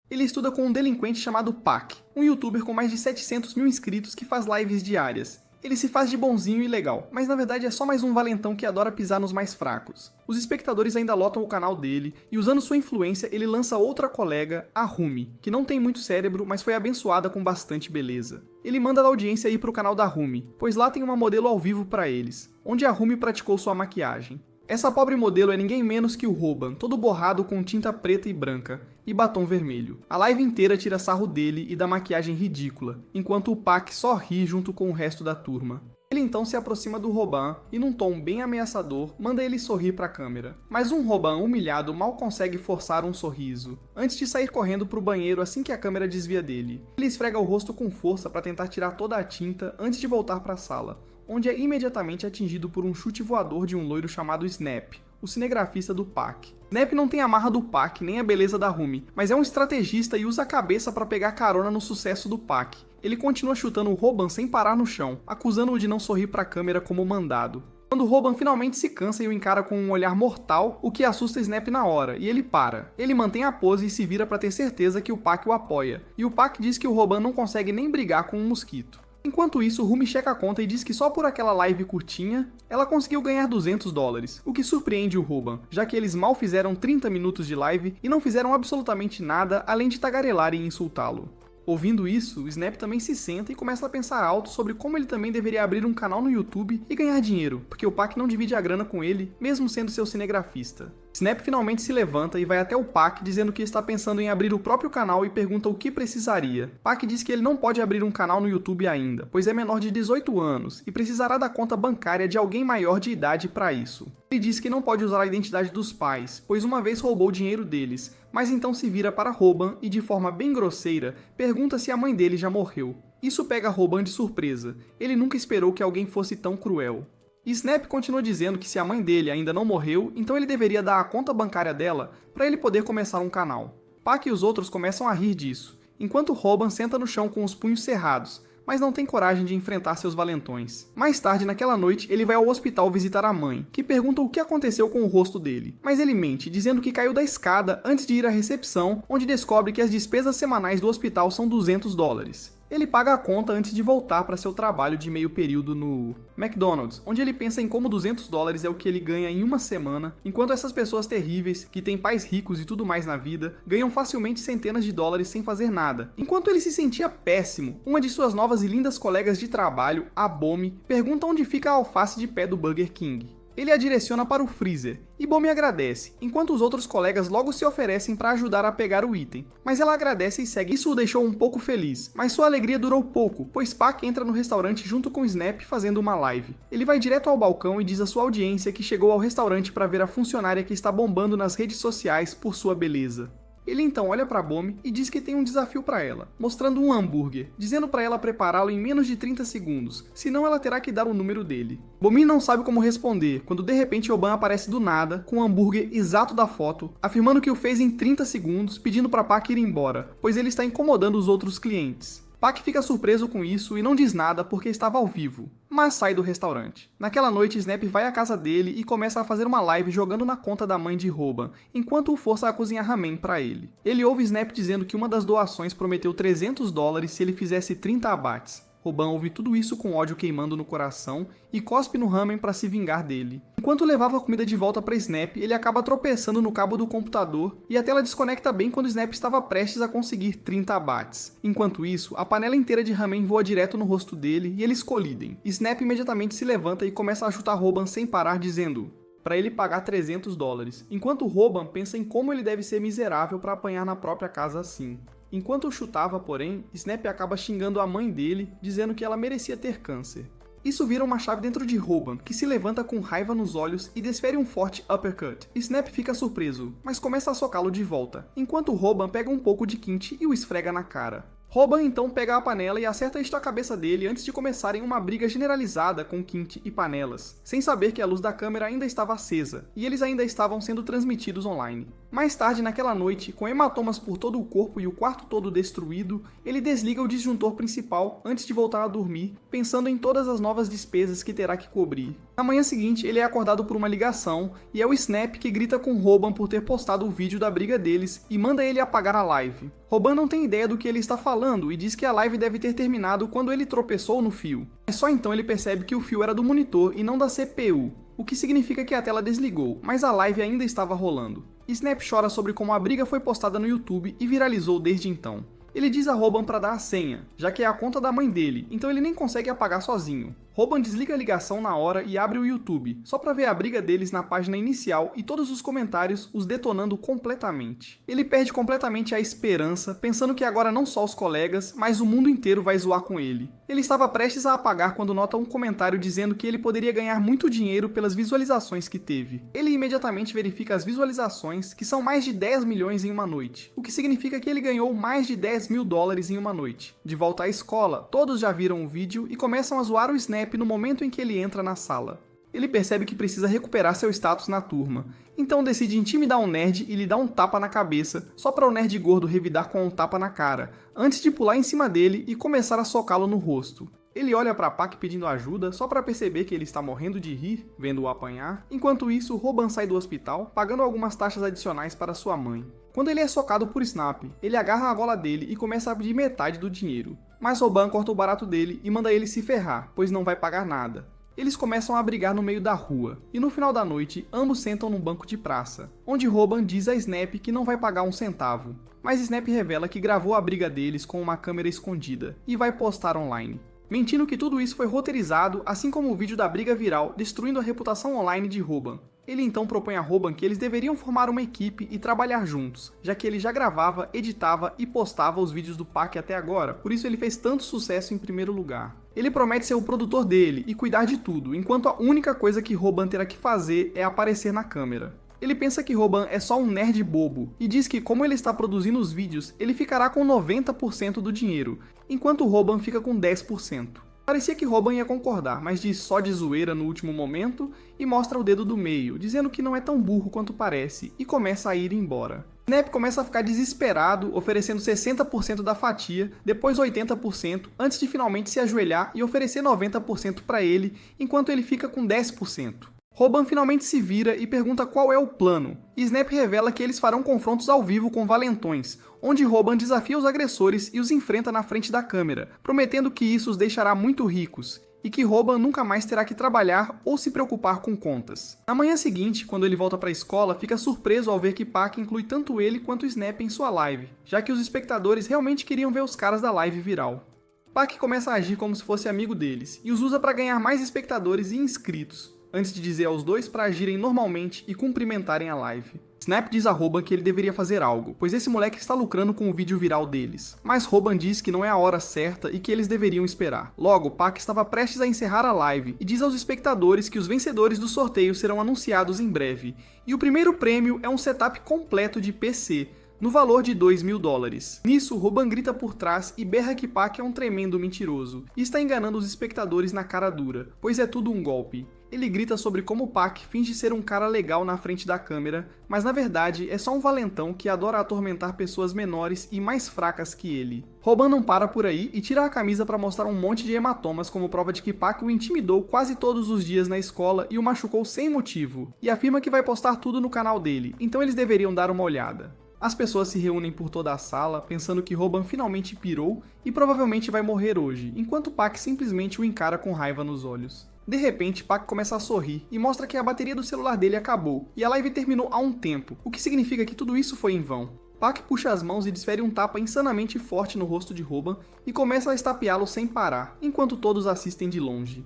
Ele estuda com um delinquente chamado Pac, um youtuber com mais de 700 mil inscritos que faz lives diárias. Ele se faz de bonzinho e legal, mas na verdade é só mais um valentão que adora pisar nos mais fracos. Os espectadores ainda lotam o canal dele, e usando sua influência ele lança outra colega, a Rumi, que não tem muito cérebro, mas foi abençoada com bastante beleza. Ele manda a audiência ir pro canal da Rumi, pois lá tem uma modelo ao vivo pra eles, onde a Rumi praticou sua maquiagem. Essa pobre modelo é ninguém menos que o Roban, todo borrado com tinta preta e branca, e batom vermelho. A live inteira tira sarro dele e da maquiagem ridícula, enquanto o Pac só ri junto com o resto da turma. Ele então se aproxima do Roban e num tom bem ameaçador, manda ele sorrir pra câmera. Mas um Roban humilhado mal consegue forçar um sorriso, antes de sair correndo pro banheiro assim que a câmera desvia dele. Ele esfrega o rosto com força para tentar tirar toda a tinta antes de voltar pra sala, onde é imediatamente atingido por um chute voador de um loiro chamado Snap, o cinegrafista do Pac. Snap não tem a marra do Pac nem a beleza da Rumi, mas é um estrategista e usa a cabeça para pegar carona no sucesso do Pac. Ele continua chutando o Roban sem parar no chão, acusando-o de não sorrir para a câmera como mandado. Quando o Roban finalmente se cansa e o encara com um olhar mortal, o que assusta Snap na hora, e ele para. Ele mantém a pose e se vira para ter certeza que o Pac o apoia, e o Pac diz que o Roban não consegue nem brigar com um mosquito. Enquanto isso, Rumi checa a conta e diz que só por aquela live curtinha, ela conseguiu ganhar $200, o que surpreende o Roban, já que eles mal fizeram 30 minutos de live e não fizeram absolutamente nada além de tagarelar e insultá-lo. Ouvindo isso, o Snap também se senta e começa a pensar alto sobre como ele também deveria abrir um canal no YouTube e ganhar dinheiro, porque o Pac não divide a grana com ele, mesmo sendo seu cinegrafista. Snap finalmente se levanta e vai até o Pac dizendo que está pensando em abrir o próprio canal e pergunta o que precisaria. Pac diz que ele não pode abrir um canal no YouTube ainda, pois é menor de 18 anos e precisará da conta bancária de alguém maior de idade para isso. Ele diz que não pode usar a identidade dos pais, pois uma vez roubou o dinheiro deles, mas então se vira para Roban e de forma bem grosseira pergunta se a mãe dele já morreu. Isso pega Roban de surpresa, ele nunca esperou que alguém fosse tão cruel. Snap continua dizendo que se a mãe dele ainda não morreu, então ele deveria dar a conta bancária dela para ele poder começar um canal. Pac e os outros começam a rir disso, enquanto Roban senta no chão com os punhos cerrados, mas não tem coragem de enfrentar seus valentões. Mais tarde naquela noite, ele vai ao hospital visitar a mãe, que pergunta o que aconteceu com o rosto dele, mas ele mente, dizendo que caiu da escada antes de ir à recepção, onde descobre que as despesas semanais do hospital são $200. Ele paga a conta antes de voltar para seu trabalho de meio período no McDonald's, onde ele pensa em como $200 é o que ele ganha em uma semana, enquanto essas pessoas terríveis, que têm pais ricos e tudo mais na vida, ganham facilmente centenas de dólares sem fazer nada. Enquanto ele se sentia péssimo, uma de suas novas e lindas colegas de trabalho, a Bomi, pergunta onde fica a alface de pé do Burger King. Ele a direciona para o freezer, e Bomi agradece, enquanto os outros colegas logo se oferecem para ajudar a pegar o item. Mas ela agradece e segue. Isso o deixou um pouco feliz, mas sua alegria durou pouco, pois Pac entra no restaurante junto com Snap fazendo uma live. Ele vai direto ao balcão e diz à sua audiência que chegou ao restaurante para ver a funcionária que está bombando nas redes sociais por sua beleza. Ele então olha para Bomi e diz que tem um desafio para ela, mostrando um hambúrguer, dizendo para ela prepará-lo em menos de 30 segundos, senão ela terá que dar o número dele. Bomi não sabe como responder, quando de repente Oban aparece do nada, com o hambúrguer exato da foto, afirmando que o fez em 30 segundos, pedindo para Pac ir embora, pois ele está incomodando os outros clientes. Pac fica surpreso com isso e não diz nada porque estava ao vivo, mas sai do restaurante. Naquela noite, Snap vai à casa dele e começa a fazer uma live jogando na conta da mãe de Roban, enquanto o força a cozinhar ramen para ele. Ele ouve Snap dizendo que uma das doações prometeu $300 se ele fizesse 30 abates. Roban ouve tudo isso com ódio queimando no coração e cospe no ramen para se vingar dele. Enquanto levava a comida de volta para Snap, ele acaba tropeçando no cabo do computador e a tela desconecta bem quando Snap estava prestes a conseguir 30 abates. Enquanto isso, a panela inteira de ramen voa direto no rosto dele e eles colidem. Snap imediatamente se levanta e começa a chutar Roban sem parar, dizendo para ele pagar $300, enquanto Roban pensa em como ele deve ser miserável para apanhar na própria casa assim. Enquanto chutava, porém, Snap acaba xingando a mãe dele, dizendo que ela merecia ter câncer. Isso vira uma chave dentro de Roban, que se levanta com raiva nos olhos e desfere um forte uppercut. Snap fica surpreso, mas começa a socá-lo de volta, enquanto Roban pega um pouco de quente e o esfrega na cara. Roban então pega a panela e acerta isto à cabeça dele antes de começarem uma briga generalizada com quente e panelas, sem saber que a luz da câmera ainda estava acesa, e eles ainda estavam sendo transmitidos online. Mais tarde naquela noite, com hematomas por todo o corpo e o quarto todo destruído, ele desliga o disjuntor principal antes de voltar a dormir, pensando em todas as novas despesas que terá que cobrir. Na manhã seguinte, ele é acordado por uma ligação, e é o Snap que grita com Robin por ter postado o vídeo da briga deles e manda ele apagar a live. Robin não tem ideia do que ele está falando e diz que a live deve ter terminado quando ele tropeçou no fio. Mas só então ele percebe que o fio era do monitor e não da CPU, o que significa que a tela desligou, mas a live ainda estava rolando. Snap chora sobre como a briga foi postada no YouTube e viralizou desde então. Ele diz a Robin para dar a senha, já que é a conta da mãe dele, então ele nem consegue apagar sozinho. Robin desliga a ligação na hora e abre o YouTube, só para ver a briga deles na página inicial e todos os comentários os detonando completamente. Ele perde completamente a esperança, pensando que agora não só os colegas, mas o mundo inteiro vai zoar com ele. Ele estava prestes a apagar quando nota um comentário dizendo que ele poderia ganhar muito dinheiro pelas visualizações que teve. Ele imediatamente verifica as visualizações, que são mais de 10 milhões em uma noite, o que significa que ele ganhou mais de 10 mil dólares em uma noite. De volta à escola, todos já viram o vídeo e começam a zoar o Snap no momento em que ele entra na sala. Ele percebe que precisa recuperar seu status na turma, então decide intimidar um nerd e lhe dá um tapa na cabeça, só para o nerd gordo revidar com um tapa na cara, antes de pular em cima dele e começar a socá-lo no rosto. Ele olha para Pac pedindo ajuda, só para perceber que ele está morrendo de rir, vendo-o apanhar. Enquanto isso, Robin sai do hospital, pagando algumas taxas adicionais para sua mãe. Quando ele é socado por Snap, ele agarra a gola dele e começa a pedir metade do dinheiro. Mas Robin corta o barato dele e manda ele se ferrar, pois não vai pagar nada. Eles começam a brigar no meio da rua, e no final da noite, ambos sentam num banco de praça, onde Robin diz a Snap que não vai pagar um centavo. Mas Snap revela que gravou a briga deles com uma câmera escondida, e vai postar online, mentindo que tudo isso foi roteirizado, assim como o vídeo da briga viral, destruindo a reputação online de Robin. Ele então propõe a Robin que eles deveriam formar uma equipe e trabalhar juntos, já que ele já gravava, editava e postava os vídeos do Pac até agora, por isso ele fez tanto sucesso em primeiro lugar. Ele promete ser o produtor dele e cuidar de tudo, enquanto a única coisa que Robin terá que fazer é aparecer na câmera. Ele pensa que Robin é só um nerd bobo, e diz que como ele está produzindo os vídeos, ele ficará com 90% do dinheiro, enquanto Robin fica com 10%. Parecia que Robin ia concordar, mas diz só de zoeira no último momento e mostra o dedo do meio, dizendo que não é tão burro quanto parece, e começa a ir embora. Snap começa a ficar desesperado, oferecendo 60% da fatia, depois 80%, antes de finalmente se ajoelhar e oferecer 90% para ele, enquanto ele fica com 10%. Robin finalmente se vira e pergunta qual é o plano, e Snap revela que eles farão confrontos ao vivo com valentões, onde Robin desafia os agressores e os enfrenta na frente da câmera, prometendo que isso os deixará muito ricos, e que Robin nunca mais terá que trabalhar ou se preocupar com contas. Na manhã seguinte, quando ele volta para a escola, fica surpreso ao ver que Pac inclui tanto ele quanto Snap em sua live, já que os espectadores realmente queriam ver os caras da live viral. Pac começa a agir como se fosse amigo deles, e os usa para ganhar mais espectadores e inscritos, antes de dizer aos dois para agirem normalmente e cumprimentarem a live. Snap diz a Robin que ele deveria fazer algo, pois esse moleque está lucrando com o vídeo viral deles. Mas Robin diz que não é a hora certa e que eles deveriam esperar. Logo, Pac estava prestes a encerrar a live e diz aos espectadores que os vencedores do sorteio serão anunciados em breve. E o primeiro prêmio é um setup completo de PC, no valor de 2 mil dólares. Nisso, Robin grita por trás e berra que Pac é um tremendo mentiroso, e está enganando os espectadores na cara dura, pois é tudo um golpe. Ele grita sobre como Pac finge ser um cara legal na frente da câmera, mas na verdade é só um valentão que adora atormentar pessoas menores e mais fracas que ele. Robin não para por aí e tira a camisa para mostrar um monte de hematomas como prova de que Pac o intimidou quase todos os dias na escola e o machucou sem motivo, e afirma que vai postar tudo no canal dele, então eles deveriam dar uma olhada. As pessoas se reúnem por toda a sala, pensando que Robin finalmente pirou e provavelmente vai morrer hoje, enquanto Pac simplesmente o encara com raiva nos olhos. De repente, Pac começa a sorrir e mostra que a bateria do celular dele acabou, e a live terminou há um tempo, o que significa que tudo isso foi em vão. Pac puxa as mãos e desfere um tapa insanamente forte no rosto de Robin e começa a estapeá-lo sem parar, enquanto todos assistem de longe.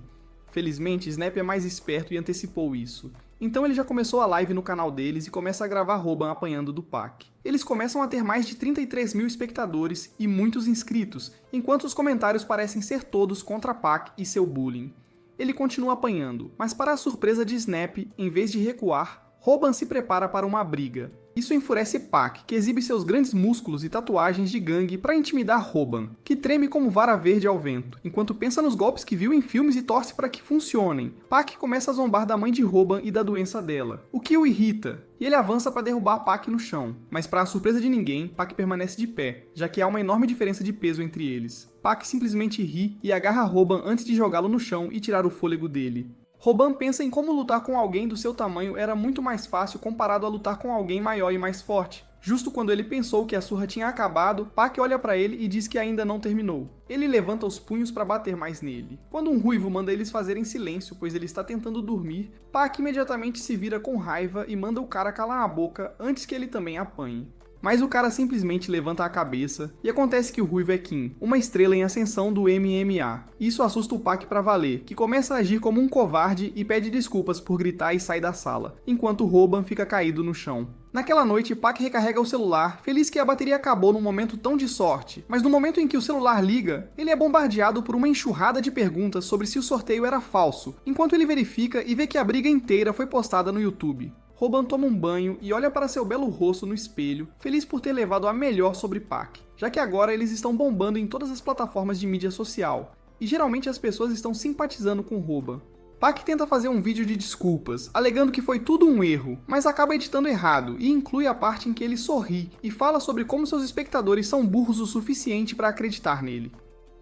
Felizmente, Snap é mais esperto e antecipou isso. Então ele já começou a live no canal deles e começa a gravar Robin apanhando do Pac. Eles começam a ter mais de 33 mil espectadores e muitos inscritos, enquanto os comentários parecem ser todos contra Pac e seu bullying. Ele continua apanhando, mas para a surpresa de Snap, em vez de recuar, Roban se prepara para uma briga. Isso enfurece Pak, que exibe seus grandes músculos e tatuagens de gangue para intimidar Roban, que treme como vara verde ao vento, enquanto pensa nos golpes que viu em filmes e torce para que funcionem. Pak começa a zombar da mãe de Roban e da doença dela, o que o irrita, e ele avança para derrubar Pak no chão. Mas para a surpresa de ninguém, Pak permanece de pé, já que há uma enorme diferença de peso entre eles. Pak simplesmente ri e agarra Roban antes de jogá-lo no chão e tirar o fôlego dele. Roban pensa em como lutar com alguém do seu tamanho era muito mais fácil comparado a lutar com alguém maior e mais forte. Justo quando ele pensou que a surra tinha acabado, Pak olha para ele e diz que ainda não terminou. Ele levanta os punhos para bater mais nele. Quando um ruivo manda eles fazerem silêncio, pois ele está tentando dormir, Pak imediatamente se vira com raiva e manda o cara calar a boca antes que ele também apanhe. Mas o cara simplesmente levanta a cabeça e acontece que o ruivo é Kim, uma estrela em ascensão do MMA. Isso assusta o Pak pra valer, que começa a agir como um covarde e pede desculpas por gritar e sai da sala, enquanto Roban fica caído no chão. Naquela noite, Pak recarrega o celular, feliz que a bateria acabou num momento tão de sorte, mas no momento em que o celular liga, ele é bombardeado por uma enxurrada de perguntas sobre se o sorteio era falso, enquanto ele verifica e vê que a briga inteira foi postada no YouTube. Roban toma um banho e olha para seu belo rosto no espelho, feliz por ter levado a melhor sobre Pak, já que agora eles estão bombando em todas as plataformas de mídia social, e geralmente as pessoas estão simpatizando com Roban. Pak tenta fazer um vídeo de desculpas, alegando que foi tudo um erro, mas acaba editando errado e inclui a parte em que ele sorri e fala sobre como seus espectadores são burros o suficiente para acreditar nele.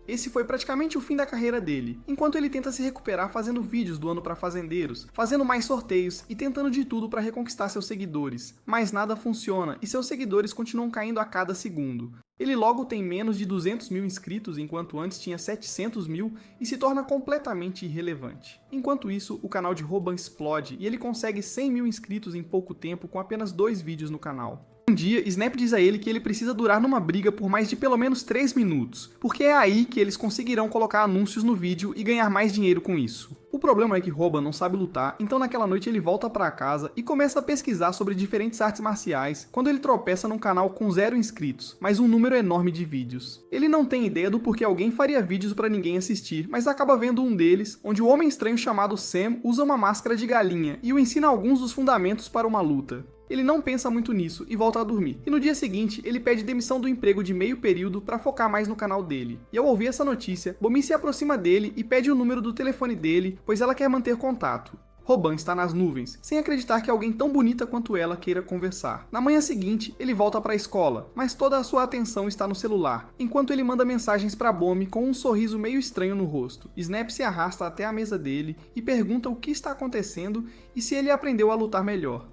Esse foi praticamente o fim da carreira dele, enquanto ele tenta se recuperar fazendo vídeos doando para fazendeiros, fazendo mais sorteios e tentando de tudo para reconquistar seus seguidores. Mas nada funciona e seus seguidores continuam caindo a cada segundo. Ele logo tem menos de 200 mil inscritos, enquanto antes tinha 700 mil, e se torna completamente irrelevante. Enquanto isso, o canal de Roban explode e ele consegue 100 mil inscritos em pouco tempo com apenas 2 vídeos no canal. Um dia, Snap diz a ele que ele precisa durar numa briga por mais de pelo menos 3 minutos, porque é aí que eles conseguirão colocar anúncios no vídeo e ganhar mais dinheiro com isso. O problema é que Roban não sabe lutar, então naquela noite ele volta para casa e começa a pesquisar sobre diferentes artes marciais, quando ele tropeça num canal com 0 inscritos, mas um número enorme de vídeos. Ele não tem ideia do porquê alguém faria vídeos para ninguém assistir, mas acaba vendo um deles, onde o homem estranho chamado Sam usa uma máscara de galinha e o ensina alguns dos fundamentos para uma luta. Ele não pensa muito nisso e volta a dormir. E no dia seguinte, ele pede demissão do emprego de meio período para focar mais no canal dele. E ao ouvir essa notícia, Bomi se aproxima dele e pede o número do telefone dele, pois ela quer manter contato. Roban está nas nuvens, sem acreditar que alguém tão bonita quanto ela queira conversar. Na manhã seguinte, ele volta para a escola, mas toda a sua atenção está no celular, enquanto ele manda mensagens para Bomi com um sorriso meio estranho no rosto. Snap se arrasta até a mesa dele e pergunta o que está acontecendo e se ele aprendeu a lutar melhor.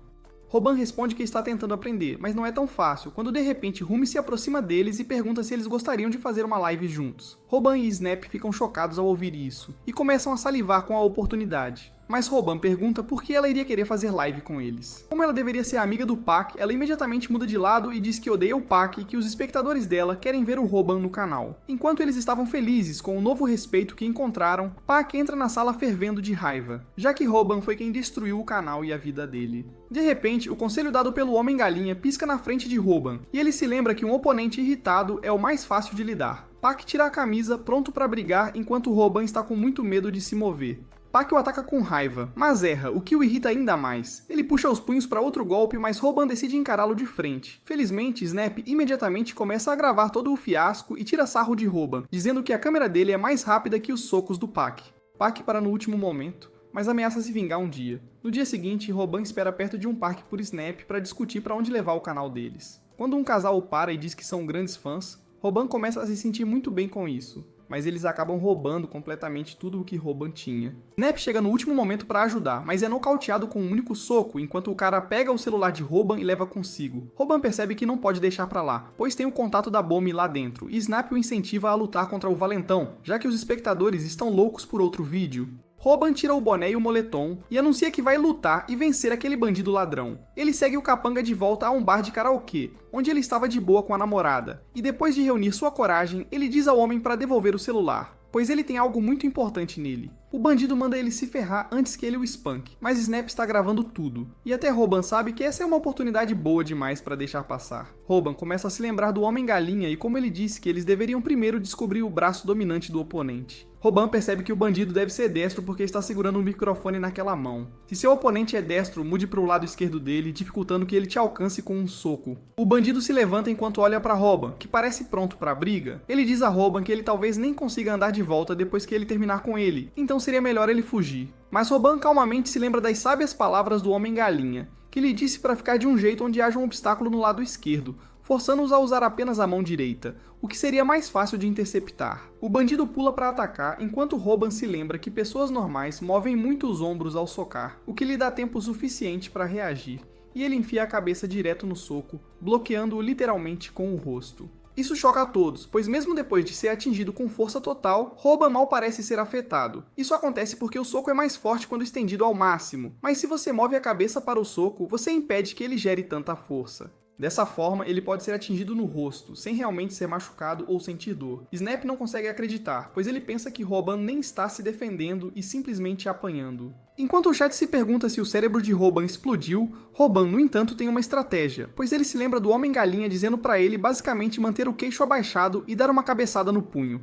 Roban responde que está tentando aprender, mas não é tão fácil, quando de repente Rumi se aproxima deles e pergunta se eles gostariam de fazer uma live juntos. Roban e Snap ficam chocados ao ouvir isso, e começam a salivar com a oportunidade. Mas Roban pergunta por que ela iria querer fazer live com eles. Como ela deveria ser amiga do Pak, ela imediatamente muda de lado e diz que odeia o Pak e que os espectadores dela querem ver o Roban no canal. Enquanto eles estavam felizes com o novo respeito que encontraram, Pak entra na sala fervendo de raiva, já que Roban foi quem destruiu o canal e a vida dele. De repente, o conselho dado pelo Homem-Galinha pisca na frente de Roban, e ele se lembra que um oponente irritado é o mais fácil de lidar. Pak tira a camisa, pronto para brigar, enquanto Roban está com muito medo de se mover. Pak o ataca com raiva, mas erra, o que o irrita ainda mais. Ele puxa os punhos para outro golpe, mas Roban decide encará-lo de frente. Felizmente, Snap imediatamente começa a gravar todo o fiasco e tira sarro de Roban, dizendo que a câmera dele é mais rápida que os socos do Pak. Pak para no último momento, mas ameaça se vingar um dia. No dia seguinte, Roban espera perto de um parque por Snap para discutir para onde levar o canal deles. Quando um casal o para e diz que são grandes fãs, Roban começa a se sentir muito bem com isso, mas eles acabam roubando completamente tudo o que Roban tinha. Snap chega no último momento para ajudar, mas é nocauteado com um único soco, enquanto o cara pega o celular de Roban e leva consigo. Roban percebe que não pode deixar pra lá, pois tem o contato da Bomi lá dentro, e Snap o incentiva a lutar contra o Valentão, já que os espectadores estão loucos por outro vídeo. Roban tira o boné e o moletom e anuncia que vai lutar e vencer aquele bandido ladrão. Ele segue o capanga de volta a um bar de karaokê, onde ele estava de boa com a namorada, e depois de reunir sua coragem, ele diz ao homem para devolver o celular, pois ele tem algo muito importante nele. O bandido manda ele se ferrar antes que ele o espanque, mas Snap está gravando tudo, e até Roban sabe que essa é uma oportunidade boa demais para deixar passar. Roban começa a se lembrar do Homem-Galinha e como ele disse que eles deveriam primeiro descobrir o braço dominante do oponente. Robin percebe que o bandido deve ser destro porque está segurando um microfone naquela mão. Se seu oponente é destro, mude para o lado esquerdo dele, dificultando que ele te alcance com um soco. O bandido se levanta enquanto olha para Robin, que parece pronto para a briga. Ele diz a Robin que ele talvez nem consiga andar de volta depois que ele terminar com ele, então seria melhor ele fugir. Mas Robin calmamente se lembra das sábias palavras do Homem-Galinha, que lhe disse para ficar de um jeito onde haja um obstáculo no lado esquerdo, forçando-os a usar apenas a mão direita, o que seria mais fácil de interceptar. O bandido pula para atacar, enquanto Robin se lembra que pessoas normais movem muito os ombros ao socar, o que lhe dá tempo suficiente para reagir, e ele enfia a cabeça direto no soco, bloqueando-o literalmente com o rosto. Isso choca a todos, pois mesmo depois de ser atingido com força total, Robin mal parece ser afetado. Isso acontece porque o soco é mais forte quando estendido ao máximo, mas se você move a cabeça para o soco, você impede que ele gere tanta força. Dessa forma, ele pode ser atingido no rosto, sem realmente ser machucado ou sentir dor. Snap não consegue acreditar, pois ele pensa que Robin nem está se defendendo e simplesmente apanhando. Enquanto o chat se pergunta se o cérebro de Robin explodiu, Robin, no entanto, tem uma estratégia, pois ele se lembra do Homem-Galinha dizendo para ele basicamente manter o queixo abaixado e dar uma cabeçada no punho.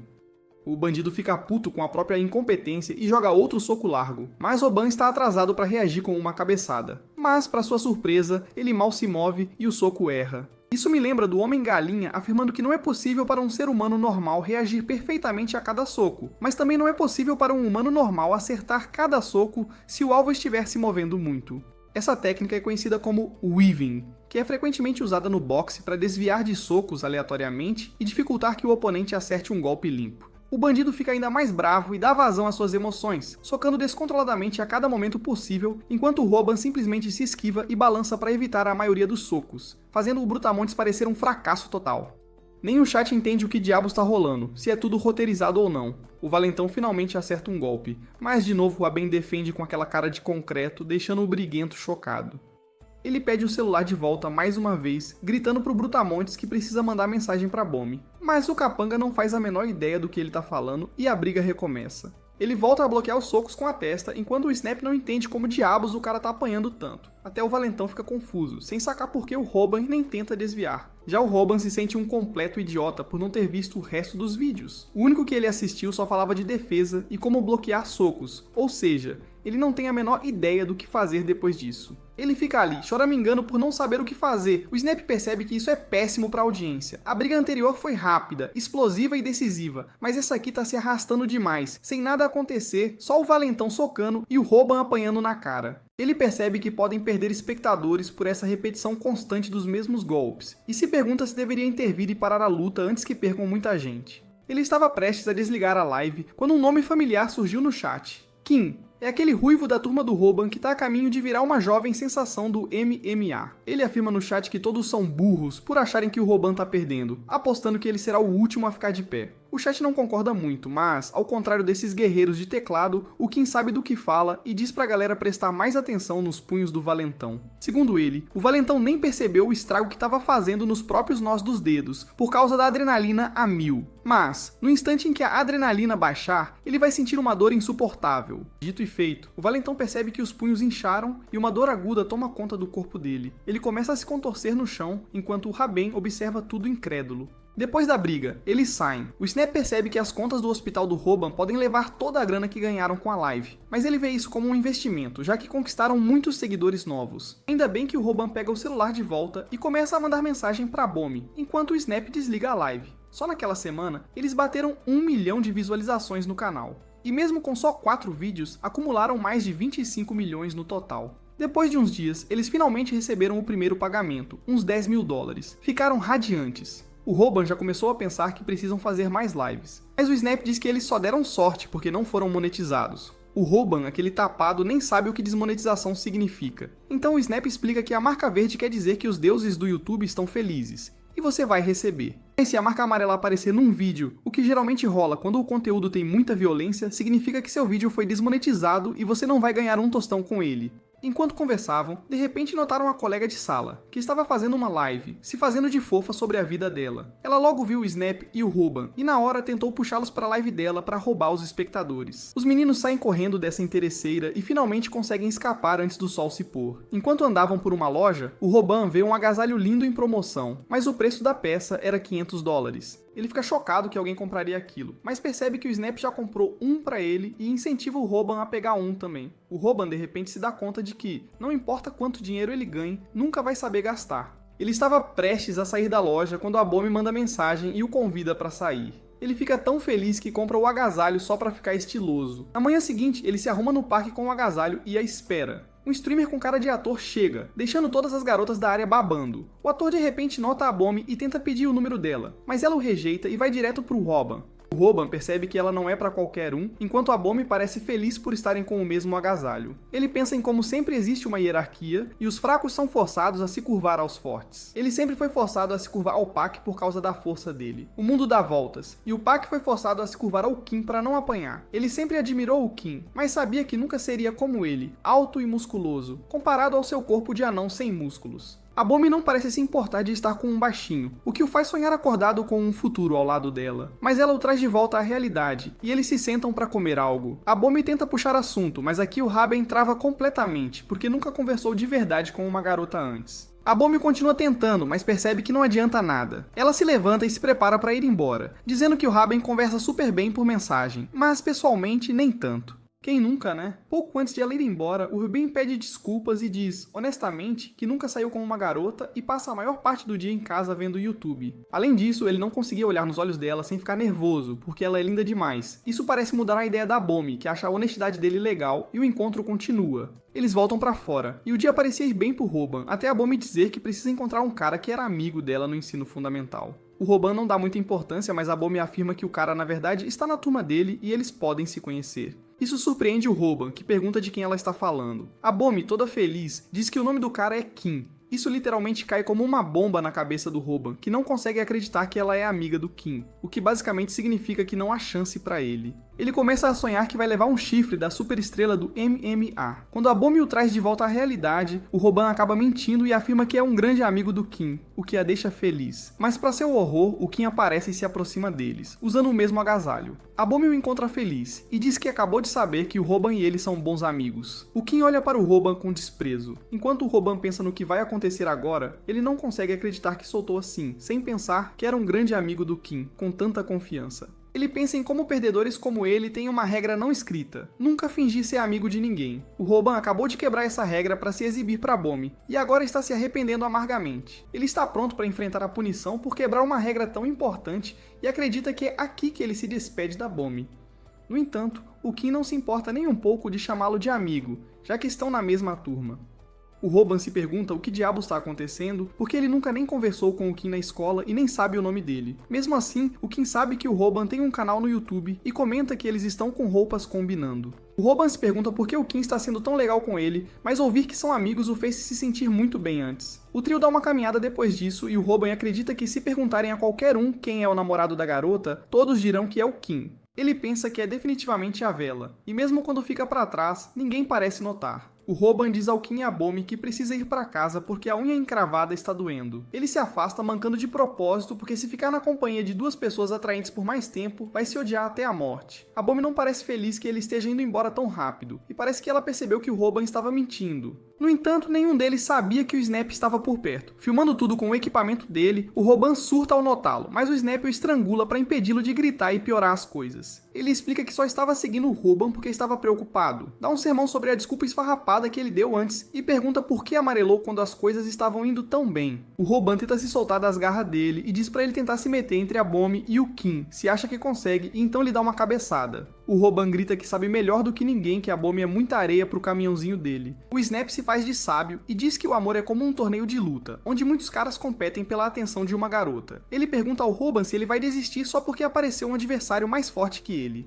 O bandido fica puto com a própria incompetência e joga outro soco largo, mas Robin está atrasado para reagir com uma cabeçada. Mas, para sua surpresa, ele mal se move e o soco erra. Isso me lembra do Homem-Galinha afirmando que não é possível para um ser humano normal reagir perfeitamente a cada soco, mas também não é possível para um humano normal acertar cada soco se o alvo estiver se movendo muito. Essa técnica é conhecida como weaving, que é frequentemente usada no boxe para desviar de socos aleatoriamente e dificultar que o oponente acerte um golpe limpo. O bandido fica ainda mais bravo e dá vazão às suas emoções, socando descontroladamente a cada momento possível, enquanto Robin simplesmente se esquiva e balança para evitar a maioria dos socos, fazendo o Brutamontes parecer um fracasso total. Nem o chat entende o que diabos está rolando, se é tudo roteirizado ou não. O valentão finalmente acerta um golpe, mas de novo o Aben defende com aquela cara de concreto, deixando o briguento chocado. Ele pede o celular de volta mais uma vez, gritando pro Brutamontes que precisa mandar mensagem pra Bomb. Mas o Capanga não faz a menor ideia do que ele tá falando e a briga recomeça. Ele volta a bloquear os socos com a testa, enquanto o Snap não entende como diabos o cara tá apanhando tanto. Até o valentão fica confuso, sem sacar por que o Robin nem tenta desviar. Já o Robin se sente um completo idiota por não ter visto o resto dos vídeos. O único que ele assistiu só falava de defesa e como bloquear socos, ou seja, ele não tem a menor ideia do que fazer depois disso. Ele fica ali, choramingando por não saber o que fazer. O Snap percebe que isso é péssimo para a audiência. A briga anterior foi rápida, explosiva e decisiva, mas essa aqui tá se arrastando demais, sem nada acontecer, só o valentão socando e o Robin apanhando na cara. Ele percebe que podem perder espectadores por essa repetição constante dos mesmos golpes, e se pergunta se deveria intervir e parar a luta antes que percam muita gente. Ele estava prestes a desligar a live quando um nome familiar surgiu no chat. Kim. É aquele ruivo da turma do Robin que está a caminho de virar uma jovem sensação do MMA. Ele afirma no chat que todos são burros por acharem que o Robin tá perdendo, apostando que ele será o último a ficar de pé. O chat não concorda muito, mas, ao contrário desses guerreiros de teclado, o Kim sabe do que fala e diz pra galera prestar mais atenção nos punhos do valentão. Segundo ele, o valentão nem percebeu o estrago que estava fazendo nos próprios nós dos dedos, por causa da adrenalina a 1000. Mas, no instante em que a adrenalina baixar, ele vai sentir uma dor insuportável. Dito e feito, o valentão percebe que os punhos incharam e uma dor aguda toma conta do corpo dele. Ele começa a se contorcer no chão, enquanto o Raben observa tudo incrédulo. Depois da briga, eles saem. O Snap percebe que as contas do hospital do Robin podem levar toda a grana que ganharam com a live, mas ele vê isso como um investimento, já que conquistaram muitos seguidores novos. Ainda bem que o Robin pega o celular de volta e começa a mandar mensagem pra Bomb, enquanto o Snap desliga a live. Só naquela semana, eles bateram 1 milhão de visualizações no canal. E mesmo com só 4 vídeos, acumularam mais de 25 milhões no total. Depois de uns dias, eles finalmente receberam o primeiro pagamento, uns 10 mil dólares. Ficaram radiantes. O Robin já começou a pensar que precisam fazer mais lives. Mas o Snap diz que eles só deram sorte porque não foram monetizados. O Robin, aquele tapado, nem sabe o que desmonetização significa. Então o Snap explica que a marca verde quer dizer que os deuses do YouTube estão felizes. E você vai receber. E se a marca amarela aparecer num vídeo, o que geralmente rola quando o conteúdo tem muita violência, significa que seu vídeo foi desmonetizado e você não vai ganhar um tostão com ele. Enquanto conversavam, de repente notaram a colega de sala, que estava fazendo uma live, se fazendo de fofa sobre a vida dela. Ela logo viu o Snap e o Robban, e na hora tentou puxá-los para a live dela para roubar os espectadores. Os meninos saem correndo dessa interesseira e finalmente conseguem escapar antes do sol se pôr. Enquanto andavam por uma loja, o Robban vê um agasalho lindo em promoção, mas o preço da peça era $500. Ele fica chocado que alguém compraria aquilo, mas percebe que o Snap já comprou um pra ele e incentiva o Robban a pegar um também. O Robban de repente se dá conta de que, não importa quanto dinheiro ele ganhe, nunca vai saber gastar. Ele estava prestes a sair da loja quando a Bomi manda mensagem e o convida pra sair. Ele fica tão feliz que compra o agasalho só pra ficar estiloso. Na manhã seguinte, ele se arruma no parque com o agasalho e a espera. Um streamer com cara de ator chega, deixando todas as garotas da área babando. O ator de repente nota a Bomi e tenta pedir o número dela, mas ela o rejeita e vai direto pro Robban. O Robban percebe que ela não é pra qualquer um, enquanto a Bomi parece feliz por estarem com o mesmo agasalho. Ele pensa em como sempre existe uma hierarquia, e os fracos são forçados a se curvar aos fortes. Ele sempre foi forçado a se curvar ao Pac por causa da força dele. O mundo dá voltas, e o Pac foi forçado a se curvar ao Kim para não apanhar. Ele sempre admirou o Kim, mas sabia que nunca seria como ele, alto e musculoso, comparado ao seu corpo de anão sem músculos. A Bomi não parece se importar de estar com um baixinho, o que o faz sonhar acordado com um futuro ao lado dela. Mas ela o traz de volta à realidade, e eles se sentam para comer algo. A Bomi tenta puxar assunto, mas aqui o Robban trava completamente, porque nunca conversou de verdade com uma garota antes. A Bomi continua tentando, mas percebe que não adianta nada. Ela se levanta e se prepara para ir embora, dizendo que o Robban conversa super bem por mensagem, mas pessoalmente nem tanto. Quem nunca, né? Pouco antes de ela ir embora, o Rubin pede desculpas e diz, honestamente, que nunca saiu com uma garota e passa a maior parte do dia em casa vendo YouTube. Além disso, ele não conseguia olhar nos olhos dela sem ficar nervoso, porque ela é linda demais. Isso parece mudar a ideia da Bomi, que acha a honestidade dele legal, e o encontro continua. Eles voltam pra fora, e o dia parecia ir bem pro Robban, até a Bomi dizer que precisa encontrar um cara que era amigo dela no ensino fundamental. O Robban não dá muita importância, mas a Bomi afirma que o cara na verdade está na turma dele e eles podem se conhecer. Isso surpreende o Robban, que pergunta de quem ela está falando. A Bomi, toda feliz, diz que o nome do cara é Kim. Isso literalmente cai como uma bomba na cabeça do Robban, que não consegue acreditar que ela é amiga do Kim, o que basicamente significa que não há chance pra ele. Ele começa a sonhar que vai levar um chifre da superestrela do MMA. Quando a Bomi o traz de volta à realidade, o Robban acaba mentindo e afirma que é um grande amigo do Kim, o que a deixa feliz. Mas para seu horror, o Kim aparece e se aproxima deles, usando o mesmo agasalho. A Bomi o encontra feliz, e diz que acabou de saber que o Robban e ele são bons amigos. O Kim olha para o Robban com desprezo. Enquanto o Robban pensa no que vai acontecer agora, ele não consegue acreditar que soltou assim, sem pensar que era um grande amigo do Kim, com tanta confiança. Ele pensa em como perdedores como ele têm uma regra não escrita, nunca fingir ser amigo de ninguém. O Robban acabou de quebrar essa regra para se exibir para Bomi, e agora está se arrependendo amargamente. Ele está pronto para enfrentar a punição por quebrar uma regra tão importante e acredita que é aqui que ele se despede da Bomi. No entanto, o Kim não se importa nem um pouco de chamá-lo de amigo, já que estão na mesma turma. O Robban se pergunta o que diabos está acontecendo, porque ele nunca nem conversou com o Kim na escola e nem sabe o nome dele. Mesmo assim, o Kim sabe que o Robban tem um canal no YouTube e comenta que eles estão com roupas combinando. O Robban se pergunta por que o Kim está sendo tão legal com ele, mas ouvir que são amigos o fez se sentir muito bem antes. O trio dá uma caminhada depois disso e o Robban acredita que se perguntarem a qualquer um quem é o namorado da garota, todos dirão que é o Kim. Ele pensa que é definitivamente a Vela, e mesmo quando fica para trás, ninguém parece notar. O Robban diz ao Kim e a Bomi que precisa ir para casa porque a unha encravada está doendo. Ele se afasta mancando de propósito porque se ficar na companhia de duas pessoas atraentes por mais tempo, vai se odiar até a morte. A Bomi não parece feliz que ele esteja indo embora tão rápido, e parece que ela percebeu que o Robban estava mentindo. No entanto, nenhum deles sabia que o Snap estava por perto. Filmando tudo com o equipamento dele, o Robban surta ao notá-lo, mas o Snap o estrangula para impedi-lo de gritar e piorar as coisas. Ele explica que só estava seguindo o Robban porque estava preocupado. Dá um sermão sobre a desculpa esfarrapada que ele deu antes e pergunta por que amarelou quando as coisas estavam indo tão bem. O Robban tenta se soltar das garras dele e diz para ele tentar se meter entre a Bomi e o Kim, se acha que consegue, e então lhe dá uma cabeçada. O Robban grita que sabe melhor do que ninguém que a Bomi é muita areia pro caminhãozinho dele. O Snap se faz de sábio e diz que o amor é como um torneio de luta, onde muitos caras competem pela atenção de uma garota. Ele pergunta ao Robban se ele vai desistir só porque apareceu um adversário mais forte que ele.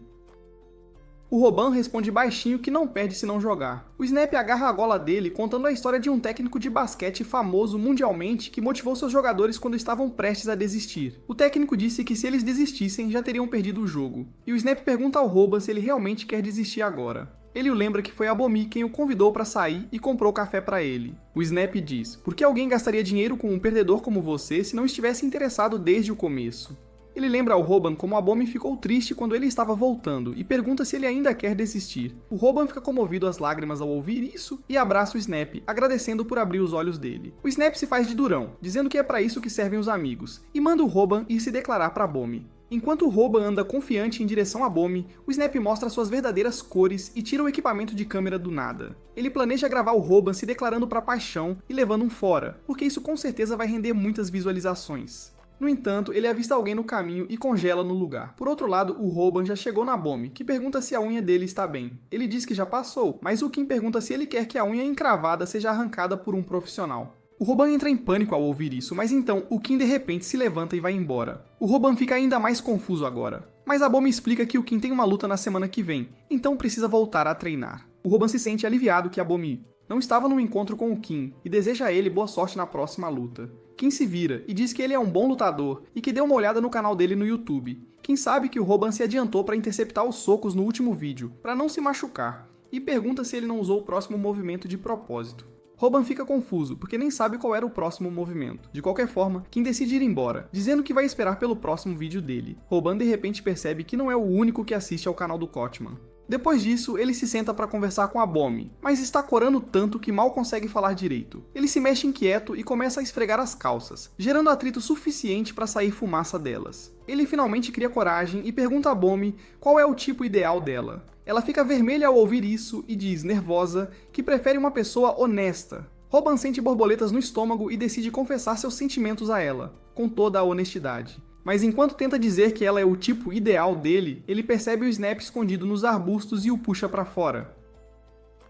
O Robban responde baixinho que não perde se não jogar. O Snap agarra a gola dele contando a história de um técnico de basquete famoso mundialmente que motivou seus jogadores quando estavam prestes a desistir. O técnico disse que se eles desistissem já teriam perdido o jogo. E o Snap pergunta ao Robban se ele realmente quer desistir agora. Ele o lembra que foi a Bomi quem o convidou para sair e comprou café para ele. O Snap diz: por que alguém gastaria dinheiro com um perdedor como você se não estivesse interessado desde o começo? Ele lembra ao Roban como a Bomi ficou triste quando ele estava voltando e pergunta se ele ainda quer desistir. O Roban fica comovido às lágrimas ao ouvir isso e abraça o Snap, agradecendo por abrir os olhos dele. O Snap se faz de durão, dizendo que é para isso que servem os amigos, e manda o Roban ir se declarar para a Bomi. Enquanto o Roban anda confiante em direção à Bomi, o Snap mostra suas verdadeiras cores e tira o equipamento de câmera do nada. Ele planeja gravar o Roban se declarando para a paixão e levando um fora, porque isso com certeza vai render muitas visualizações. No entanto, ele avista alguém no caminho e congela no lugar. Por outro lado, o Roban já chegou na Bomi, que pergunta se a unha dele está bem. Ele diz que já passou, mas o Kim pergunta se ele quer que a unha encravada seja arrancada por um profissional. O Roban entra em pânico ao ouvir isso, mas então o Kim de repente se levanta e vai embora. O Roban fica ainda mais confuso agora. Mas a Bomi explica que o Kim tem uma luta na semana que vem, então precisa voltar a treinar. O Roban se sente aliviado que a Bomi não estava no encontro com o Kim e deseja a ele boa sorte na próxima luta. Kim se vira e diz que ele é um bom lutador e que deu uma olhada no canal dele no YouTube. Kim sabe que o Roban se adiantou para interceptar os socos no último vídeo, para não se machucar, e pergunta se ele não usou o próximo movimento de propósito. Roban fica confuso, porque nem sabe qual era o próximo movimento. De qualquer forma, Kim decide ir embora, dizendo que vai esperar pelo próximo vídeo dele. Roban de repente percebe que não é o único que assiste ao canal do Kotman. Depois disso, ele se senta para conversar com a Bomi, mas está corando tanto que mal consegue falar direito. Ele se mexe inquieto e começa a esfregar as calças, gerando atrito suficiente para sair fumaça delas. Ele finalmente cria coragem e pergunta a Bomi qual é o tipo ideal dela. Ela fica vermelha ao ouvir isso e diz, nervosa, que prefere uma pessoa honesta. Roban sente borboletas no estômago e decide confessar seus sentimentos a ela, com toda a honestidade. Mas enquanto tenta dizer que ela é o tipo ideal dele, ele percebe o Snap escondido nos arbustos e o puxa pra fora.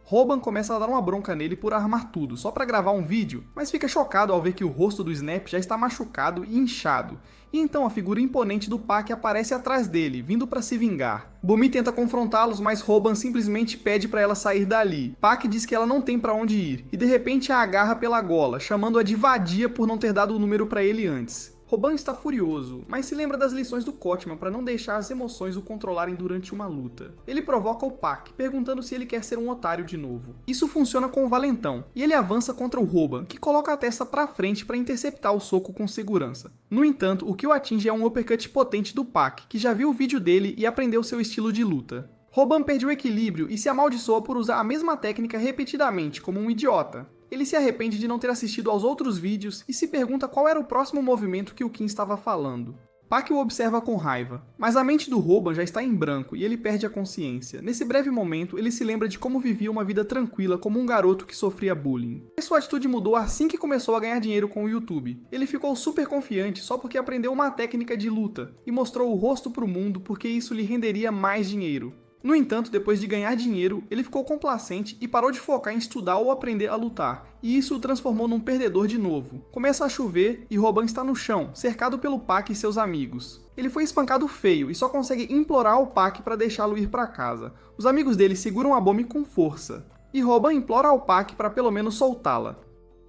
Roban começa a dar uma bronca nele por armar tudo, só pra gravar um vídeo, mas fica chocado ao ver que o rosto do Snap já está machucado e inchado. E então a figura imponente do Pak aparece atrás dele, vindo pra se vingar. Bomi tenta confrontá-los, mas Roban simplesmente pede pra ela sair dali. Pak diz que ela não tem pra onde ir, e de repente a agarra pela gola, chamando-a de vadia por não ter dado o número pra ele antes. Roban está furioso, mas se lembra das lições do Kotman para não deixar as emoções o controlarem durante uma luta. Ele provoca o Pak, perguntando se ele quer ser um otário de novo. Isso funciona com o valentão, e ele avança contra o Roban, que coloca a testa para frente para interceptar o soco com segurança. No entanto, o que o atinge é um uppercut potente do Pak, que já viu o vídeo dele e aprendeu seu estilo de luta. Roban perde o equilíbrio e se amaldiçoa por usar a mesma técnica repetidamente, como um idiota. Ele se arrepende de não ter assistido aos outros vídeos e se pergunta qual era o próximo movimento que o Kim estava falando. Pak o observa com raiva, mas a mente do Roban já está em branco e ele perde a consciência. Nesse breve momento, ele se lembra de como vivia uma vida tranquila como um garoto que sofria bullying. E sua atitude mudou assim que começou a ganhar dinheiro com o YouTube. Ele ficou super confiante só porque aprendeu uma técnica de luta e mostrou o rosto para o mundo porque isso lhe renderia mais dinheiro. No entanto, depois de ganhar dinheiro, ele ficou complacente e parou de focar em estudar ou aprender a lutar, e isso o transformou num perdedor de novo. Começa a chover e Roban está no chão, cercado pelo Pak e seus amigos. Ele foi espancado feio e só consegue implorar ao Pak para deixá-lo ir para casa. Os amigos dele seguram a Bomi com força, e Roban implora ao Pak para pelo menos soltá-la.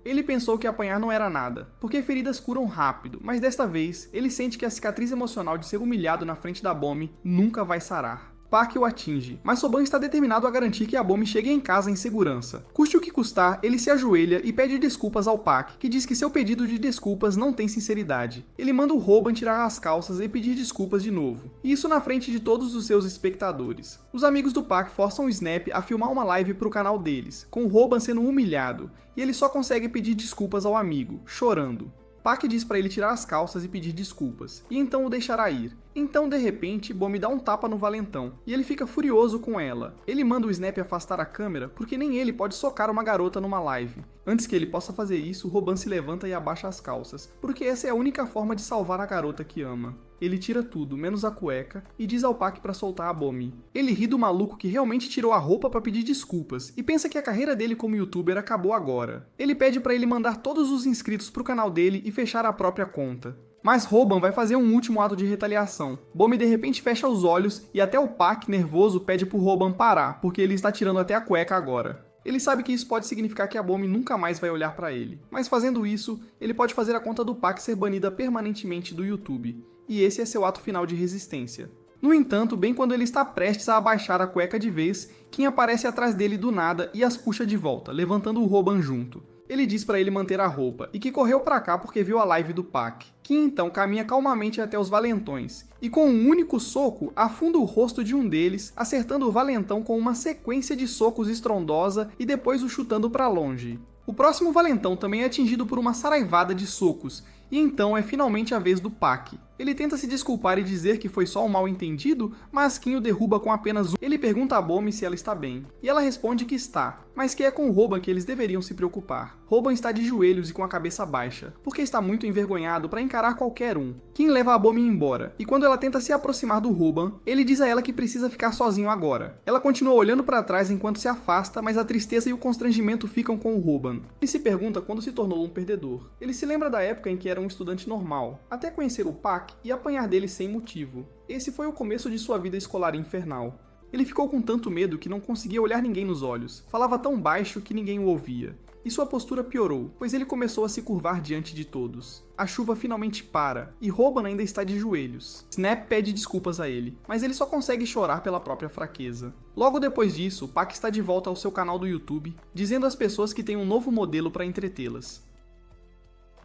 Ele pensou que apanhar não era nada, porque feridas curam rápido, mas desta vez, ele sente que a cicatriz emocional de ser humilhado na frente da Bomi nunca vai sarar. Pak o atinge, mas Roban está determinado a garantir que a Bomi chegue em casa em segurança. Custe o que custar, ele se ajoelha e pede desculpas ao Pak, que diz que seu pedido de desculpas não tem sinceridade. Ele manda o Roban tirar as calças e pedir desculpas de novo, e isso na frente de todos os seus espectadores. Os amigos do Pak forçam o Snap a filmar uma live para o canal deles, com o Roban sendo humilhado, e ele só consegue pedir desculpas ao amigo, chorando. Pak diz para ele tirar as calças e pedir desculpas, e então o deixará ir. Então, de repente, Bomi dá um tapa no valentão, e ele fica furioso com ela. Ele manda o Snap afastar a câmera, porque nem ele pode socar uma garota numa live. Antes que ele possa fazer isso, Roban se levanta e abaixa as calças, porque essa é a única forma de salvar a garota que ama. Ele tira tudo, menos a cueca, e diz ao Pak para soltar a Bomi. Ele ri do maluco que realmente tirou a roupa para pedir desculpas, e pensa que a carreira dele como youtuber acabou agora. Ele pede para ele mandar todos os inscritos pro canal dele e fechar a própria conta. Mas Roban vai fazer um último ato de retaliação. Bomi de repente fecha os olhos e até o Pak, nervoso, pede pro Roban parar, porque ele está tirando até a cueca agora. Ele sabe que isso pode significar que a Bomi nunca mais vai olhar para ele, mas fazendo isso, ele pode fazer a conta do Pak ser banida permanentemente do YouTube. E esse é seu ato final de resistência. No entanto, bem quando ele está prestes a abaixar a cueca de vez, Kim aparece atrás dele do nada e as puxa de volta, levantando o Roban junto. Ele diz para ele manter a roupa e que correu para cá porque viu a live do Pak. Kim então caminha calmamente até os valentões e com um único soco afunda o rosto de um deles, acertando o valentão com uma sequência de socos estrondosa e depois o chutando para longe. O próximo valentão também é atingido por uma saraivada de socos, e então é finalmente a vez do Pak. Ele tenta se desculpar e dizer que foi só um mal entendido, mas Kim o derruba com apenas um. Ele pergunta a Bomi se ela está bem, e ela responde que está, mas que é com Roban que eles deveriam se preocupar. Roban está de joelhos e com a cabeça baixa, porque está muito envergonhado para encarar qualquer um. Kim leva a Bomi embora, e quando ela tenta se aproximar do Roban, ele diz a ela que precisa ficar sozinho agora. Ela continua olhando para trás enquanto se afasta, mas a tristeza e o constrangimento ficam com o Roban. Ele se pergunta quando se tornou um perdedor. Ele se lembra da época em que era um estudante normal, até conhecer o Pak e apanhar dele sem motivo. Esse foi o começo de sua vida escolar infernal. Ele ficou com tanto medo que não conseguia olhar ninguém nos olhos, falava tão baixo que ninguém o ouvia. E sua postura piorou, pois ele começou a se curvar diante de todos. A chuva finalmente para, e Roban ainda está de joelhos. Snap pede desculpas a ele, mas ele só consegue chorar pela própria fraqueza. Logo depois disso, Pak está de volta ao seu canal do YouTube, dizendo às pessoas que tem um novo modelo para entretê-las.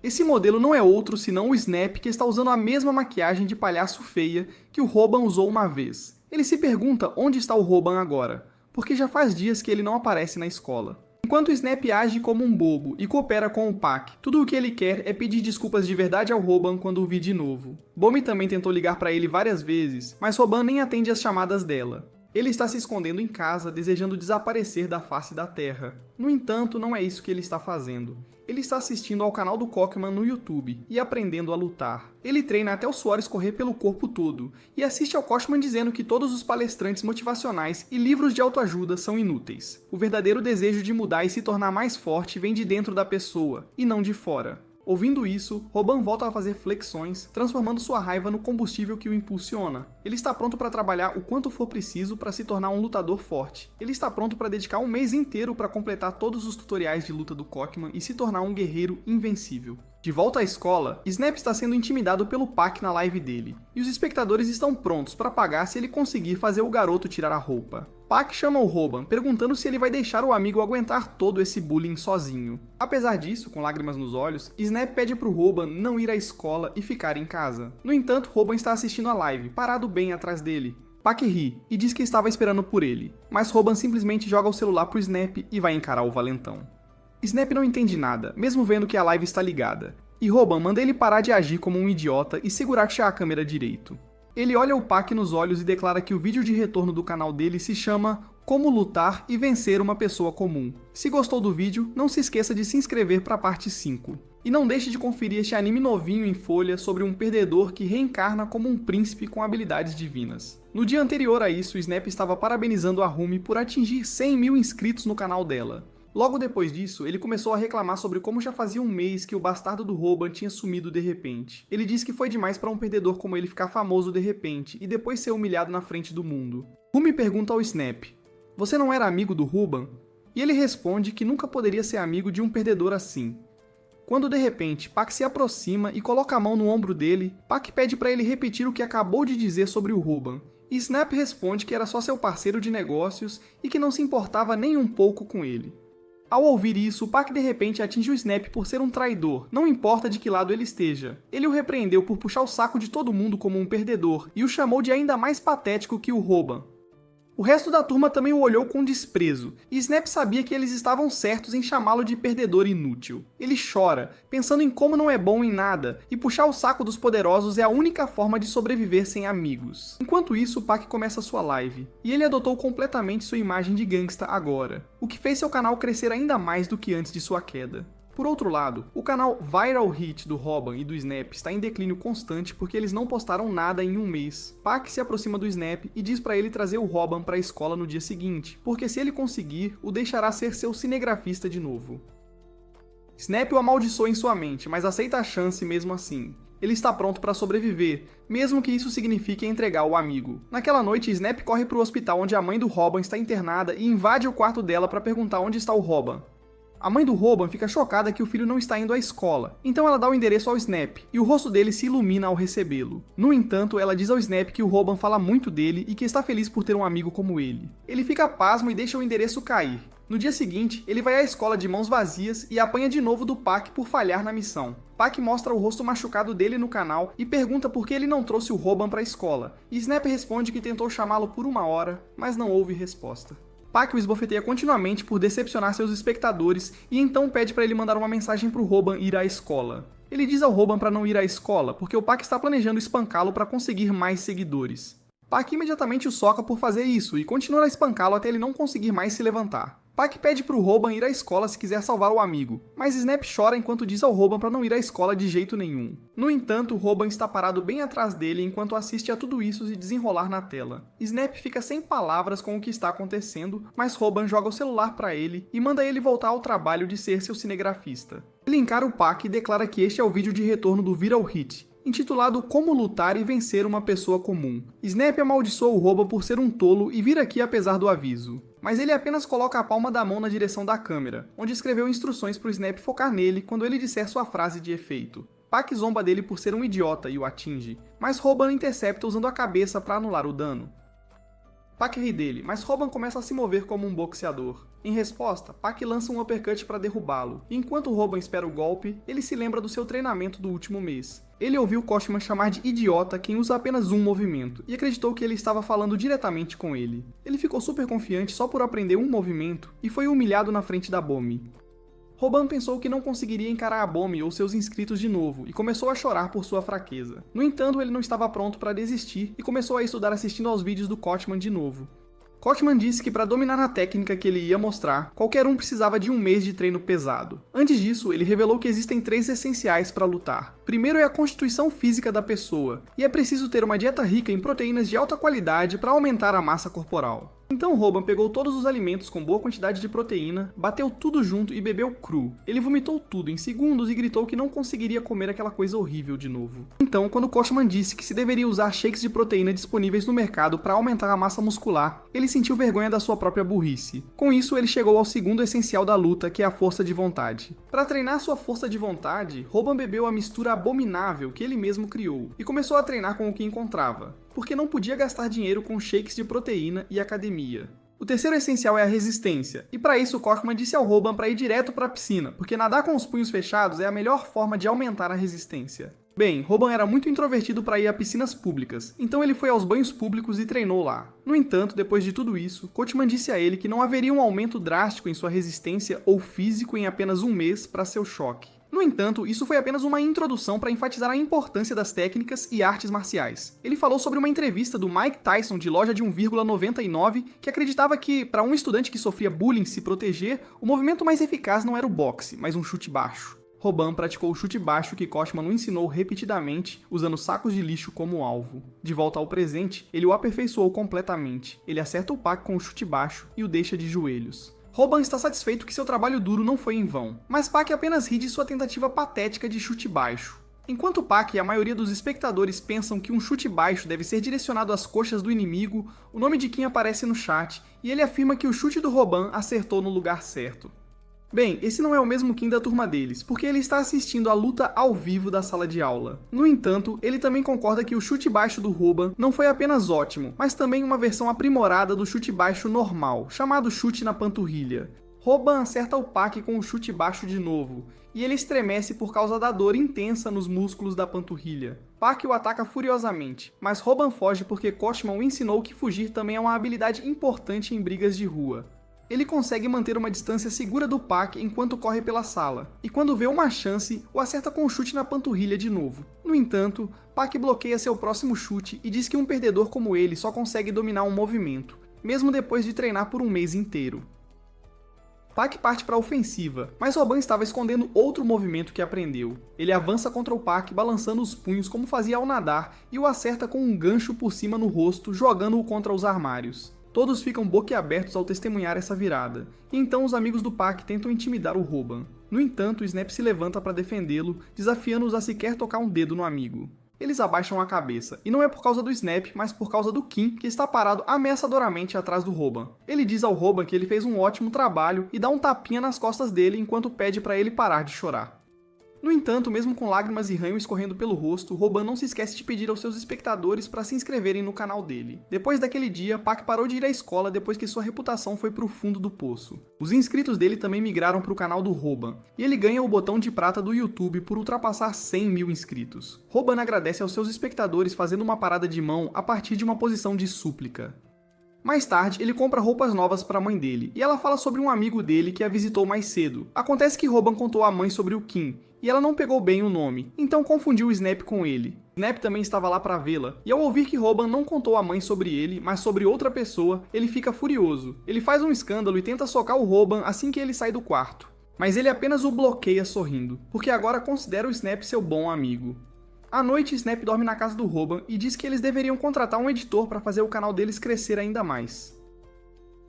Esse modelo não é outro senão o Snap, que está usando a mesma maquiagem de palhaço feia que o Roban usou uma vez. Ele se pergunta onde está o Roban agora, porque já faz dias que ele não aparece na escola. Enquanto o Snap age como um bobo e coopera com o Pak, tudo o que ele quer é pedir desculpas de verdade ao Roban quando o vir de novo. Bomi também tentou ligar para ele várias vezes, mas Roban nem atende as chamadas dela. Ele está se escondendo em casa, desejando desaparecer da face da Terra. No entanto, não é isso que ele está fazendo. Ele está assistindo ao canal do Cockman no YouTube e aprendendo a lutar. Ele treina até o suor escorrer pelo corpo todo e assiste ao Cockman dizendo que todos os palestrantes motivacionais e livros de autoajuda são inúteis. O verdadeiro desejo de mudar e se tornar mais forte vem de dentro da pessoa, e não de fora. Ouvindo isso, Roban volta a fazer flexões, transformando sua raiva no combustível que o impulsiona. Ele está pronto para trabalhar o quanto for preciso para se tornar um lutador forte. Ele está pronto para dedicar um mês inteiro para completar todos os tutoriais de luta do Cockman e se tornar um guerreiro invencível. De volta à escola, Snap está sendo intimidado pelo Pak na live dele, e os espectadores estão prontos para pagar se ele conseguir fazer o garoto tirar a roupa. Pak chama o Roban, perguntando se ele vai deixar o amigo aguentar todo esse bullying sozinho. Apesar disso, com lágrimas nos olhos, Snap pede pro Roban não ir à escola e ficar em casa. No entanto, Roban está assistindo a live, parado bem atrás dele. Pak ri e diz que estava esperando por ele, mas Roban simplesmente joga o celular pro Snap e vai encarar o valentão. Snap não entende nada, mesmo vendo que a live está ligada, e Roban manda ele parar de agir como um idiota e segurar a câmera direito. Ele olha o Pak nos olhos e declara que o vídeo de retorno do canal dele se chama Como Lutar e Vencer uma Pessoa Comum. Se gostou do vídeo, não se esqueça de se inscrever para a parte 5. E não deixe de conferir este anime novinho em folha sobre um perdedor que reencarna como um príncipe com habilidades divinas. No dia anterior a isso, o Snap estava parabenizando a Rumi por atingir 100 mil inscritos no canal dela. Logo depois disso, ele começou a reclamar sobre como já fazia um mês que o bastardo do Roban tinha sumido de repente. Ele disse que foi demais para um perdedor como ele ficar famoso de repente e depois ser humilhado na frente do mundo. Rumi pergunta ao Snap: "Você não era amigo do Roban?" E ele responde que nunca poderia ser amigo de um perdedor assim. Quando de repente Pak se aproxima e coloca a mão no ombro dele, Pak pede para ele repetir o que acabou de dizer sobre o Roban. E Snap responde que era só seu parceiro de negócios e que não se importava nem um pouco com ele. Ao ouvir isso, Pak de repente atinge o Snap por ser um traidor, não importa de que lado ele esteja. Ele o repreendeu por puxar o saco de todo mundo como um perdedor e o chamou de ainda mais patético que o Roban. O resto da turma também o olhou com desprezo, e Snap sabia que eles estavam certos em chamá-lo de perdedor inútil. Ele chora, pensando em como não é bom em nada, e puxar o saco dos poderosos é a única forma de sobreviver sem amigos. Enquanto isso, Pak começa sua live, e ele adotou completamente sua imagem de gangsta agora, o que fez seu canal crescer ainda mais do que antes de sua queda. Por outro lado, o canal Viral Hit do Roban e do Snap está em declínio constante porque eles não postaram nada em um mês. Pak se aproxima do Snap e diz para ele trazer o Roban para a escola no dia seguinte, porque se ele conseguir, o deixará ser seu cinegrafista de novo. Snap o amaldiçoa em sua mente, mas aceita a chance mesmo assim. Ele está pronto para sobreviver, mesmo que isso signifique entregar o amigo. Naquela noite, Snap corre para o hospital onde a mãe do Roban está internada e invade o quarto dela para perguntar onde está o Roban. A mãe do Roban fica chocada que o filho não está indo à escola, então ela dá o endereço ao Snap, e o rosto dele se ilumina ao recebê-lo. No entanto, ela diz ao Snap que o Roban fala muito dele e que está feliz por ter um amigo como ele. Ele fica pasmo e deixa o endereço cair. No dia seguinte, ele vai à escola de mãos vazias e apanha de novo do Pac por falhar na missão. Pac mostra o rosto machucado dele no canal e pergunta por que ele não trouxe o Roban para a escola, e Snap responde que tentou chamá-lo por 1 hora, mas não houve resposta. Pac o esbofeteia continuamente por decepcionar seus espectadores e então pede para ele mandar uma mensagem para o Roban ir à escola. Ele diz ao Roban para não ir à escola porque o Pac está planejando espancá-lo para conseguir mais seguidores. Pac imediatamente o soca por fazer isso e continua a espancá-lo até ele não conseguir mais se levantar. Pac pede para o Roban ir à escola se quiser salvar o amigo, mas Snap chora enquanto diz ao Roban para não ir à escola de jeito nenhum. No entanto, Roban está parado bem atrás dele enquanto assiste a tudo isso se desenrolar na tela. Snap fica sem palavras com o que está acontecendo, mas Roban joga o celular para ele e manda ele voltar ao trabalho de ser seu cinegrafista. Ele encara o Pac e declara que este é o vídeo de retorno do Viral Hit, intitulado Como Lutar e Vencer uma Pessoa Comum. Snap amaldiçoa o Roban por ser um tolo e vir aqui apesar do aviso. Mas ele apenas coloca a palma da mão na direção da câmera, onde escreveu instruções para o Snap focar nele quando ele disser sua frase de efeito. Pac zomba dele por ser um idiota e o atinge, mas Roban intercepta usando a cabeça para anular o dano. Pac ri dele, mas Roban começa a se mover como um boxeador. Em resposta, Pac lança um uppercut para derrubá-lo, e enquanto Roban espera o golpe, ele se lembra do seu treinamento do último mês. Ele ouviu Koshman chamar de idiota quem usa apenas um movimento, e acreditou que ele estava falando diretamente com ele. Ele ficou super confiante só por aprender um movimento, e foi humilhado na frente da Bomi. Roban pensou que não conseguiria encarar a Bomi ou seus inscritos de novo, e começou a chorar por sua fraqueza. No entanto, ele não estava pronto para desistir, e começou a estudar assistindo aos vídeos do Koshman de novo. Koshman disse que para dominar a técnica que ele ia mostrar, qualquer um precisava de 1 mês de treino pesado. Antes disso, ele revelou que existem 3 essenciais para lutar. Primeiro é a constituição física da pessoa, e é preciso ter uma dieta rica em proteínas de alta qualidade para aumentar a massa corporal. Então Roban pegou todos os alimentos com boa quantidade de proteína, bateu tudo junto e bebeu cru. Ele vomitou tudo em segundos e gritou que não conseguiria comer aquela coisa horrível de novo. Então, quando Koshman disse que se deveria usar shakes de proteína disponíveis no mercado para aumentar a massa muscular, ele sentiu vergonha da sua própria burrice. Com isso, ele chegou ao segundo essencial da luta, que é a força de vontade. Para treinar sua força de vontade, Roban bebeu a mistura abominável que ele mesmo criou e começou a treinar com o que encontrava, porque não podia gastar dinheiro com shakes de proteína e academia. O terceiro essencial é a resistência, e para isso Koshman disse ao Roban para ir direto para a piscina, porque nadar com os punhos fechados é a melhor forma de aumentar a resistência. Bem, Roban era muito introvertido para ir a piscinas públicas, então ele foi aos banhos públicos e treinou lá. No entanto, depois de tudo isso, Koshman disse a ele que não haveria um aumento drástico em sua resistência ou físico em apenas 1 mês para seu choque. No entanto, isso foi apenas uma introdução para enfatizar a importância das técnicas e artes marciais. Ele falou sobre uma entrevista do Mike Tyson de loja de 1,99 que acreditava que, para um estudante que sofria bullying se proteger, o movimento mais eficaz não era o boxe, mas um chute baixo. Roban praticou o chute baixo que Koshman o ensinou repetidamente, usando sacos de lixo como alvo. De volta ao presente, ele o aperfeiçoou completamente. Ele acerta o Pac com o chute baixo e o deixa de joelhos. Roban está satisfeito que seu trabalho duro não foi em vão, mas Pac apenas ri de sua tentativa patética de chute baixo. Enquanto Pac e a maioria dos espectadores pensam que um chute baixo deve ser direcionado às coxas do inimigo, o nome de Kim aparece no chat e ele afirma que o chute do Roban acertou no lugar certo. Bem, esse não é o mesmo Kim da turma deles, porque ele está assistindo a luta ao vivo da sala de aula. No entanto, ele também concorda que o chute baixo do Roban não foi apenas ótimo, mas também uma versão aprimorada do chute baixo normal, chamado chute na panturrilha. Roban acerta o Pac com o chute baixo de novo, e ele estremece por causa da dor intensa nos músculos da panturrilha. Pac o ataca furiosamente, mas Roban foge porque Koshman o ensinou que fugir também é uma habilidade importante em brigas de rua. Ele consegue manter uma distância segura do Pac enquanto corre pela sala, e quando vê uma chance, o acerta com um chute na panturrilha de novo. No entanto, Pac bloqueia seu próximo chute e diz que um perdedor como ele só consegue dominar um movimento, mesmo depois de treinar por 1 mês inteiro. Pac parte para a ofensiva, mas Roban estava escondendo outro movimento que aprendeu. Ele avança contra o Pac balançando os punhos como fazia ao nadar e o acerta com um gancho por cima no rosto, jogando-o contra os armários. Todos ficam boquiabertos ao testemunhar essa virada, e então os amigos do Pac tentam intimidar o Roban. No entanto, Snap se levanta para defendê-lo, desafiando-os a sequer tocar um dedo no amigo. Eles abaixam a cabeça, e não é por causa do Snap, mas por causa do Kim, que está parado ameaçadoramente atrás do Robban. Ele diz ao Robban que ele fez um ótimo trabalho e dá um tapinha nas costas dele enquanto pede para ele parar de chorar. No entanto, mesmo com lágrimas e ranho escorrendo pelo rosto, Robban não se esquece de pedir aos seus espectadores para se inscreverem no canal dele. Depois daquele dia, Pak parou de ir à escola depois que sua reputação foi pro fundo do poço. Os inscritos dele também migraram para o canal do Robban, e ele ganha o botão de prata do YouTube por ultrapassar 100 mil inscritos. Robban agradece aos seus espectadores fazendo uma parada de mão a partir de uma posição de súplica. Mais tarde, ele compra roupas novas para a mãe dele, e ela fala sobre um amigo dele que a visitou mais cedo. Acontece que Robban contou à mãe sobre o Kim, e ela não pegou bem o nome, então confundiu o Snap com ele. Snap também estava lá para vê-la, e ao ouvir que Robban não contou à mãe sobre ele, mas sobre outra pessoa, ele fica furioso. Ele faz um escândalo e tenta socar o Robban assim que ele sai do quarto. Mas ele apenas o bloqueia sorrindo, porque agora considera o Snap seu bom amigo. À noite, Snap dorme na casa do Robban e diz que eles deveriam contratar um editor para fazer o canal deles crescer ainda mais.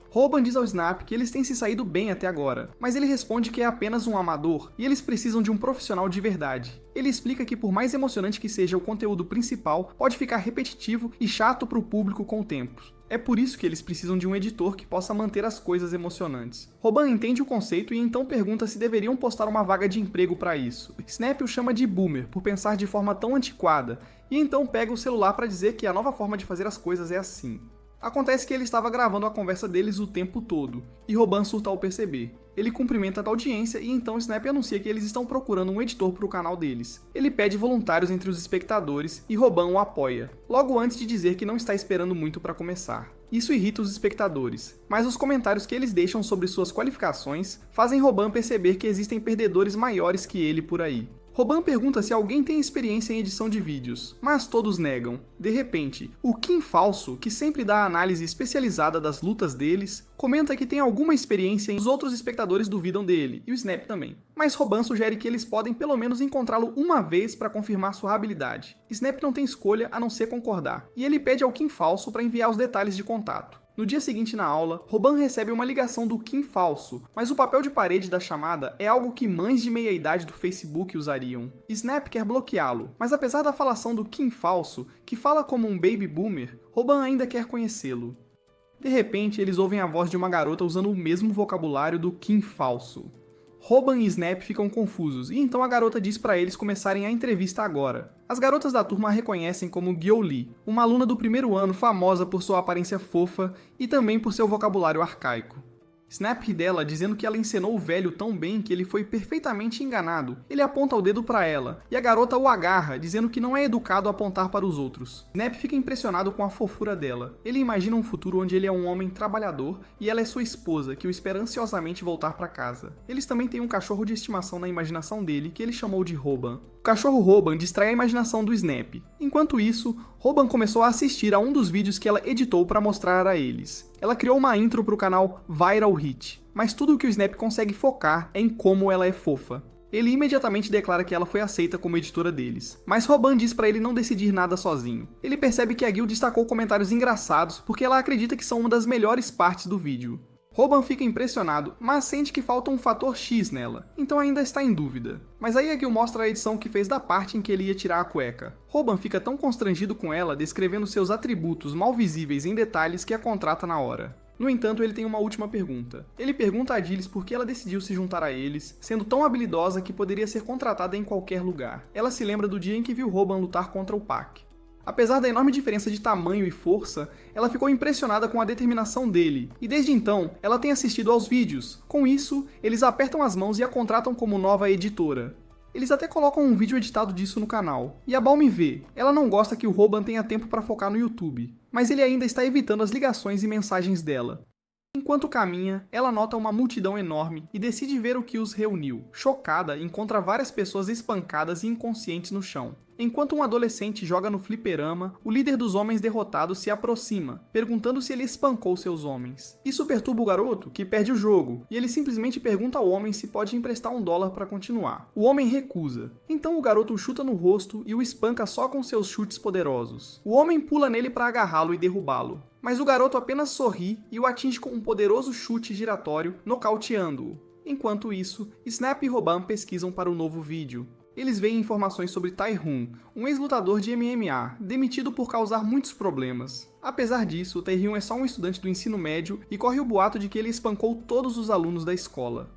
Robban diz ao Snap que eles têm se saído bem até agora, mas ele responde que é apenas um amador e eles precisam de um profissional de verdade. Ele explica que por mais emocionante que seja o conteúdo principal, pode ficar repetitivo e chato para o público com o tempo. É por isso que eles precisam de um editor que possa manter as coisas emocionantes. Robban entende o conceito e então pergunta se deveriam postar uma vaga de emprego para isso. Snap o chama de boomer por pensar de forma tão antiquada, e então pega o celular para dizer que a nova forma de fazer as coisas é assim. Acontece que ele estava gravando a conversa deles o tempo todo, e Robban surta ao perceber. Ele cumprimenta a audiência e então Snap anuncia que eles estão procurando um editor para o canal deles. Ele pede voluntários entre os espectadores e Robban o apoia, logo antes de dizer que não está esperando muito para começar. Isso irrita os espectadores, mas os comentários que eles deixam sobre suas qualificações fazem Robban perceber que existem perdedores maiores que ele por aí. Robban pergunta se alguém tem experiência em edição de vídeos, mas todos negam. De repente, o Kim falso, que sempre dá a análise especializada das lutas deles, comenta que tem alguma experiência e os outros espectadores duvidam dele, e o Snap também. Mas Robban sugere que eles podem pelo menos encontrá-lo uma vez para confirmar sua habilidade. Snap não tem escolha a não ser concordar, e ele pede ao Kim falso para enviar os detalhes de contato. No dia seguinte na aula, Robban recebe uma ligação do Kim falso, mas o papel de parede da chamada é algo que mães de meia-idade do Facebook usariam. Snap quer bloqueá-lo, mas apesar da falação do Kim falso, que fala como um baby boomer, Robban ainda quer conhecê-lo. De repente, eles ouvem a voz de uma garota usando o mesmo vocabulário do Kim falso. Robban e Snap ficam confusos, e então a garota diz para eles começarem a entrevista agora. As garotas da turma a reconhecem como Gyo Lee, uma aluna do primeiro ano famosa por sua aparência fofa e também por seu vocabulário arcaico. Snap ri dela dizendo que ela encenou o velho tão bem que ele foi perfeitamente enganado. Ele aponta o dedo para ela, e a garota o agarra, dizendo que não é educado apontar para os outros. Snap fica impressionado com a fofura dela. Ele imagina um futuro onde ele é um homem trabalhador e ela é sua esposa, que o espera ansiosamente voltar para casa. Eles também têm um cachorro de estimação na imaginação dele, que ele chamou de Robban. O cachorro Robban distrai a imaginação do Snap. Enquanto isso, Robban começou a assistir a um dos vídeos que ela editou para mostrar a eles. Ela criou uma intro para o canal Viral Hit, mas tudo o que o Snap consegue focar é em como ela é fofa. Ele imediatamente declara que ela foi aceita como editora deles, mas Robban diz para ele não decidir nada sozinho. Ele percebe que a Gil destacou comentários engraçados porque ela acredita que são uma das melhores partes do vídeo. Robban fica impressionado, mas sente que falta um fator X nela, então ainda está em dúvida. Mas aí a Gil mostra a edição que fez da parte em que ele ia tirar a cueca. Robban fica tão constrangido com ela, descrevendo seus atributos mal visíveis em detalhes, que a contrata na hora. No entanto, ele tem uma última pergunta. Ele pergunta a Gilles por que ela decidiu se juntar a eles, sendo tão habilidosa que poderia ser contratada em qualquer lugar. Ela se lembra do dia em que viu Robban lutar contra o Pak. Apesar da enorme diferença de tamanho e força, ela ficou impressionada com a determinação dele, e desde então, ela tem assistido aos vídeos. Com isso, eles apertam as mãos e a contratam como nova editora. Eles até colocam um vídeo editado disso no canal. E a Balmy vê, ela não gosta que o Robban tenha tempo para focar no YouTube, mas ele ainda está evitando as ligações e mensagens dela. Enquanto caminha, ela nota uma multidão enorme e decide ver o que os reuniu. Chocada, encontra várias pessoas espancadas e inconscientes no chão. Enquanto um adolescente joga no fliperama, o líder dos homens derrotados se aproxima, perguntando se ele espancou seus homens. Isso perturba o garoto, que perde o jogo, e ele simplesmente pergunta ao homem se pode emprestar $1 para continuar. O homem recusa. Então o garoto o chuta no rosto e o espanca só com seus chutes poderosos. O homem pula nele para agarrá-lo e derrubá-lo. Mas o garoto apenas sorri e o atinge com um poderoso chute giratório, nocauteando-o. Enquanto isso, Snap e Robban pesquisam para o novo vídeo. Eles veem informações sobre Tae-Hoon, um ex-lutador de MMA, demitido por causar muitos problemas. Apesar disso, Tae-Hoon é só um estudante do ensino médio e corre o boato de que ele espancou todos os alunos da escola.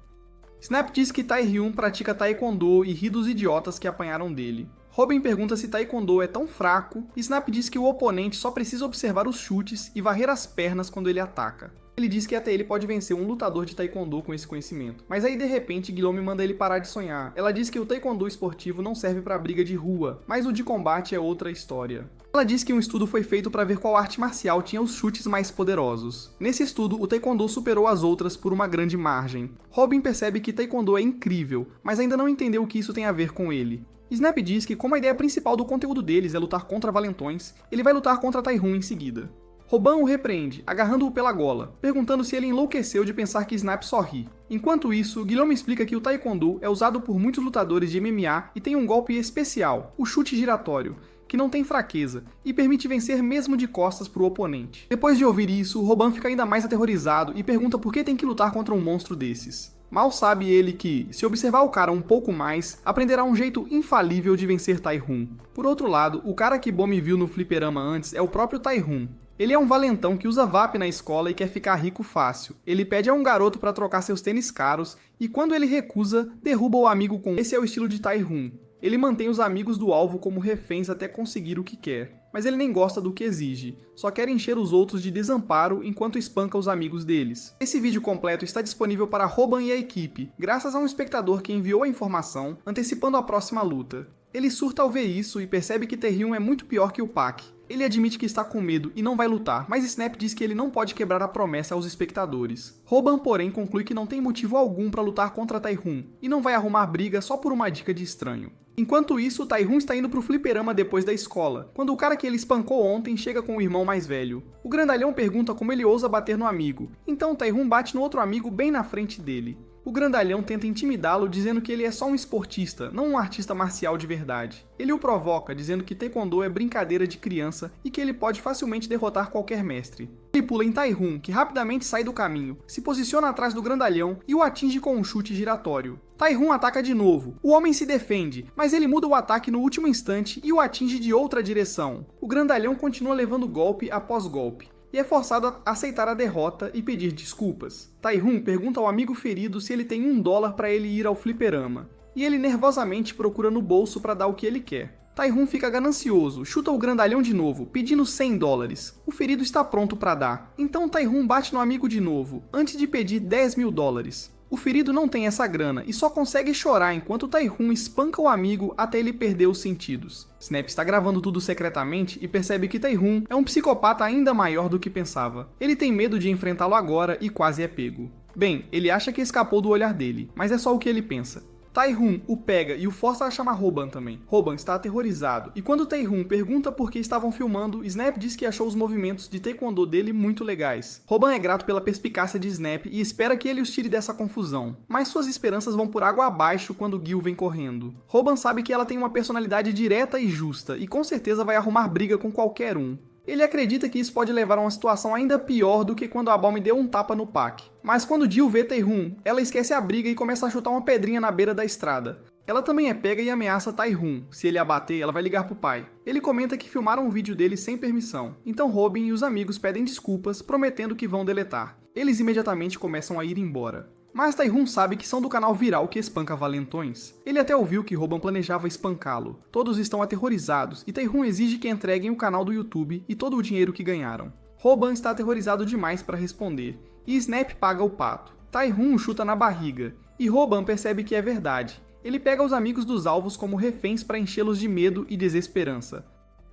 Snap diz que Tae-Hoon pratica taekwondo e ri dos idiotas que apanharam dele. Robin pergunta se taekwondo é tão fraco, e Snap diz que o oponente só precisa observar os chutes e varrer as pernas quando ele ataca. Ele diz que até ele pode vencer um lutador de taekwondo com esse conhecimento. Mas aí de repente Guillaume manda ele parar de sonhar. Ela diz que o taekwondo esportivo não serve para briga de rua, mas o de combate é outra história. Ela diz que um estudo foi feito para ver qual arte marcial tinha os chutes mais poderosos. Nesse estudo, o taekwondo superou as outras por uma grande margem. Robin percebe que taekwondo é incrível, mas ainda não entendeu o que isso tem a ver com ele. Snap diz que como a ideia principal do conteúdo deles é lutar contra valentões, ele vai lutar contra Tae-Hoon em seguida. Robin o repreende, agarrando-o pela gola, perguntando se ele enlouqueceu de pensar que Snap só ri. Enquanto isso, Guillaume explica que o taekwondo é usado por muitos lutadores de MMA e tem um golpe especial, o chute giratório, que não tem fraqueza e permite vencer mesmo de costas para o oponente. Depois de ouvir isso, Robin fica ainda mais aterrorizado e pergunta por que tem que lutar contra um monstro desses. Mal sabe ele que, se observar o cara um pouco mais, aprenderá um jeito infalível de vencer Tae-Hoon. Por outro lado, o cara que Bomi viu no fliperama antes é o próprio Tae-Hoon. Ele é um valentão que usa VAP na escola e quer ficar rico fácil. Ele pede a um garoto para trocar seus tênis caros e quando ele recusa, derruba o amigo com "esse é o estilo de Tae-Hoon". Ele mantém os amigos do alvo como reféns até conseguir o que quer, mas ele nem gosta do que exige, só quer encher os outros de desamparo enquanto espanca os amigos deles. Esse vídeo completo está disponível para Robin e a equipe, graças a um espectador que enviou a informação, antecipando a próxima luta. Ele surta ao ver isso e percebe que Tae-Hoon é muito pior que o Pak. Ele admite que está com medo e não vai lutar, mas Snap diz que ele não pode quebrar a promessa aos espectadores. Robin, porém, conclui que não tem motivo algum para lutar contra Tae-Hoon e não vai arrumar briga só por uma dica de estranho. Enquanto isso, Tae-Hoon está indo pro fliperama depois da escola, quando o cara que ele espancou ontem chega com o irmão mais velho. O grandalhão pergunta como ele ousa bater no amigo, então Tae-Hoon bate no outro amigo bem na frente dele. O grandalhão tenta intimidá-lo dizendo que ele é só um esportista, não um artista marcial de verdade. Ele o provoca dizendo que taekwondo é brincadeira de criança e que ele pode facilmente derrotar qualquer mestre. Ele pula em Tae-Hoon, que rapidamente sai do caminho, se posiciona atrás do grandalhão e o atinge com um chute giratório. Tae-Hoon ataca de novo. O homem se defende, mas ele muda o ataque no último instante e o atinge de outra direção. O grandalhão continua levando golpe após golpe e é forçado a aceitar a derrota e pedir desculpas. Tae-Hoon pergunta ao amigo ferido se ele tem $1 para ele ir ao fliperama, e ele nervosamente procura no bolso para dar o que ele quer. Tae-Hoon fica ganancioso, chuta o grandalhão de novo, pedindo $100. O ferido está pronto para dar, então Tae-Hoon bate no amigo de novo, antes de pedir $10.000. O ferido não tem essa grana e só consegue chorar enquanto Tae-Hoon espanca o amigo até ele perder os sentidos. Snap está gravando tudo secretamente e percebe que Tae-Hoon é um psicopata ainda maior do que pensava. Ele tem medo de enfrentá-lo agora e quase é pego. Bem, ele acha que escapou do olhar dele, mas é só o que ele pensa. Tae-Hoon o pega e o força a chamar Robin também. Robin está aterrorizado, e quando Tae-Hoon pergunta por que estavam filmando, Snap diz que achou os movimentos de taekwondo dele muito legais. Robin é grato pela perspicácia de Snap e espera que ele os tire dessa confusão, mas suas esperanças vão por água abaixo quando Gil vem correndo. Robin sabe que ela tem uma personalidade direta e justa, e com certeza vai arrumar briga com qualquer um. Ele acredita que isso pode levar a uma situação ainda pior do que quando a Balmy deu um tapa no Pak. Mas quando Jill vê Tae-Hoon, ela esquece a briga e começa a chutar uma pedrinha na beira da estrada. Ela também é pega e ameaça Tae-Hoon. Se ele a bater, ela vai ligar pro pai. Ele comenta que filmaram um vídeo dele sem permissão. Então Robin e os amigos pedem desculpas, prometendo que vão deletar. Eles imediatamente começam a ir embora. Mas Tae-Hoon sabe que são do canal viral que espanca valentões. Ele até ouviu que Robin planejava espancá-lo. Todos estão aterrorizados e Tae-Hoon exige que entreguem o canal do YouTube e todo o dinheiro que ganharam. Robin está aterrorizado demais para responder, e Snap paga o pato. Tae-Hoon o chuta na barriga, e Robin percebe que é verdade. Ele pega os amigos dos alvos como reféns para enchê-los de medo e desesperança.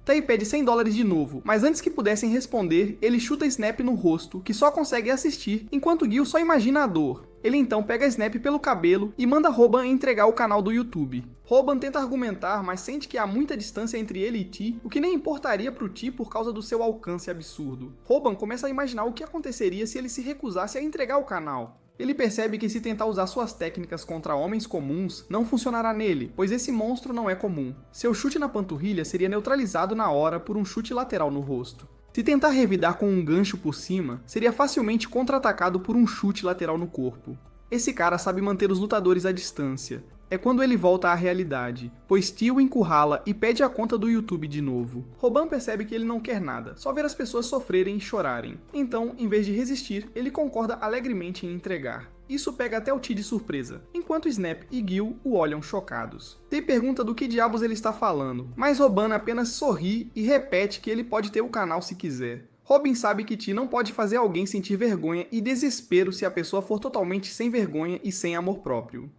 Tae pede $100 de novo, mas antes que pudessem responder, ele chuta Snap no rosto, que só consegue assistir, enquanto Gil só imagina a dor. Ele então pega Snap pelo cabelo e manda Robin entregar o canal do YouTube. Robin tenta argumentar, mas sente que há muita distância entre ele e T, o que nem importaria pro T por causa do seu alcance absurdo. Robin começa a imaginar o que aconteceria se ele se recusasse a entregar o canal. Ele percebe que se tentar usar suas técnicas contra homens comuns, não funcionará nele, pois esse monstro não é comum. Seu chute na panturrilha seria neutralizado na hora por um chute lateral no rosto. Se tentar revidar com um gancho por cima, seria facilmente contra-atacado por um chute lateral no corpo. Esse cara sabe manter os lutadores à distância. é quando ele volta à realidade, pois Ti o encurrala e pede a conta do YouTube de novo. Robin percebe que ele não quer nada, só ver as pessoas sofrerem e chorarem. Então, em vez de resistir, ele concorda alegremente em entregar. Isso pega até o Ti de surpresa, enquanto Snap e Gil o olham chocados. Ti pergunta do que diabos ele está falando, mas Robin apenas sorri e repete que ele pode ter o canal se quiser. Robin sabe que Ti não pode fazer alguém sentir vergonha e desespero se a pessoa for totalmente sem vergonha e sem amor próprio.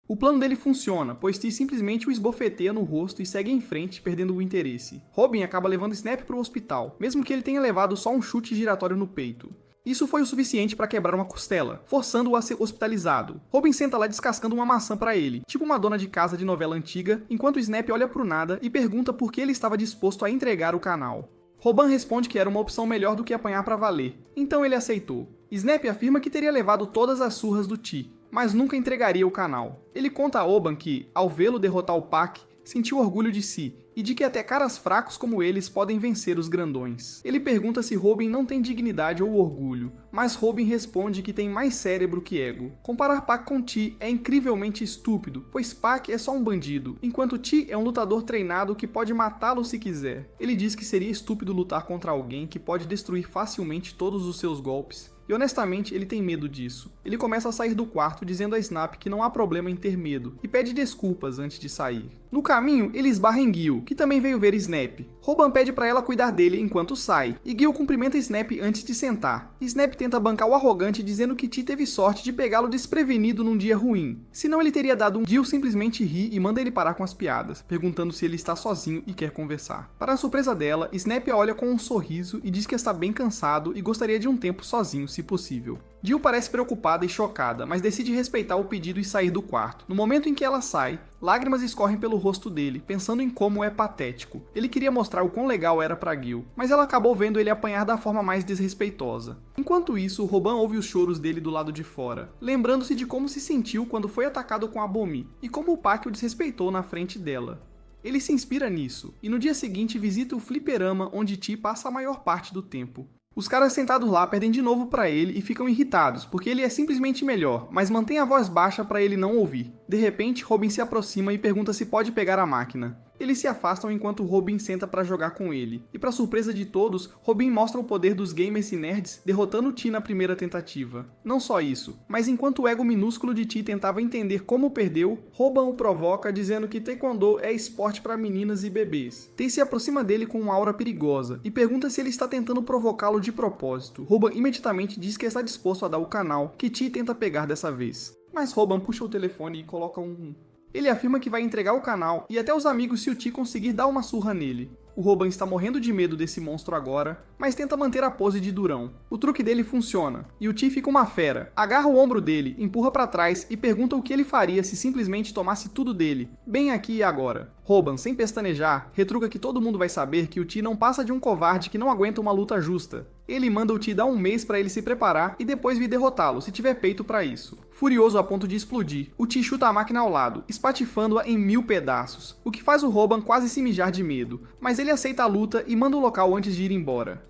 O plano dele funciona, pois Ti simplesmente o esbofeteia no rosto e segue em frente, perdendo o interesse. Robin acaba levando Snap para o hospital, mesmo que ele tenha levado só um chute giratório no peito. Isso foi o suficiente para quebrar uma costela, forçando-o a ser hospitalizado. Robin senta lá descascando uma maçã para ele, tipo uma dona de casa de novela antiga, enquanto Snap olha pro nada e pergunta por que ele estava disposto a entregar o canal. Robin responde que era uma opção melhor do que apanhar para valer, então ele aceitou. Snap afirma que teria levado todas as surras do Ti, mas nunca entregaria o canal. Ele conta a Oban que, ao vê-lo derrotar o Pac, sentiu orgulho de si, e de que até caras fracos como eles podem vencer os grandões. Ele pergunta se Robin não tem dignidade ou orgulho, mas Robin responde que tem mais cérebro que ego. Comparar Pac com Ti é incrivelmente estúpido, pois Pac é só um bandido, enquanto Ti é um lutador treinado que pode matá-lo se quiser. Ele diz que seria estúpido lutar contra alguém que pode destruir facilmente todos os seus golpes, e honestamente ele tem medo disso. Ele começa a sair do quarto dizendo a Snap que não há problema em ter medo, e pede desculpas antes de sair. No caminho, ele esbarra em Gil, que também veio ver Snap. Robin pede para ela cuidar dele enquanto sai, e Gil cumprimenta Snap antes de sentar. Snap tenta bancar o arrogante dizendo que Ti teve sorte de pegá-lo desprevenido num dia ruim. Senão ele teria dado um... Gil simplesmente ri e manda ele parar com as piadas, perguntando se ele está sozinho e quer conversar. Para a surpresa dela, Snap a olha com um sorriso e diz que está bem cansado e gostaria de um tempo sozinho, se possível. Jill parece preocupada e chocada, mas decide respeitar o pedido e sair do quarto. No momento em que ela sai, lágrimas escorrem pelo rosto dele, pensando em como é patético. Ele queria mostrar o quão legal era pra Gil, mas ela acabou vendo ele apanhar da forma mais desrespeitosa. Enquanto isso, Robin ouve os choros dele do lado de fora, lembrando-se de como se sentiu quando foi atacado com a Bomi, e como o Pac o desrespeitou na frente dela. Ele se inspira nisso, e no dia seguinte visita o fliperama onde Ti passa a maior parte do tempo. Os caras sentados lá perdem de novo pra ele e ficam irritados, porque ele é simplesmente melhor, mas mantém a voz baixa pra ele não ouvir. De repente, Robin se aproxima e pergunta se pode pegar a máquina. Eles se afastam enquanto Robin senta pra jogar com ele. E pra surpresa de todos, Robin mostra o poder dos gamers e nerds, derrotando Ti na primeira tentativa. Não só isso, mas enquanto o ego minúsculo de Ti tentava entender como perdeu, Robin o provoca dizendo que Taekwondo é esporte pra meninas e bebês. Ti se aproxima dele com uma aura perigosa e pergunta se ele está tentando provocá-lo de propósito. Robin imediatamente diz que está disposto a dar o canal, que Ti tenta pegar dessa vez. Mas Robin puxa o telefone e coloca um... Ele afirma que vai entregar o canal e até os amigos se o Ti conseguir dar uma surra nele. O Robin está morrendo de medo desse monstro agora, mas tenta manter a pose de durão. O truque dele funciona, e o Ti fica uma fera. Agarra o ombro dele, empurra pra trás e pergunta o que ele faria se simplesmente tomasse tudo dele, bem aqui e agora. Robin, sem pestanejar, retruca que todo mundo vai saber que o Ti não passa de um covarde que não aguenta uma luta justa. Ele manda o Ti dar um mês pra ele se preparar e depois vir derrotá-lo, se tiver peito pra isso. Furioso a ponto de explodir, o Ti chuta a máquina ao lado, espatifando-a em 1000 pedaços, o que faz o Robin quase se mijar de medo, mas ele aceita a luta e manda o local antes de ir embora.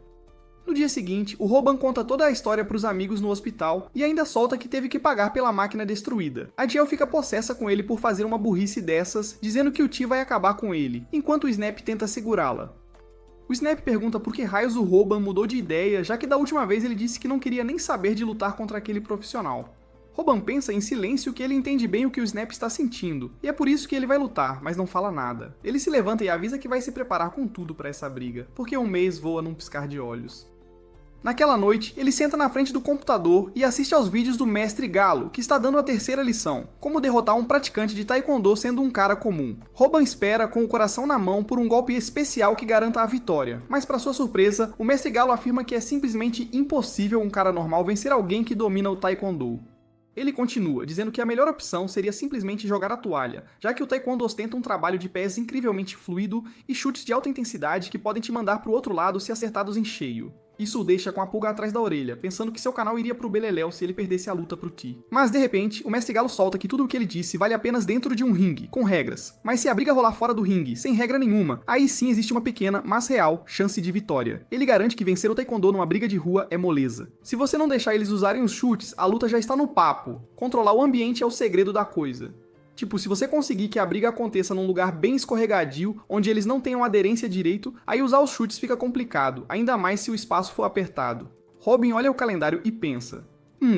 No dia seguinte, o Robin conta toda a história para os amigos no hospital e ainda solta que teve que pagar pela máquina destruída. A Jill fica possessa com ele por fazer uma burrice dessas, dizendo que o Ti vai acabar com ele, enquanto o Snap tenta segurá-la. O Snap pergunta por que raios o Robin mudou de ideia, já que da última vez ele disse que não queria nem saber de lutar contra aquele profissional. Robin pensa em silêncio que ele entende bem o que o Snap está sentindo, e é por isso que ele vai lutar, mas não fala nada. Ele se levanta e avisa que vai se preparar com tudo para essa briga, porque um mês voa num piscar de olhos. Naquela noite, ele senta na frente do computador e assiste aos vídeos do Mestre Galo, que está dando a terceira lição, como derrotar um praticante de Taekwondo sendo um cara comum. Robin espera, com o coração na mão, por um golpe especial que garanta a vitória, mas para sua surpresa, o Mestre Galo afirma que é simplesmente impossível um cara normal vencer alguém que domina o Taekwondo. Ele continua, dizendo que a melhor opção seria simplesmente jogar a toalha, já que o Taekwondo ostenta um trabalho de pés incrivelmente fluido e chutes de alta intensidade que podem te mandar para o outro lado se acertados em cheio. Isso o deixa com a pulga atrás da orelha, pensando que seu canal iria pro beleléu se ele perdesse a luta pro Ti. Mas de repente, o Mestre Galo solta que tudo o que ele disse vale apenas dentro de um ringue, com regras. Mas se a briga rolar fora do ringue, sem regra nenhuma, aí sim existe uma pequena, mas real, chance de vitória. Ele garante que vencer o Taekwondo numa briga de rua é moleza. Se você não deixar eles usarem os chutes, a luta já está no papo. Controlar o ambiente é o segredo da coisa. Tipo, se você conseguir que a briga aconteça num lugar bem escorregadio, onde eles não tenham aderência direito, aí usar os chutes fica complicado, ainda mais se o espaço for apertado. Robin olha o calendário e pensa: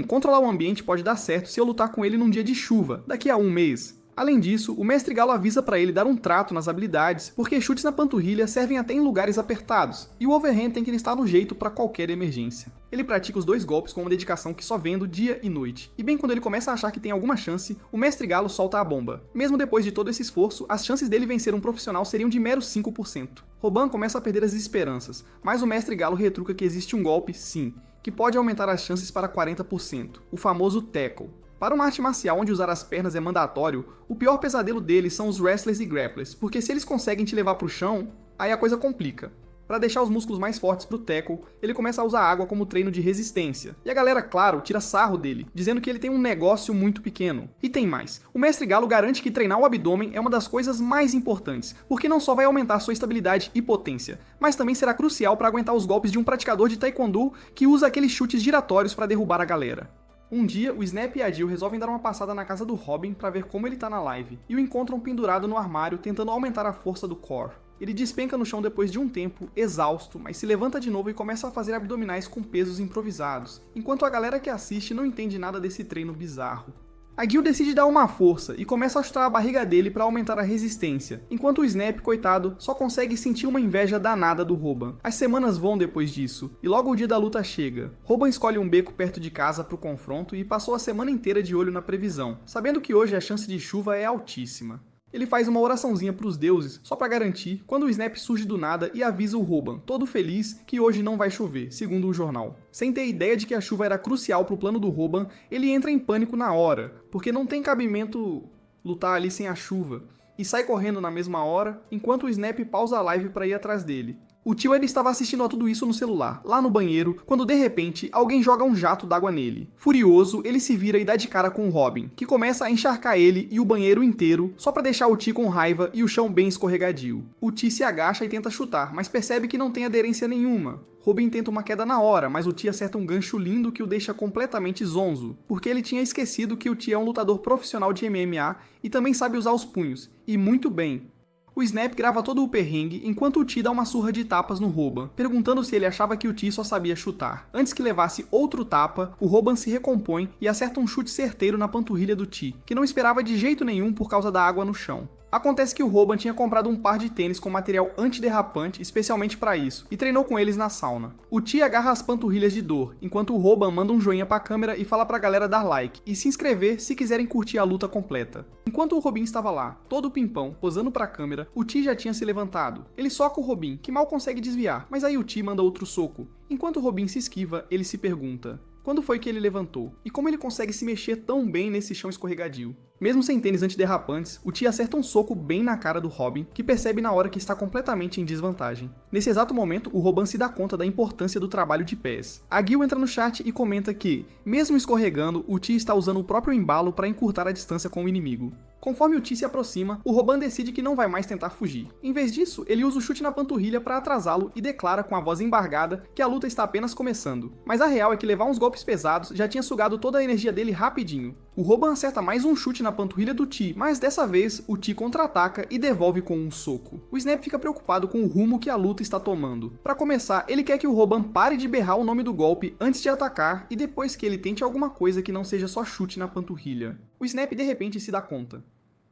controlar o ambiente pode dar certo se eu lutar com ele num dia de chuva, daqui a um mês. Além disso, o Mestre Galo avisa pra ele dar um trato nas habilidades, porque chutes na panturrilha servem até em lugares apertados, e o overhand tem que estar no jeito pra qualquer emergência. Ele pratica os 2 golpes com uma dedicação que só vendo dia e noite, e bem quando ele começa a achar que tem alguma chance, o Mestre Galo solta a bomba. Mesmo depois de todo esse esforço, as chances dele vencer um profissional seriam de meros 5%. Robin começa a perder as esperanças, mas o Mestre Galo retruca que existe um golpe, sim, que pode aumentar as chances para 40%, o famoso tackle. Para uma arte marcial onde usar as pernas é mandatório, o pior pesadelo deles são os wrestlers e grapplers, porque se eles conseguem te levar pro chão, aí a coisa complica. Para deixar os músculos mais fortes pro tackle, ele começa a usar água como treino de resistência. E a galera, claro, tira sarro dele, dizendo que ele tem um negócio muito pequeno. E tem mais. O Mestre Galo garante que treinar o abdômen é uma das coisas mais importantes, porque não só vai aumentar sua estabilidade e potência, mas também será crucial para aguentar os golpes de um praticador de taekwondo que usa aqueles chutes giratórios para derrubar a galera. Um dia, o Snap e a Jill resolvem dar uma passada na casa do Robin para ver como ele tá na live, e o encontram pendurado no armário tentando aumentar a força do core. Ele despenca no chão depois de um tempo, exausto, mas se levanta de novo e começa a fazer abdominais com pesos improvisados, enquanto a galera que assiste não entende nada desse treino bizarro. A Jill decide dar uma força e começa a chutar a barriga dele para aumentar a resistência, enquanto o Snap, coitado, só consegue sentir uma inveja danada do Robin. As semanas vão depois disso, e logo o dia da luta chega. Robin escolhe um beco perto de casa para o confronto e passou a semana inteira de olho na previsão, sabendo que hoje a chance de chuva é altíssima. Ele faz uma oraçãozinha pros deuses, só pra garantir, quando o Snap surge do nada e avisa o Robin, todo feliz, que hoje não vai chover, segundo o jornal. Sem ter ideia de que a chuva era crucial pro plano do Robin, ele entra em pânico na hora, porque não tem cabimento lutar ali sem a chuva, e sai correndo na mesma hora, enquanto o Snap pausa a live pra ir atrás dele. O tio ele estava assistindo a tudo isso no celular, lá no banheiro, quando de repente alguém joga um jato d'água nele. Furioso, ele se vira e dá de cara com o Robin, que começa a encharcar ele e o banheiro inteiro, só pra deixar o tio com raiva e o chão bem escorregadio. O tio se agacha e tenta chutar, mas percebe que não tem aderência nenhuma. Robin tenta uma queda na hora, mas o tio acerta um gancho lindo que o deixa completamente zonzo, porque ele tinha esquecido que o tio é um lutador profissional de MMA e também sabe usar os punhos, e muito bem. O Snap grava todo o perrengue enquanto o T dá uma surra de tapas no Robin, perguntando se ele achava que o T só sabia chutar. Antes que levasse outro tapa, o Robin se recompõe e acerta um chute certeiro na panturrilha do T, que não esperava de jeito nenhum por causa da água no chão. Acontece que o Robin tinha comprado um par de tênis com material antiderrapante especialmente para isso, e treinou com eles na sauna. O T agarra as panturrilhas de dor, enquanto o Robin manda um joinha pra câmera e fala pra galera dar like, e se inscrever se quiserem curtir a luta completa. Enquanto o Robin estava lá, todo pimpão, posando pra câmera, o T já tinha se levantado. Ele soca o Robin, que mal consegue desviar, mas aí o T manda outro soco. Enquanto o Robin se esquiva, ele se pergunta: quando foi que ele levantou? E como ele consegue se mexer tão bem nesse chão escorregadio? Mesmo sem tênis antiderrapantes, o T acerta um soco bem na cara do Robin, que percebe na hora que está completamente em desvantagem. Nesse exato momento, o Robin se dá conta da importância do trabalho de pés. A Gil entra no chat e comenta que, mesmo escorregando, o T está usando o próprio embalo para encurtar a distância com o inimigo. Conforme o T se aproxima, o Robin decide que não vai mais tentar fugir. Em vez disso, ele usa o chute na panturrilha para atrasá-lo e declara com a voz embargada que a luta está apenas começando. Mas a real é que levar uns golpes pesados já tinha sugado toda a energia dele rapidinho. O Robin acerta mais um chute na panturrilha do T, mas dessa vez o T contra-ataca e devolve com um soco. O Snap fica preocupado com o rumo que a luta está tomando. Para começar, ele quer que o Robin pare de berrar o nome do golpe antes de atacar e depois que ele tente alguma coisa que não seja só chute na panturrilha. O Snap de repente se dá conta: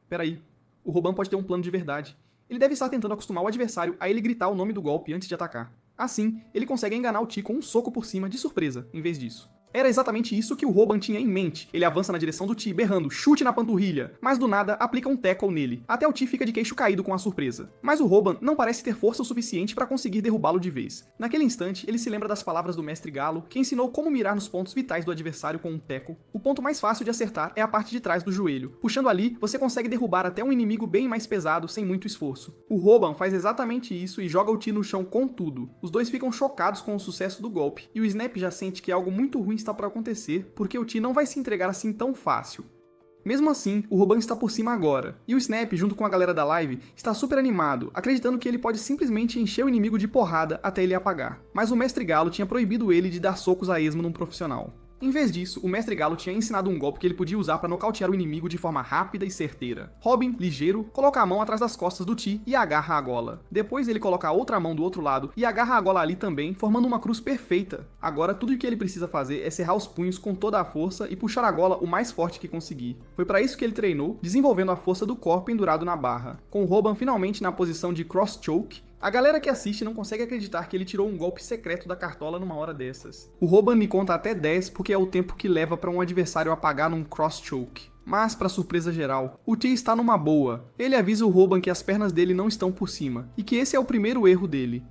peraí, o Robin pode ter um plano de verdade. Ele deve estar tentando acostumar o adversário a ele gritar o nome do golpe antes de atacar. Assim, ele consegue enganar o T com um soco por cima de surpresa, em vez disso. Era exatamente isso que o Robin tinha em mente. Ele avança na direção do T, berrando chute na panturrilha, mas do nada aplica um tackle nele, até o T fica de queixo caído com a surpresa. Mas o Robin não parece ter força o suficiente para conseguir derrubá-lo de vez. Naquele instante, ele se lembra das palavras do Mestre Galo, que ensinou como mirar nos pontos vitais do adversário com um tackle. O ponto mais fácil de acertar é a parte de trás do joelho. Puxando ali, você consegue derrubar até um inimigo bem mais pesado sem muito esforço. O Robin faz exatamente isso e joga o T no chão com tudo. Os dois ficam chocados com o sucesso do golpe, e o Snap já sente que algo muito ruim está para acontecer, porque o T não vai se entregar assim tão fácil. Mesmo assim, o Robin está por cima agora, e o Snap, junto com a galera da live, está super animado, acreditando que ele pode simplesmente encher o inimigo de porrada até ele apagar. Mas o Mestre Galo tinha proibido ele de dar socos a esmo num profissional. Em vez disso, o Mestre Galo tinha ensinado um golpe que ele podia usar para nocautear o inimigo de forma rápida e certeira. Robin, ligeiro, coloca a mão atrás das costas do Ti e agarra a gola. Depois ele coloca a outra mão do outro lado e agarra a gola ali também, formando uma cruz perfeita. Agora tudo o que ele precisa fazer é cerrar os punhos com toda a força e puxar a gola o mais forte que conseguir. Foi para isso que ele treinou, desenvolvendo a força do corpo pendurado na barra. Com o Roban finalmente na posição de cross choke, a galera que assiste não consegue acreditar que ele tirou um golpe secreto da cartola numa hora dessas. O Roban me conta até 10 porque é o tempo que leva para um adversário apagar num cross choke. Mas, para surpresa geral, o Ti está numa boa. Ele avisa o Roban que as pernas dele não estão por cima, e que esse é o primeiro erro dele.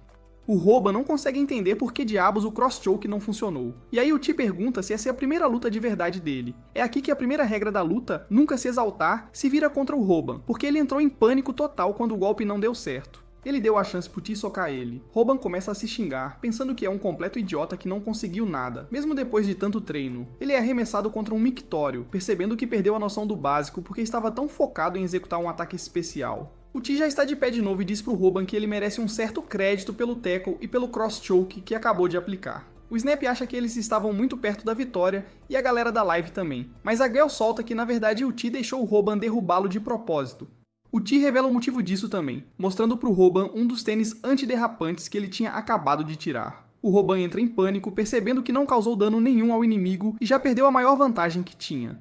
O Roban não consegue entender por que diabos o cross-choke não funcionou. E aí o Ti pergunta se essa é a primeira luta de verdade dele. É aqui que a primeira regra da luta, nunca se exaltar, se vira contra o Roban, porque ele entrou em pânico total quando o golpe não deu certo. Ele deu a chance pro Ti socar ele. Roban começa a se xingar, pensando que é um completo idiota que não conseguiu nada, mesmo depois de tanto treino. Ele é arremessado contra um mictório, percebendo que perdeu a noção do básico porque estava tão focado em executar um ataque especial. O Ti já está de pé de novo e diz pro Roban que ele merece um certo crédito pelo tackle e pelo cross-choke que acabou de aplicar. O Snap acha que eles estavam muito perto da vitória e a galera da live também, mas a Gale solta que na verdade o Ti deixou o Roban derrubá-lo de propósito. O Ti revela o motivo disso também, mostrando pro Roban um dos tênis antiderrapantes que ele tinha acabado de tirar. O Roban entra em pânico, percebendo que não causou dano nenhum ao inimigo e já perdeu a maior vantagem que tinha.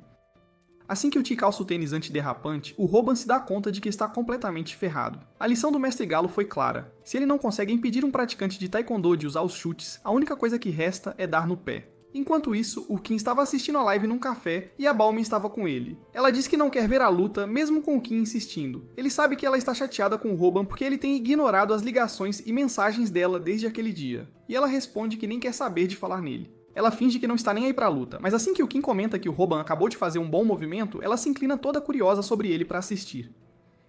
Assim que o Ti calça o tênis antiderrapante, o Roban se dá conta de que está completamente ferrado. A lição do Mestre Galo foi clara. Se ele não consegue impedir um praticante de Taekwondo de usar os chutes, a única coisa que resta é dar no pé. Enquanto isso, o Kim estava assistindo a live num café e a Balmy estava com ele. Ela diz que não quer ver a luta, mesmo com o Kim insistindo. Ele sabe que ela está chateada com o Roban porque ele tem ignorado as ligações e mensagens dela desde aquele dia. E ela responde que nem quer saber de falar nele. Ela finge que não está nem aí pra luta, mas assim que o Kim comenta que o Roban acabou de fazer um bom movimento, ela se inclina toda curiosa sobre ele para assistir.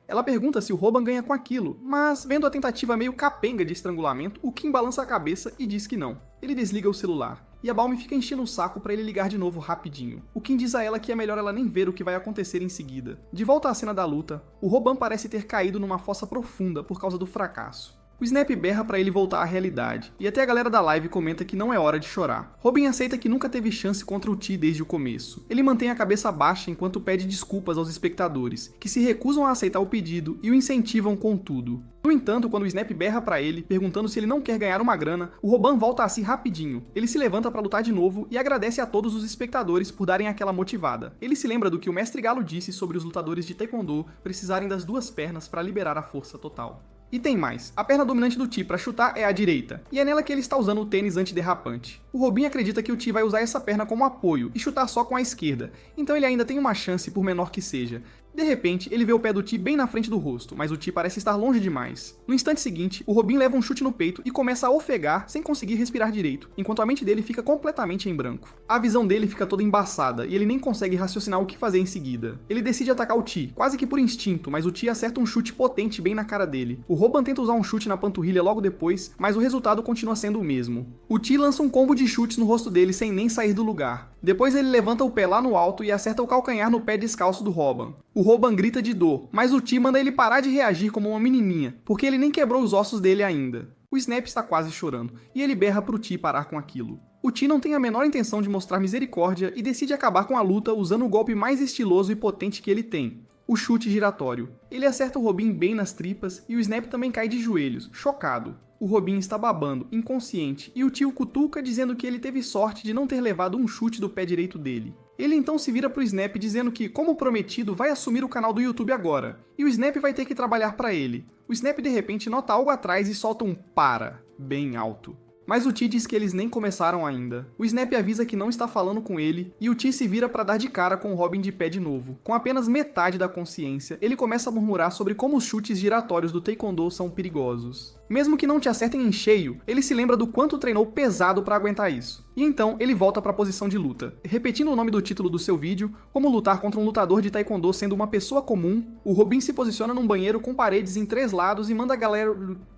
Ela pergunta se o Roban ganha com aquilo, mas vendo a tentativa meio capenga de estrangulamento, o Kim balança a cabeça e diz que não. Ele desliga o celular, e a Balmy fica enchendo o saco para ele ligar de novo rapidinho. O Kim diz a ela que é melhor ela nem ver o que vai acontecer em seguida. De volta à cena da luta, o Roban parece ter caído numa fossa profunda por causa do fracasso. O Snap berra pra ele voltar à realidade, e até a galera da live comenta que não é hora de chorar. Robin aceita que nunca teve chance contra o Ti desde o começo. Ele mantém a cabeça baixa enquanto pede desculpas aos espectadores, que se recusam a aceitar o pedido e o incentivam com tudo. No entanto, quando o Snap berra pra ele, perguntando se ele não quer ganhar uma grana, o Roban volta a si rapidinho. Ele se levanta pra lutar de novo e agradece a todos os espectadores por darem aquela motivada. Ele se lembra do que o Mestre Galo disse sobre os lutadores de Taekwondo precisarem das duas pernas para liberar a força total. E tem mais, a perna dominante do Ti para chutar é a direita, e é nela que ele está usando o tênis antiderrapante. O Robin acredita que o Ti vai usar essa perna como apoio e chutar só com a esquerda, então ele ainda tem uma chance por menor que seja. De repente, ele vê o pé do Ti bem na frente do rosto, mas o Ti parece estar longe demais. No instante seguinte, o Robin leva um chute no peito e começa a ofegar sem conseguir respirar direito, enquanto a mente dele fica completamente em branco. A visão dele fica toda embaçada e ele nem consegue raciocinar o que fazer em seguida. Ele decide atacar o Ti, quase que por instinto, mas o Ti acerta um chute potente bem na cara dele. O Roban tenta usar um chute na panturrilha logo depois, mas o resultado continua sendo o mesmo. O Ti lança um combo de chutes no rosto dele sem nem sair do lugar. Depois ele levanta o pé lá no alto e acerta o calcanhar no pé descalço do Roban. O Roban grita de dor, mas o Ti manda ele parar de reagir como uma menininha, porque ele nem quebrou os ossos dele ainda. O Snap está quase chorando, e ele berra pro Ti parar com aquilo. O Ti não tem a menor intenção de mostrar misericórdia e decide acabar com a luta usando o golpe mais estiloso e potente que ele tem, o chute giratório. Ele acerta o Robin bem nas tripas e o Snap também cai de joelhos, chocado. O Robin está babando, inconsciente, e o Ti o cutuca dizendo que ele teve sorte de não ter levado um chute do pé direito dele. Ele então se vira pro Snap dizendo que, como prometido, vai assumir o canal do YouTube agora, e o Snap vai ter que trabalhar para ele. O Snap de repente nota algo atrás e solta um "para" bem alto. Mas o Ti diz que eles nem começaram ainda. O Snap avisa que não está falando com ele, e o Ti se vira para dar de cara com o Robin de pé de novo. Com apenas metade da consciência, ele começa a murmurar sobre como os chutes giratórios do Taekwondo são perigosos. Mesmo que não te acertem em cheio, ele se lembra do quanto treinou pesado para aguentar isso. E então ele volta para a posição de luta. Repetindo o nome do título do seu vídeo, como lutar contra um lutador de Taekwondo sendo uma pessoa comum, o Robin se posiciona num banheiro com paredes em 3 lados e manda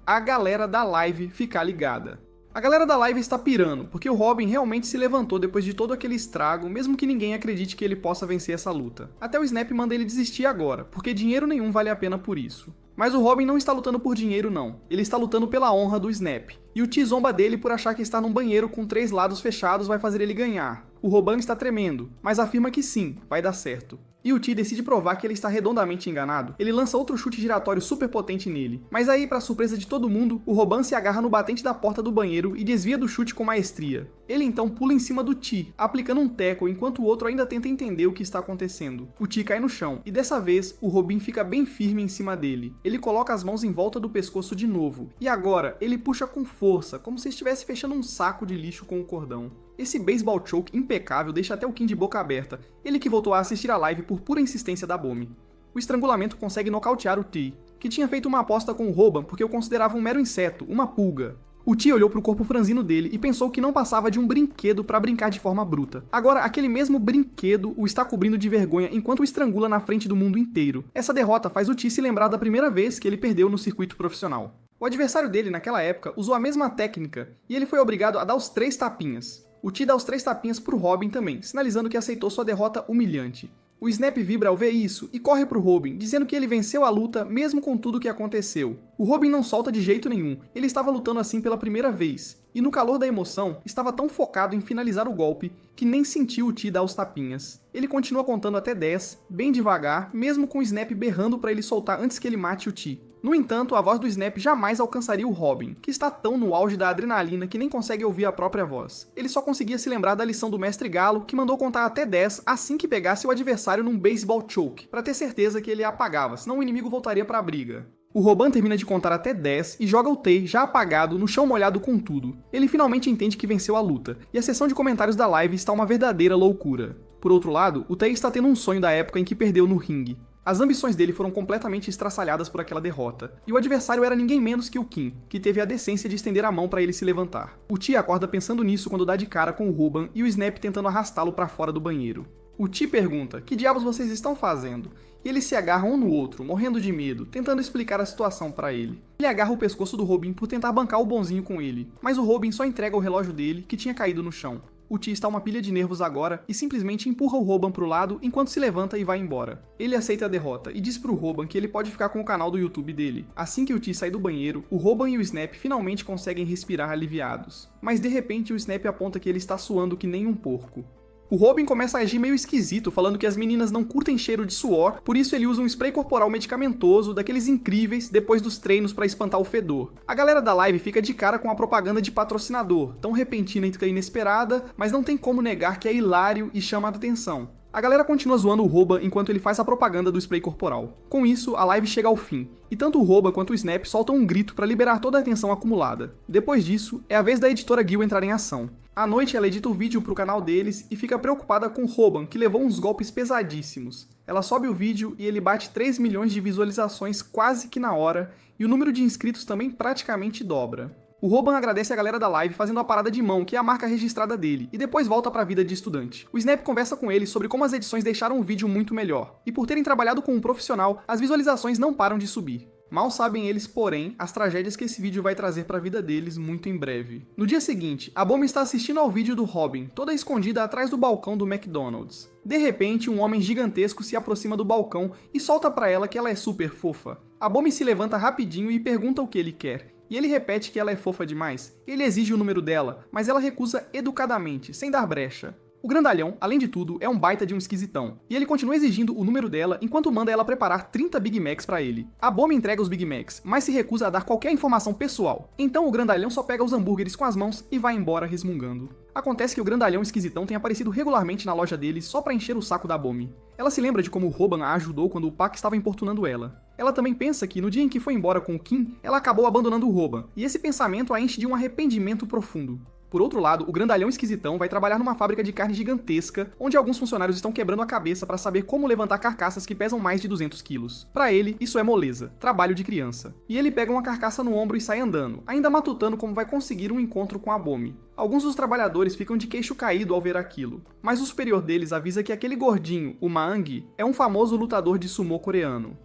a galera da live ficar ligada. A galera da live está pirando, porque o Robin realmente se levantou depois de todo aquele estrago, mesmo que ninguém acredite que ele possa vencer essa luta. Até o Snap manda ele desistir agora, porque dinheiro nenhum vale a pena por isso. Mas o Robin não está lutando por dinheiro não, ele está lutando pela honra do Snap. E o T zomba dele por achar que estar num banheiro com 3 lados fechados vai fazer ele ganhar. O Robin está tremendo, mas afirma que sim, vai dar certo. E o T decide provar que ele está redondamente enganado. Ele lança outro chute giratório super potente nele. Mas aí, pra surpresa de todo mundo, o Robin se agarra no batente da porta do banheiro e desvia do chute com maestria. Ele então pula em cima do T, aplicando um tackle enquanto o outro ainda tenta entender o que está acontecendo. O T cai no chão, e dessa vez, o Robin fica bem firme em cima dele. Ele coloca as mãos em volta do pescoço de novo. E agora, ele puxa com força, como se estivesse fechando um saco de lixo com o cordão. Esse baseball choke impecável deixa até o Kim de boca aberta, ele que voltou a assistir a live por pura insistência da Bomi. O estrangulamento consegue nocautear o T, que tinha feito uma aposta com o Robin porque o considerava um mero inseto, uma pulga. O T olhou para o corpo franzino dele e pensou que não passava de um brinquedo para brincar de forma bruta. Agora, aquele mesmo brinquedo o está cobrindo de vergonha enquanto o estrangula na frente do mundo inteiro. Essa derrota faz o T se lembrar da primeira vez que ele perdeu no circuito profissional. O adversário dele, naquela época, usou a mesma técnica e ele foi obrigado a dar os 3 tapinhas. O T dá os 3 tapinhas pro Robin também, sinalizando que aceitou sua derrota humilhante. O Snap vibra ao ver isso e corre pro Robin, dizendo que ele venceu a luta mesmo com tudo o que aconteceu. O Robin não solta de jeito nenhum, ele estava lutando assim pela primeira vez, e no calor da emoção, estava tão focado em finalizar o golpe que nem sentiu o T dar os tapinhas. Ele continua contando até 10, bem devagar, mesmo com o Snap berrando para ele soltar antes que ele mate o T. No entanto, a voz do Snap jamais alcançaria o Robin, que está tão no auge da adrenalina que nem consegue ouvir a própria voz. Ele só conseguia se lembrar da lição do Mestre Galo, que mandou contar até 10 assim que pegasse o adversário num baseball choke, para ter certeza que ele apagava, senão o inimigo voltaria para a briga. O Robin termina de contar até 10 e joga o Tay, já apagado, no chão molhado com tudo. Ele finalmente entende que venceu a luta, e a sessão de comentários da live está uma verdadeira loucura. Por outro lado, o Tay está tendo um sonho da época em que perdeu no ringue. As ambições dele foram completamente estraçalhadas por aquela derrota, e o adversário era ninguém menos que o Kim, que teve a decência de estender a mão para ele se levantar. O T acorda pensando nisso quando dá de cara com o Robin e o Snap tentando arrastá-lo para fora do banheiro. O T pergunta, que diabos vocês estão fazendo? E eles se agarram um no outro, morrendo de medo, tentando explicar a situação para ele. Ele agarra o pescoço do Robin por tentar bancar o bonzinho com ele, mas o Robin só entrega o relógio dele, que tinha caído no chão. O T está uma pilha de nervos agora e simplesmente empurra o Robin pro lado enquanto se levanta e vai embora. Ele aceita a derrota e diz pro Robin que ele pode ficar com o canal do YouTube dele. Assim que o T sai do banheiro, o Robin e o Snap finalmente conseguem respirar aliviados. Mas de repente o Snap aponta que ele está suando que nem um porco. O Robin começa a agir meio esquisito, falando que as meninas não curtem cheiro de suor, por isso ele usa um spray corporal medicamentoso, daqueles incríveis, depois dos treinos para espantar o fedor. A galera da live fica de cara com a propaganda de patrocinador, tão repentina e inesperada, mas não tem como negar que é hilário e chama a atenção. A galera continua zoando o Robin enquanto ele faz a propaganda do spray corporal. Com isso, a live chega ao fim, e tanto o Robin quanto o Snap soltam um grito para liberar toda a atenção acumulada. Depois disso, é a vez da editora Gil entrar em ação. À noite, ela edita o vídeo pro canal deles e fica preocupada com o Robin, que levou uns golpes pesadíssimos. Ela sobe o vídeo e ele bate 3 milhões de visualizações quase que na hora, e o número de inscritos também praticamente dobra. O Robin agradece a galera da live fazendo a parada de mão, que é a marca registrada dele, e depois volta pra vida de estudante. O Snap conversa com ele sobre como as edições deixaram o vídeo muito melhor, e por terem trabalhado com um profissional, as visualizações não param de subir. Mal sabem eles, porém, as tragédias que esse vídeo vai trazer pra vida deles muito em breve. No dia seguinte, a Bomi está assistindo ao vídeo do Robin, toda escondida atrás do balcão do McDonald's. De repente, um homem gigantesco se aproxima do balcão e solta pra ela que ela é super fofa. A Bomi se levanta rapidinho e pergunta o que ele quer. E ele repete que ela é fofa demais. Ele exige o número dela, mas ela recusa educadamente, sem dar brecha. O grandalhão, além de tudo, é um baita de um esquisitão, e ele continua exigindo o número dela enquanto manda ela preparar 30 Big Macs pra ele. A Bomi entrega os Big Macs, mas se recusa a dar qualquer informação pessoal. Então o grandalhão só pega os hambúrgueres com as mãos e vai embora resmungando. Acontece que o grandalhão esquisitão tem aparecido regularmente na loja dele só pra encher o saco da Bomi. Ela se lembra de como o Robin a ajudou quando o Pac estava importunando ela. Ela também pensa que, no dia em que foi embora com o Kim, ela acabou abandonando o Robin, e esse pensamento a enche de um arrependimento profundo. Por outro lado, o grandalhão esquisitão vai trabalhar numa fábrica de carne gigantesca, onde alguns funcionários estão quebrando a cabeça para saber como levantar carcaças que pesam mais de 200 quilos. Para ele, isso é moleza, trabalho de criança. E ele pega uma carcaça no ombro e sai andando, ainda matutando como vai conseguir um encontro com a Bomi. Alguns dos trabalhadores ficam de queixo caído ao ver aquilo, mas o superior deles avisa que aquele gordinho, o Maang, é um famoso lutador de sumô coreano.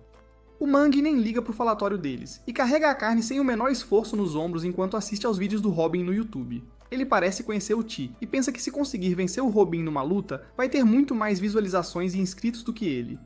O Mang nem liga pro falatório deles, e carrega a carne sem o menor esforço nos ombros enquanto assiste aos vídeos do Robin no YouTube. Ele parece conhecer o T, e pensa que se conseguir vencer o Robin numa luta, vai ter muito mais visualizações e inscritos do que ele.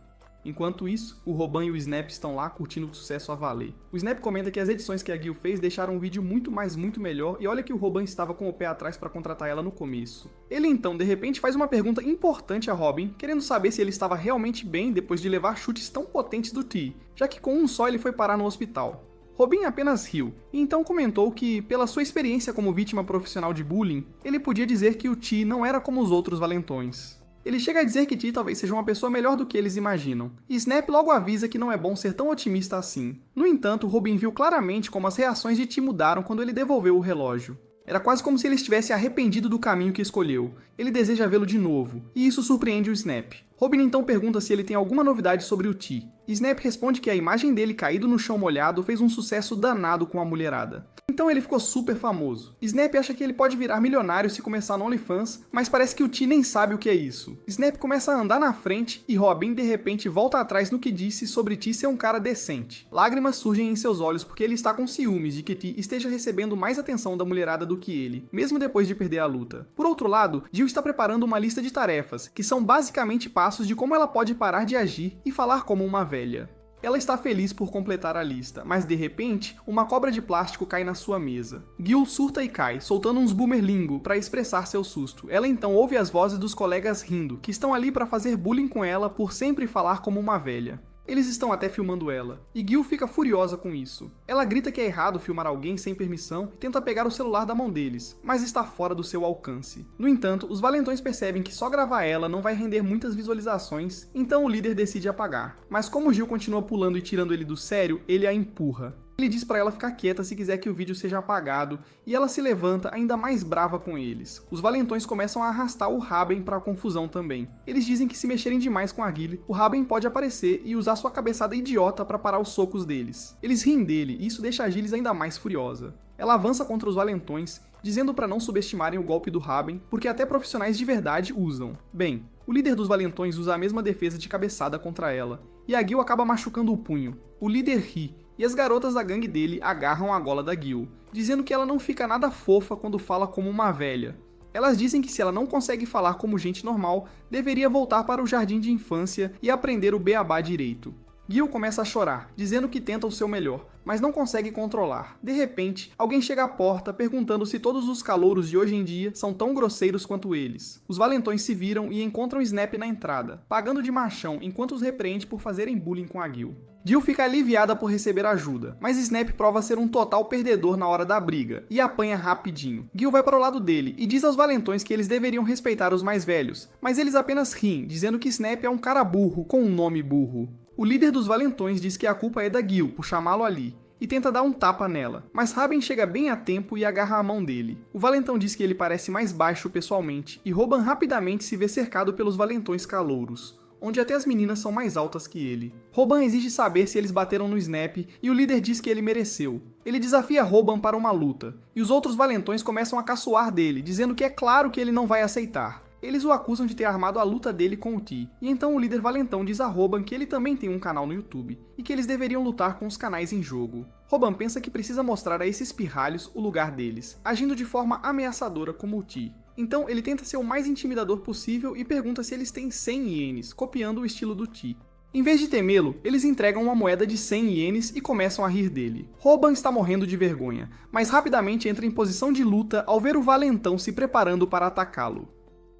Enquanto isso, o Robin e o Snap estão lá curtindo o sucesso a valer. O Snap comenta que as edições que a Gil fez deixaram o vídeo muito melhor, e olha que o Robin estava com o pé atrás para contratar ela no começo. Ele então, de repente, faz uma pergunta importante a Robin, querendo saber se ele estava realmente bem depois de levar chutes tão potentes do T, já que com um só ele foi parar no hospital. Robin apenas riu, e então comentou que, pela sua experiência como vítima profissional de bullying, ele podia dizer que o T não era como os outros valentões. Ele chega a dizer que T talvez seja uma pessoa melhor do que eles imaginam, e Snap logo avisa que não é bom ser tão otimista assim. No entanto, Robin viu claramente como as reações de T mudaram quando ele devolveu o relógio. Era quase como se ele estivesse arrependido do caminho que escolheu. Ele deseja vê-lo de novo, e isso surpreende o Snap. Robin então pergunta se ele tem alguma novidade sobre o T. Snap responde que a imagem dele caído no chão molhado fez um sucesso danado com a mulherada. Então ele ficou super famoso. Snap acha que ele pode virar milionário se começar no OnlyFans, mas parece que o T nem sabe o que é isso. Snap começa a andar na frente e Robin de repente volta atrás no que disse sobre T ser um cara decente. Lágrimas surgem em seus olhos porque ele está com ciúmes de que T esteja recebendo mais atenção da mulherada do que ele, mesmo depois de perder a luta. Por outro lado, Jill está preparando uma lista de tarefas, que são basicamente passos de como ela pode parar de agir e falar como uma velha. Ela está feliz por completar a lista, mas de repente, uma cobra de plástico cai na sua mesa. Gil surta e cai, soltando uns boomerlingo para expressar seu susto. Ela então ouve as vozes dos colegas rindo, que estão ali para fazer bullying com ela por sempre falar como uma velha. Eles estão até filmando ela, e Gil fica furiosa com isso. Ela grita que é errado filmar alguém sem permissão e tenta pegar o celular da mão deles, mas está fora do seu alcance. No entanto, os valentões percebem que só gravar ela não vai render muitas visualizações, então o líder decide apagar. Mas como Gil continua pulando e tirando ele do sério, ele a empurra. Ele diz pra ela ficar quieta se quiser que o vídeo seja apagado, e ela se levanta ainda mais brava com eles. Os valentões começam a arrastar o Raben pra confusão também. Eles dizem que se mexerem demais com a Gil, o Raben pode aparecer e usar sua cabeçada idiota pra parar os socos deles. Eles riem dele e isso deixa a Gilles ainda mais furiosa. Ela avança contra os valentões, dizendo pra não subestimarem o golpe do Raben, porque até profissionais de verdade usam. Bem, o líder dos valentões usa a mesma defesa de cabeçada contra ela, e a Gil acaba machucando o punho. O líder ri, e as garotas da gangue dele agarram a gola da Gil, dizendo que ela não fica nada fofa quando fala como uma velha. Elas dizem que se ela não consegue falar como gente normal, deveria voltar para o jardim de infância e aprender o beabá direito. Gil começa a chorar, dizendo que tenta o seu melhor, mas não consegue controlar. De repente, alguém chega à porta perguntando se todos os calouros de hoje em dia são tão grosseiros quanto eles. Os valentões se viram e encontram Snap na entrada, pagando de machão enquanto os repreende por fazerem bullying com a Gil. Jill fica aliviada por receber ajuda, mas Snap prova ser um total perdedor na hora da briga, e apanha rapidinho. Gil vai para o lado dele e diz aos valentões que eles deveriam respeitar os mais velhos, mas eles apenas riem, dizendo que Snap é um cara burro com um nome burro. O líder dos valentões diz que a culpa é da Gil por chamá-lo ali, e tenta dar um tapa nela, mas Raben chega bem a tempo e agarra a mão dele. O valentão diz que ele parece mais baixo pessoalmente, e Robin rapidamente se vê cercado pelos valentões calouros, onde até as meninas são mais altas que ele. Robin exige saber se eles bateram no Snap e o líder diz que ele mereceu. Ele desafia Robin para uma luta, e os outros valentões começam a caçoar dele, dizendo que é claro que ele não vai aceitar. Eles o acusam de ter armado a luta dele com o T, e então o líder valentão diz a Robin que ele também tem um canal no YouTube, e que eles deveriam lutar com os canais em jogo. Robin pensa que precisa mostrar a esses pirralhos o lugar deles, agindo de forma ameaçadora como o T. Então ele tenta ser o mais intimidador possível e pergunta se eles têm 100 ienes, copiando o estilo do T. Em vez de temê-lo, eles entregam uma moeda de 100 ienes e começam a rir dele. Robin está morrendo de vergonha, mas rapidamente entra em posição de luta ao ver o valentão se preparando para atacá-lo.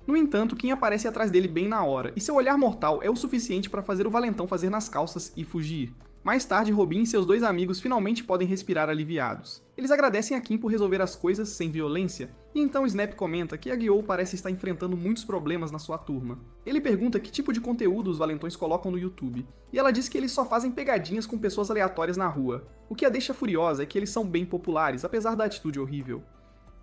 No entanto, Kim aparece atrás dele bem na hora, e seu olhar mortal é o suficiente para fazer o valentão fazer nas calças e fugir. Mais tarde, Robin e seus dois amigos finalmente podem respirar aliviados. Eles agradecem a Kim por resolver as coisas sem violência, e então Snap comenta que a Gyo parece estar enfrentando muitos problemas na sua turma. Ele pergunta que tipo de conteúdo os valentões colocam no YouTube, e ela diz que eles só fazem pegadinhas com pessoas aleatórias na rua. O que a deixa furiosa é que eles são bem populares, apesar da atitude horrível.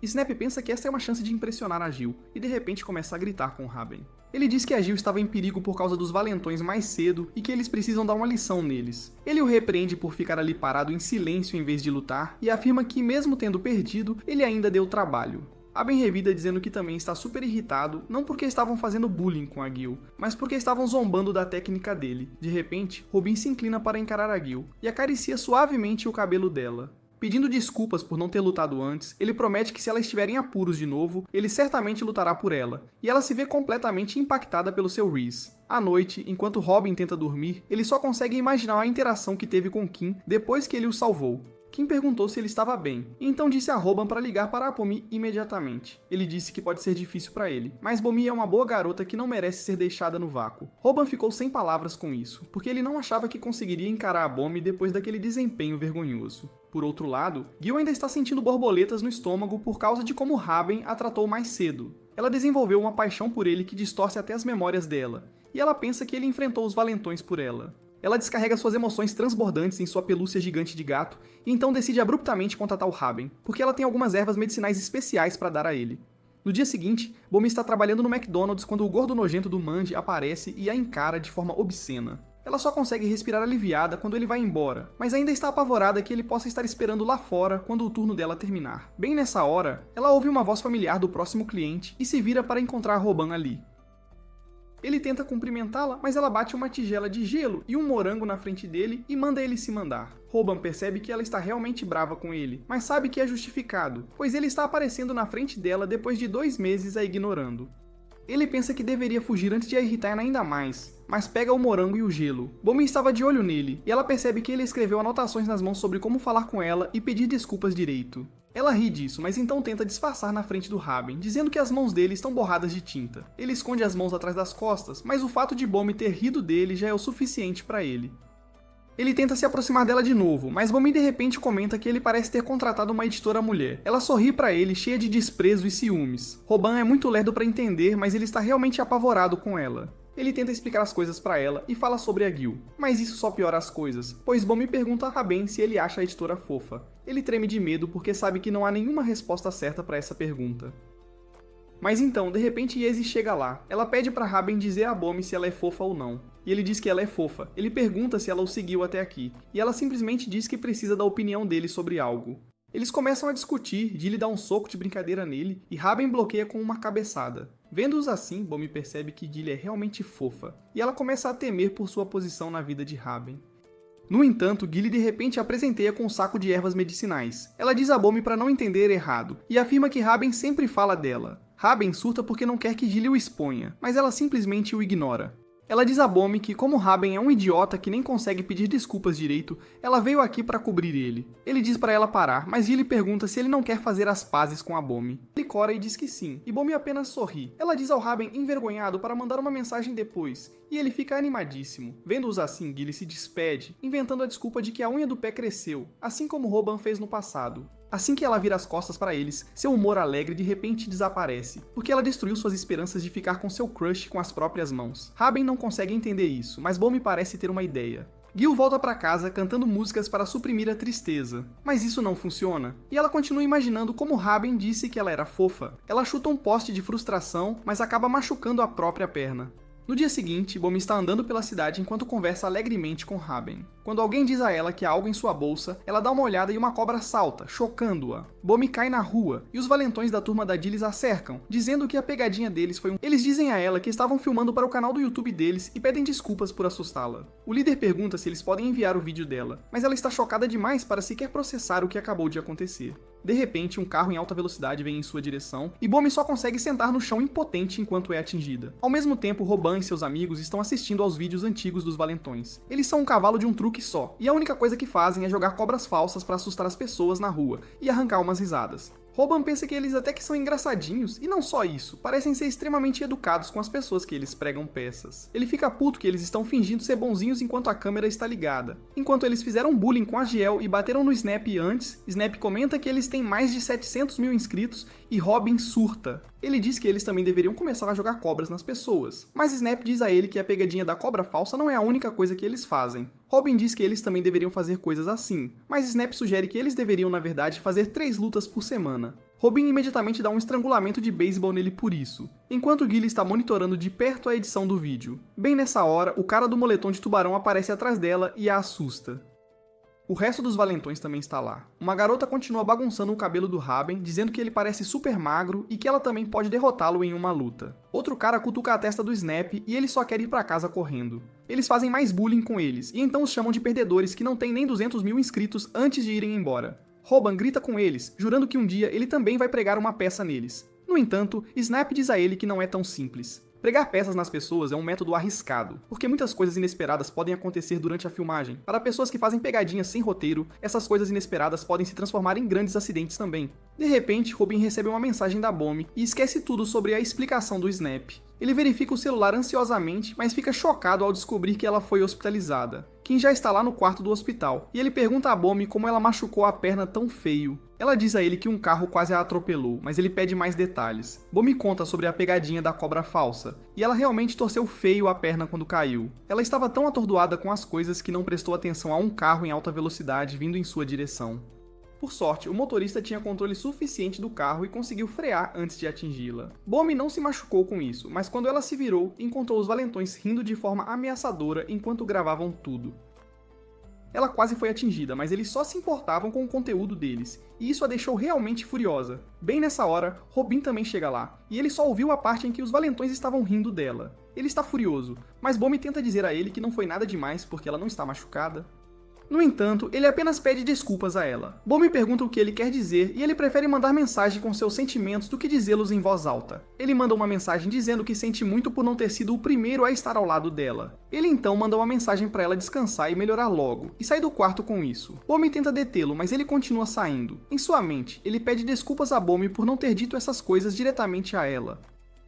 Snap pensa que essa é uma chance de impressionar a Jill, e de repente começa a gritar com Raben. Ele diz que a Jill estava em perigo por causa dos valentões mais cedo e que eles precisam dar uma lição neles. Ele o repreende por ficar ali parado em silêncio em vez de lutar, e afirma que mesmo tendo perdido, ele ainda deu trabalho. Raben revida dizendo que também está super irritado, não porque estavam fazendo bullying com a Gil, mas porque estavam zombando da técnica dele. De repente, Robin se inclina para encarar a Gil e acaricia suavemente o cabelo dela. Pedindo desculpas por não ter lutado antes, ele promete que se ela estiver em apuros de novo, ele certamente lutará por ela, e ela se vê completamente impactada pelo seu Reese. À noite, enquanto Robin tenta dormir, ele só consegue imaginar a interação que teve com Kim depois que ele o salvou. Kim perguntou se ele estava bem, e então disse a Robin para ligar para a Bomi imediatamente. Ele disse que pode ser difícil para ele, mas Bomi é uma boa garota que não merece ser deixada no vácuo. Robin ficou sem palavras com isso, porque ele não achava que conseguiria encarar a Bomi depois daquele desempenho vergonhoso. Por outro lado, Gil ainda está sentindo borboletas no estômago por causa de como Raben a tratou mais cedo. Ela desenvolveu uma paixão por ele que distorce até as memórias dela, e ela pensa que ele enfrentou os valentões por ela. Ela descarrega suas emoções transbordantes em sua pelúcia gigante de gato e então decide abruptamente contatar o Raben, porque ela tem algumas ervas medicinais especiais para dar a ele. No dia seguinte, Bomi está trabalhando no McDonald's quando o gordo nojento do Mandy aparece e a encara de forma obscena. Ela só consegue respirar aliviada quando ele vai embora, mas ainda está apavorada que ele possa estar esperando lá fora quando o turno dela terminar. Bem nessa hora, ela ouve uma voz familiar do próximo cliente e se vira para encontrar Robin ali. Ele tenta cumprimentá-la, mas ela bate uma tigela de gelo e um morango na frente dele e manda ele se mandar. Robin percebe que ela está realmente brava com ele, mas sabe que é justificado, pois ele está aparecendo na frente dela depois de 2 meses a ignorando. Ele pensa que deveria fugir antes de a irritar ainda mais, mas pega o morango e o gelo. Bomi estava de olho nele, e ela percebe que ele escreveu anotações nas mãos sobre como falar com ela e pedir desculpas direito. Ela ri disso, mas então tenta disfarçar na frente do Raben, dizendo que as mãos dele estão borradas de tinta. Ele esconde as mãos atrás das costas, mas o fato de Bomi ter rido dele já é o suficiente para ele. Ele tenta se aproximar dela de novo, mas Bomi de repente comenta que ele parece ter contratado uma editora mulher. Ela sorri pra ele, cheia de desprezo e ciúmes. Robin é muito lerdo pra entender, mas ele está realmente apavorado com ela. Ele tenta explicar as coisas pra ela e fala sobre a Gil, mas isso só piora as coisas, pois Bomi pergunta a Raben se ele acha a editora fofa. Ele treme de medo porque sabe que não há nenhuma resposta certa pra essa pergunta. Mas então, de repente Yezi chega lá. Ela pede pra Raben dizer a Bomi se ela é fofa ou não. E ele diz que ela é fofa. Ele pergunta se ela o seguiu até aqui. E ela simplesmente diz que precisa da opinião dele sobre algo. Eles começam a discutir, Dilly dá um soco de brincadeira nele, e Raben bloqueia com uma cabeçada. Vendo-os assim, Bomi percebe que Dilly é realmente fofa. E ela começa a temer por sua posição na vida de Raben. No entanto, Gilly de repente a presenteia com um saco de ervas medicinais. Ela diz a Bomi para não entender errado, e afirma que Raben sempre fala dela. Raben surta porque não quer que Gilly o exponha, mas ela simplesmente o ignora. Ela diz a Bomi que, como Raben é um idiota que nem consegue pedir desculpas direito, ela veio aqui para cobrir ele. Ele diz para ela parar, mas Gilly pergunta se ele não quer fazer as pazes com a Bomi. Ele cora e diz que sim, e Bomi apenas sorri. Ela diz ao Raben envergonhado para mandar uma mensagem depois, e ele fica animadíssimo. Vendo-os assim, Gilly se despede, inventando a desculpa de que a unha do pé cresceu, assim como Robin fez no passado. Assim que ela vira as costas para eles, seu humor alegre de repente desaparece, porque ela destruiu suas esperanças de ficar com seu crush com as próprias mãos. Raben não consegue entender isso, mas Bomi parece ter uma ideia. Gil volta para casa cantando músicas para suprimir a tristeza, mas isso não funciona, e ela continua imaginando como Raben disse que ela era fofa. Ela chuta um poste de frustração, mas acaba machucando a própria perna. No dia seguinte, Bomi está andando pela cidade enquanto conversa alegremente com Raben. Quando alguém diz a ela que há algo em sua bolsa, ela dá uma olhada e uma cobra salta, chocando-a. Bomi cai na rua, e os valentões da turma da Dilys a cercam, dizendo que a pegadinha deles foi um... Eles dizem a ela que estavam filmando para o canal do YouTube deles e pedem desculpas por assustá-la. O líder pergunta se eles podem enviar o vídeo dela, mas ela está chocada demais para sequer processar o que acabou de acontecer. De repente, um carro em alta velocidade vem em sua direção, e Bomi só consegue sentar no chão impotente enquanto é atingida. Ao mesmo tempo, Robin e seus amigos estão assistindo aos vídeos antigos dos valentões. Eles são um cavalo de um truque só, e a única coisa que fazem é jogar cobras falsas para assustar as pessoas na rua e arrancar umas risadas. Robin pensa que eles até que são engraçadinhos, e não só isso, parecem ser extremamente educados com as pessoas que eles pregam peças. Ele fica puto que eles estão fingindo ser bonzinhos enquanto a câmera está ligada. Enquanto eles fizeram bullying com a Giel e bateram no Snap antes, Snap comenta que eles têm mais de 700 mil inscritos e Robin surta. Ele diz que eles também deveriam começar a jogar cobras nas pessoas, mas Snap diz a ele que a pegadinha da cobra falsa não é a única coisa que eles fazem. Robin diz que eles também deveriam fazer coisas assim, mas Snap sugere que eles deveriam, na verdade, fazer 3 lutas por semana. Robin imediatamente dá um estrangulamento de beisebol nele por isso, enquanto Gilly está monitorando de perto a edição do vídeo. Bem nessa hora, o cara do moletom de tubarão aparece atrás dela e a assusta. O resto dos valentões também está lá. Uma garota continua bagunçando o cabelo do Raben, dizendo que ele parece super magro e que ela também pode derrotá-lo em uma luta. Outro cara cutuca a testa do Snap e ele só quer ir pra casa correndo. Eles fazem mais bullying com eles, e então os chamam de perdedores que não têm nem 200 mil inscritos antes de irem embora. Robin grita com eles, jurando que um dia ele também vai pregar uma peça neles. No entanto, Snap diz a ele que não é tão simples. Pregar peças nas pessoas é um método arriscado, porque muitas coisas inesperadas podem acontecer durante a filmagem. Para pessoas que fazem pegadinhas sem roteiro, essas coisas inesperadas podem se transformar em grandes acidentes também. De repente, Robin recebe uma mensagem da Bomb e esquece tudo sobre a explicação do Snap. Ele verifica o celular ansiosamente, mas fica chocado ao descobrir que ela foi hospitalizada. Kim já está lá no quarto do hospital, e ele pergunta a Bomb como ela machucou a perna tão feio. Ela diz a ele que um carro quase a atropelou, mas ele pede mais detalhes. Bomb conta sobre a pegadinha da cobra falsa, e ela realmente torceu feio a perna quando caiu. Ela estava tão atordoada com as coisas que não prestou atenção a um carro em alta velocidade vindo em sua direção. Por sorte, o motorista tinha controle suficiente do carro e conseguiu frear antes de atingi-la. Bomb não se machucou com isso, mas quando ela se virou, encontrou os valentões rindo de forma ameaçadora enquanto gravavam tudo. Ela quase foi atingida, mas eles só se importavam com o conteúdo deles, e isso a deixou realmente furiosa. Bem nessa hora, Robin também chega lá, e ele só ouviu a parte em que os valentões estavam rindo dela. Ele está furioso, mas Bomb tenta dizer a ele que não foi nada demais porque ela não está machucada. No entanto, ele apenas pede desculpas a ela. Bomb pergunta o que ele quer dizer e ele prefere mandar mensagem com seus sentimentos do que dizê-los em voz alta. Ele manda uma mensagem dizendo que sente muito por não ter sido o primeiro a estar ao lado dela. Ele então manda uma mensagem para ela descansar e melhorar logo, e sai do quarto com isso. Bomb tenta detê-lo, mas ele continua saindo. Em sua mente, ele pede desculpas a Bomb por não ter dito essas coisas diretamente a ela.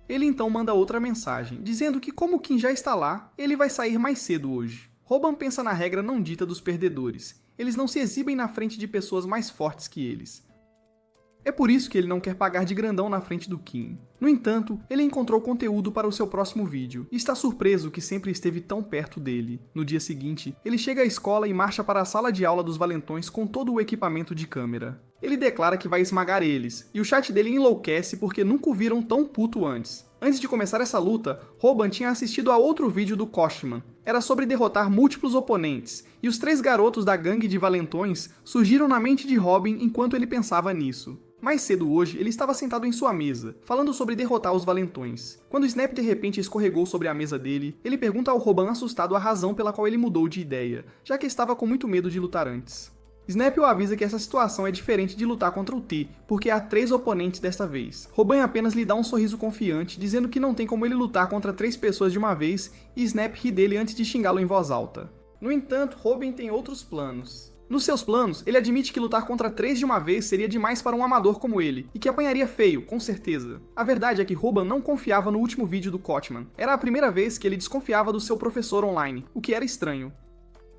Ele então manda outra mensagem, dizendo que como Kim já está lá, ele vai sair mais cedo hoje. Robin pensa na regra não dita dos perdedores. Eles não se exibem na frente de pessoas mais fortes que eles. É por isso que ele não quer pagar de grandão na frente do Kim. No entanto, ele encontrou conteúdo para o seu próximo vídeo, e está surpreso que sempre esteve tão perto dele. No dia seguinte, ele chega à escola e marcha para a sala de aula dos valentões com todo o equipamento de câmera. Ele declara que vai esmagar eles, e o chat dele enlouquece porque nunca o viram tão puto antes. Antes de começar essa luta, Robin tinha assistido a outro vídeo do Koshman. Era sobre derrotar múltiplos oponentes, e os 3 garotos da gangue de valentões surgiram na mente de Robin enquanto ele pensava nisso. Mais cedo hoje, ele estava sentado em sua mesa, falando sobre derrotar os valentões. Quando Snap de repente escorregou sobre a mesa dele, ele pergunta ao Robin assustado a razão pela qual ele mudou de ideia, já que estava com muito medo de lutar antes. Snap o avisa que essa situação é diferente de lutar contra o T, porque há 3 oponentes desta vez. Robin apenas lhe dá um sorriso confiante, dizendo que não tem como ele lutar contra 3 pessoas de uma vez, e Snap ri dele antes de xingá-lo em voz alta. No entanto, Robin tem outros planos. Nos seus planos, ele admite que lutar contra 3 de uma vez seria demais para um amador como ele, e que apanharia feio, com certeza. A verdade é que Robin não confiava no último vídeo do Kochman. Era a primeira vez que ele desconfiava do seu professor online, o que era estranho.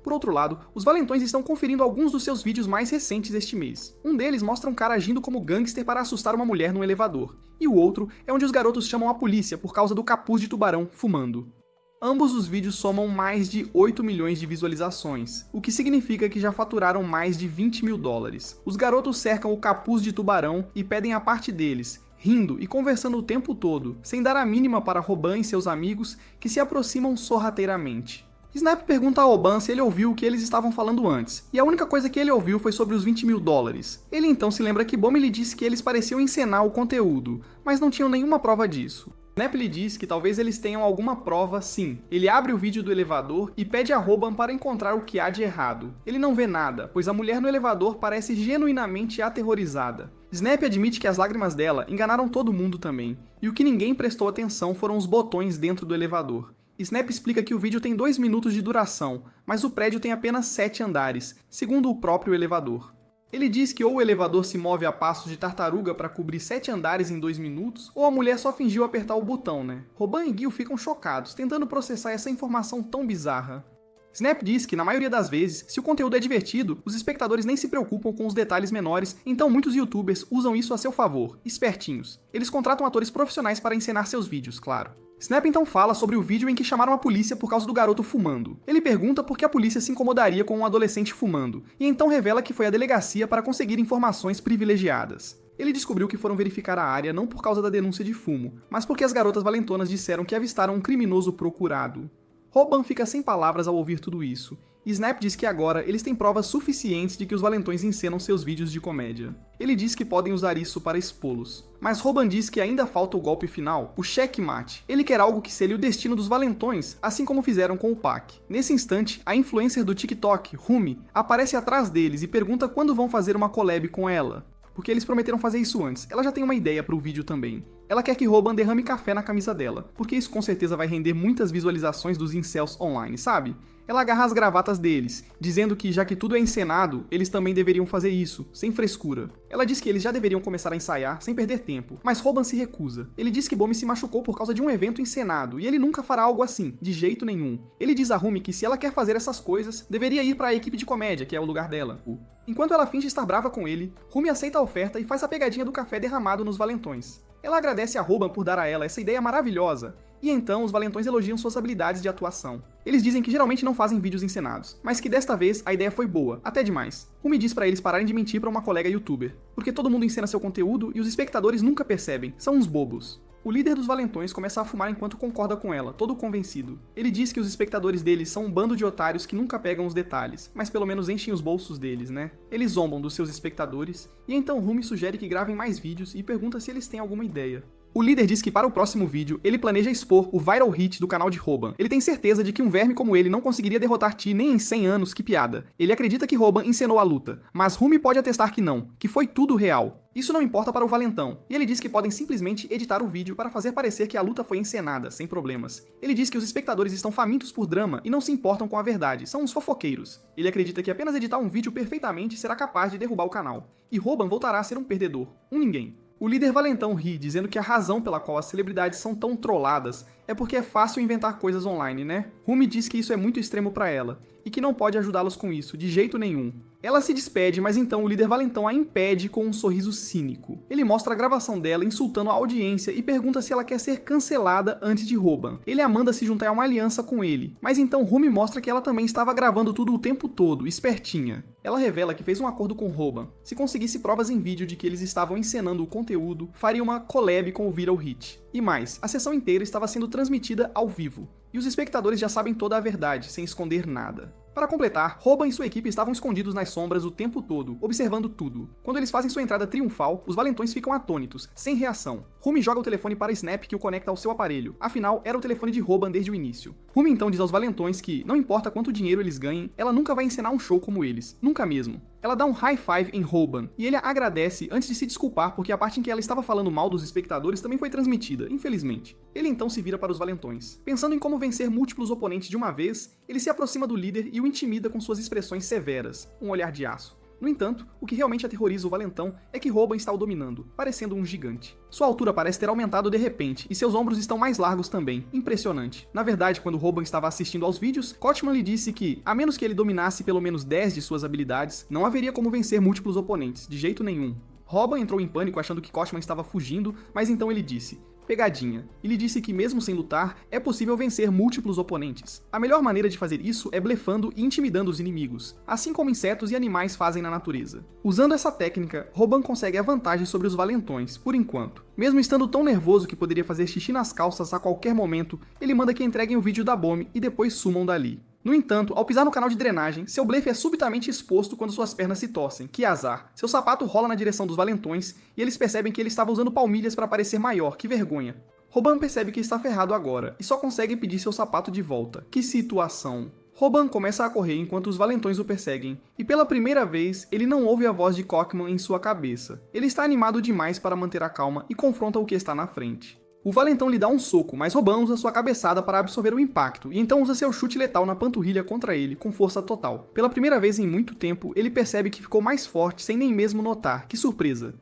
Por outro lado, os valentões estão conferindo alguns dos seus vídeos mais recentes este mês. Um deles mostra um cara agindo como gangster para assustar uma mulher no elevador, e o outro é onde os garotos chamam a polícia por causa do capuz de tubarão fumando. Ambos os vídeos somam mais de 8 milhões de visualizações, o que significa que já faturaram mais de 20 mil dólares. Os garotos cercam o capuz de tubarão e pedem a parte deles, rindo e conversando o tempo todo, sem dar a mínima para Robin e seus amigos, que se aproximam sorrateiramente. Snap pergunta a Oban se ele ouviu o que eles estavam falando antes, e a única coisa que ele ouviu foi sobre os 20 mil dólares. Ele então se lembra que Bomb lhe disse que eles pareciam encenar o conteúdo, mas não tinham nenhuma prova disso. Snap lhe diz que talvez eles tenham alguma prova sim. Ele abre o vídeo do elevador e pede a Robin para encontrar o que há de errado. Ele não vê nada, pois a mulher no elevador parece genuinamente aterrorizada. Snap admite que as lágrimas dela enganaram todo mundo também, e o que ninguém prestou atenção foram os botões dentro do elevador. Snap explica que o vídeo tem 2 minutos de duração, mas o prédio tem apenas 7 andares, segundo o próprio elevador. Ele diz que ou o elevador se move a passos de tartaruga para cobrir 7 andares em 2 minutos, ou a mulher só fingiu apertar o botão, né? Robin e Gil ficam chocados, tentando processar essa informação tão bizarra. Snap diz que, na maioria das vezes, se o conteúdo é divertido, os espectadores nem se preocupam com os detalhes menores, então muitos youtubers usam isso a seu favor, espertinhos. Eles contratam atores profissionais para encenar seus vídeos, claro. Snap então fala sobre o vídeo em que chamaram a polícia por causa do garoto fumando. Ele pergunta por que a polícia se incomodaria com um adolescente fumando, e então revela que foi à delegacia para conseguir informações privilegiadas. Ele descobriu que foram verificar a área não por causa da denúncia de fumo, mas porque as garotas valentonas disseram que avistaram um criminoso procurado. Roban fica sem palavras ao ouvir tudo isso, e Snap diz que agora eles têm provas suficientes de que os valentões encenam seus vídeos de comédia. Ele diz que podem usar isso para expô-los. Mas Roban diz que ainda falta o golpe final, o checkmate. Ele quer algo que selhe o destino dos valentões, assim como fizeram com o Pac. Nesse instante, a influencer do TikTok, Rumi, aparece atrás deles e pergunta quando vão fazer uma collab com ela. Porque eles prometeram fazer isso antes. Ela já tem uma ideia pro vídeo também. Ela quer que Roban derrame café na camisa dela, porque isso com certeza vai render muitas visualizações dos incels online, sabe? Ela agarra as gravatas deles, dizendo que já que tudo é encenado, eles também deveriam fazer isso, sem frescura. Ela diz que eles já deveriam começar a ensaiar, sem perder tempo, mas Roban se recusa. Ele diz que Bomi se machucou por causa de um evento encenado, e ele nunca fará algo assim, de jeito nenhum. Ele diz a Rumi que se ela quer fazer essas coisas, deveria ir para a equipe de comédia, que é o lugar dela. Enquanto ela finge estar brava com ele, Rumi aceita a oferta e faz a pegadinha do café derramado nos valentões. Ela agradece a Roban por dar a ela essa ideia maravilhosa, e então os valentões elogiam suas habilidades de atuação. Eles dizem que geralmente não fazem vídeos encenados, mas que desta vez a ideia foi boa, até demais. Rumi diz pra eles pararem de mentir pra uma colega youtuber, porque todo mundo encena seu conteúdo e os espectadores nunca percebem, são uns bobos. O líder dos valentões começa a fumar enquanto concorda com ela, todo convencido. Ele diz que os espectadores deles são um bando de otários que nunca pegam os detalhes, mas pelo menos enchem os bolsos deles, né? Eles zombam dos seus espectadores, e então Rumi sugere que gravem mais vídeos e pergunta se eles têm alguma ideia. O líder diz que para o próximo vídeo, ele planeja expor o viral hit do canal de Roban. Ele tem certeza de que um verme como ele não conseguiria derrotar T nem em 100 anos, que piada. Ele acredita que Roban encenou a luta, mas Rumi pode atestar que não, que foi tudo real. Isso não importa para o valentão, e ele diz que podem simplesmente editar o vídeo para fazer parecer que a luta foi encenada, sem problemas. Ele diz que os espectadores estão famintos por drama e não se importam com a verdade, são uns fofoqueiros. Ele acredita que apenas editar um vídeo perfeitamente será capaz de derrubar o canal. E Roban voltará a ser um perdedor, um ninguém. O líder valentão ri, dizendo que a razão pela qual as celebridades são tão trolladas é porque é fácil inventar coisas online, né? Rumi diz que isso é muito extremo pra ela, e que não pode ajudá-los com isso, de jeito nenhum. Ela se despede, mas então o líder valentão a impede com um sorriso cínico. Ele mostra a gravação dela insultando a audiência e pergunta se ela quer ser cancelada antes de Roban. Ele a manda se juntar a uma aliança com ele, mas então Rumi mostra que ela também estava gravando tudo o tempo todo, espertinha. Ela revela que fez um acordo com Roban. Se conseguisse provas em vídeo de que eles estavam encenando o conteúdo, faria uma collab com o Viral Hit. E mais, a sessão inteira estava sendo transmitida ao vivo, e os espectadores já sabem toda a verdade, sem esconder nada. Para completar, Roban e sua equipe estavam escondidos nas sombras o tempo todo, observando tudo. Quando eles fazem sua entrada triunfal, os valentões ficam atônitos, sem reação. Rumi joga o telefone para Snap, que o conecta ao seu aparelho, afinal era o telefone de Roban desde o início. Rumi então diz aos valentões que, não importa quanto dinheiro eles ganhem, ela nunca vai encenar um show como eles, nunca mesmo. Ela dá um high five em Roban, e ele a agradece antes de se desculpar porque a parte em que ela estava falando mal dos espectadores também foi transmitida, infelizmente. Ele então se vira para os valentões. Pensando em como vencer múltiplos oponentes de uma vez, ele se aproxima do líder e o intimida com suas expressões severas, um olhar de aço. No entanto, o que realmente aterroriza o valentão é que Roban está o dominando, parecendo um gigante. Sua altura parece ter aumentado de repente, e seus ombros estão mais largos também, impressionante. Na verdade, quando Roban estava assistindo aos vídeos, Kochman lhe disse que, a menos que ele dominasse pelo menos 10 de suas habilidades, não haveria como vencer múltiplos oponentes, de jeito nenhum. Roban entrou em pânico achando que Kochman estava fugindo, mas então ele disse: pegadinha. Ele disse que mesmo sem lutar, é possível vencer múltiplos oponentes. A melhor maneira de fazer isso é blefando e intimidando os inimigos, assim como insetos e animais fazem na natureza. Usando essa técnica, Roban consegue a vantagem sobre os valentões, por enquanto. Mesmo estando tão nervoso que poderia fazer xixi nas calças a qualquer momento, ele manda que entreguem o vídeo da Bomi e depois sumam dali. No entanto, ao pisar no canal de drenagem, seu blefe é subitamente exposto quando suas pernas se torcem. Que azar! Seu sapato rola na direção dos valentões e eles percebem que ele estava usando palmilhas para parecer maior, que vergonha. Roban percebe que está ferrado agora e só consegue pedir seu sapato de volta. Que situação! Roban começa a correr enquanto os valentões o perseguem, e pela primeira vez, ele não ouve a voz de Kochman em sua cabeça. Ele está animado demais para manter a calma e confronta o que está na frente. O valentão lhe dá um soco, mas Roban usa sua cabeçada para absorver o impacto, e então usa seu chute letal na panturrilha contra ele, com força total. Pela primeira vez em muito tempo, ele percebe que ficou mais forte sem nem mesmo notar. Que surpresa!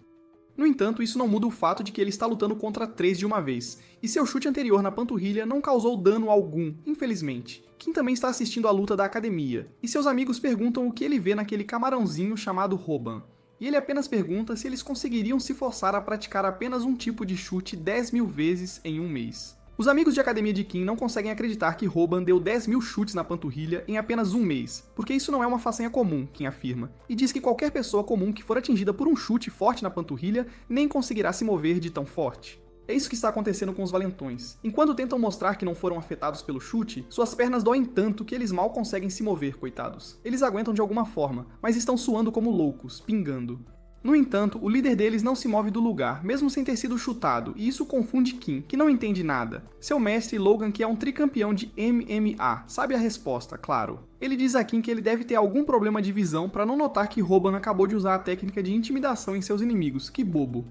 No entanto, isso não muda o fato de que ele está lutando contra 3 de uma vez, e seu chute anterior na panturrilha não causou dano algum, infelizmente. Kim também está assistindo a luta da academia, e seus amigos perguntam o que ele vê naquele camarãozinho chamado Roban. E ele apenas pergunta se eles conseguiriam se forçar a praticar apenas um tipo de chute 10.000 vezes em um mês. Os amigos de academia de Kim não conseguem acreditar que Roban deu 10.000 chutes na panturrilha em apenas um mês, porque isso não é uma façanha comum, Kim afirma, e diz que qualquer pessoa comum que for atingida por um chute forte na panturrilha nem conseguirá se mover de tão forte. É isso que está acontecendo com os valentões. Enquanto tentam mostrar que não foram afetados pelo chute, suas pernas doem tanto que eles mal conseguem se mover, coitados. Eles aguentam de alguma forma, mas estão suando como loucos, pingando. No entanto, o líder deles não se move do lugar, mesmo sem ter sido chutado, e isso confunde Kim, que não entende nada. Seu mestre, Logan, que é um tricampeão de MMA, sabe a resposta, claro. Ele diz a Kim que ele deve ter algum problema de visão para não notar que Roban acabou de usar a técnica de intimidação em seus inimigos, que bobo.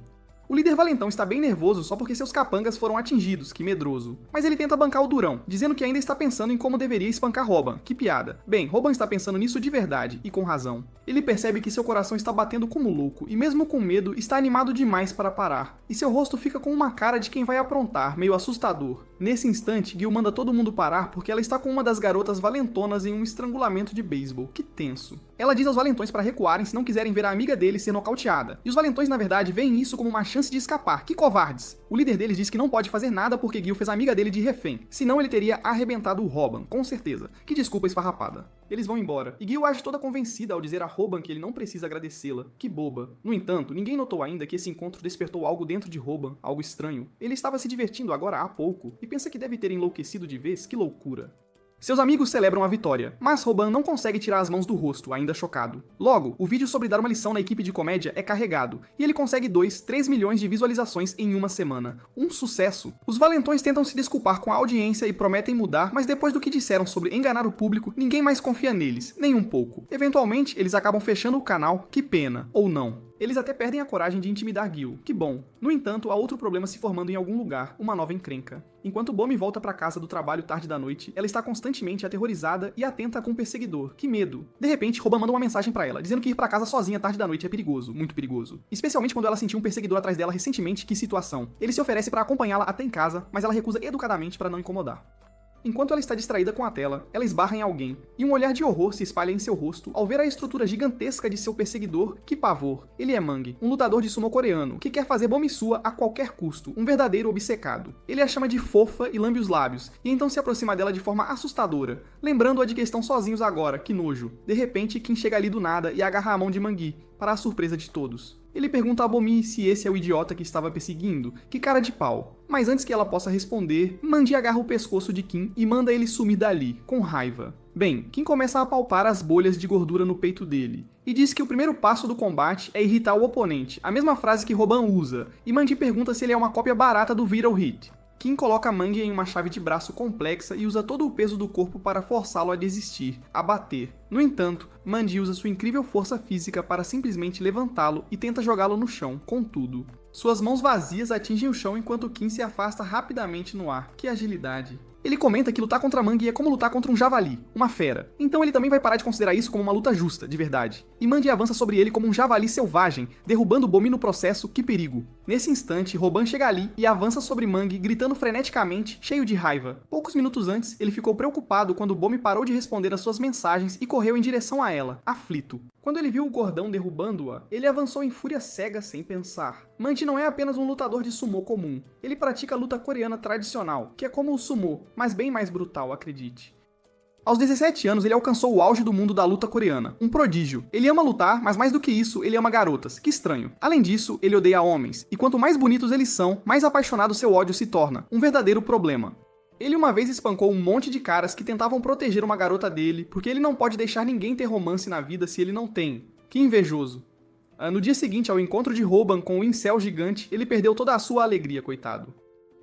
O líder valentão está bem nervoso só porque seus capangas foram atingidos, que medroso. Mas ele tenta bancar o durão, dizendo que ainda está pensando em como deveria espancar Roban. Que piada. Bem, Roban está pensando nisso de verdade, e com razão. Ele percebe que seu coração está batendo como louco, e mesmo com medo, está animado demais para parar. E seu rosto fica com uma cara de quem vai aprontar, meio assustador. Nesse instante, Gil manda todo mundo parar porque ela está com uma das garotas valentonas em um estrangulamento de beisebol. Que tenso. Ela diz aos valentões para recuarem se não quiserem ver a amiga dele ser nocauteada. E os valentões, na verdade, veem isso como uma chance de escapar. Que covardes! O líder deles diz que não pode fazer nada porque Gil fez a amiga dele de refém. Senão ele teria arrebentado o Roban, com certeza. Que desculpa esfarrapada. Eles vão embora. E Gil age toda convencida ao dizer a Roban que ele não precisa agradecê-la. Que boba. No entanto, ninguém notou ainda que esse encontro despertou algo dentro de Roban, algo estranho. Ele estava se divertindo agora há pouco, e pensa que deve ter enlouquecido de vez. Que loucura. Seus amigos celebram a vitória, mas Roban não consegue tirar as mãos do rosto, ainda chocado. Logo, o vídeo sobre dar uma lição na equipe de comédia é carregado, e ele consegue 3 milhões de visualizações em uma semana. Um sucesso! Os valentões tentam se desculpar com a audiência e prometem mudar, mas depois do que disseram sobre enganar o público, ninguém mais confia neles, nem um pouco. Eventualmente, eles acabam fechando o canal, que pena, ou não. Eles até perdem a coragem de intimidar Gil, que bom. No entanto, há outro problema se formando em algum lugar, uma nova encrenca. Enquanto Bomi volta para casa do trabalho tarde da noite, ela está constantemente aterrorizada e atenta com o perseguidor. Que medo! De repente, Roban manda uma mensagem para ela, dizendo que ir para casa sozinha tarde da noite é perigoso, muito perigoso. Especialmente quando ela sentiu um perseguidor atrás dela recentemente, que situação. Ele se oferece para acompanhá-la até em casa, mas ela recusa educadamente para não incomodar. Enquanto ela está distraída com a tela, ela esbarra em alguém, e um olhar de horror se espalha em seu rosto ao ver a estrutura gigantesca de seu perseguidor. Que pavor! Ele é Mang, um lutador de sumo coreano, que quer fazer Bomi sua a qualquer custo, um verdadeiro obcecado. Ele a chama de fofa e lambe os lábios, e então se aproxima dela de forma assustadora, lembrando-a de que estão sozinhos agora, que nojo. De repente, Kim chega ali do nada e agarra a mão de Mangi, para a surpresa de todos. Ele pergunta a Bomi se esse é o idiota que estava perseguindo. Que cara de pau. Mas antes que ela possa responder, Mangi agarra o pescoço de Kim e manda ele sumir dali, com raiva. Bem, Kim começa a palpar as bolhas de gordura no peito dele, e diz que o primeiro passo do combate é irritar o oponente, a mesma frase que Roban usa, e Mangi pergunta se ele é uma cópia barata do Viral Hit. Kim coloca Mang em uma chave de braço complexa e usa todo o peso do corpo para forçá-lo a desistir, a bater. No entanto, Mangi usa sua incrível força física para simplesmente levantá-lo e tenta jogá-lo no chão, com tudo. Suas mãos vazias atingem o chão enquanto Kim se afasta rapidamente no ar. Que agilidade! Ele comenta que lutar contra Mangi é como lutar contra um javali, uma fera. Então ele também vai parar de considerar isso como uma luta justa, de verdade. E Mangi avança sobre ele como um javali selvagem, derrubando Bomi no processo. Que perigo! Nesse instante, Roban chega ali e avança sobre Mangi, gritando freneticamente, cheio de raiva. Poucos minutos antes, ele ficou preocupado quando Bomi parou de responder às suas mensagens e correu em direção a ela, aflito. Quando ele viu o gordão derrubando-a, ele avançou em fúria cega sem pensar. Mangi não é apenas um lutador de sumô comum. Ele pratica a luta coreana tradicional, que é como o sumô, mas bem mais brutal, acredite. Aos 17 anos, ele alcançou o auge do mundo da luta coreana, um prodígio. Ele ama lutar, mas mais do que isso, ele ama garotas. Que estranho. Além disso, ele odeia homens, e quanto mais bonitos eles são, mais apaixonado seu ódio se torna, um verdadeiro problema. Ele uma vez espancou um monte de caras que tentavam proteger uma garota dele, porque ele não pode deixar ninguém ter romance na vida se ele não tem. Que invejoso. No dia seguinte ao encontro de Roban com o incel gigante, ele perdeu toda a sua alegria, coitado.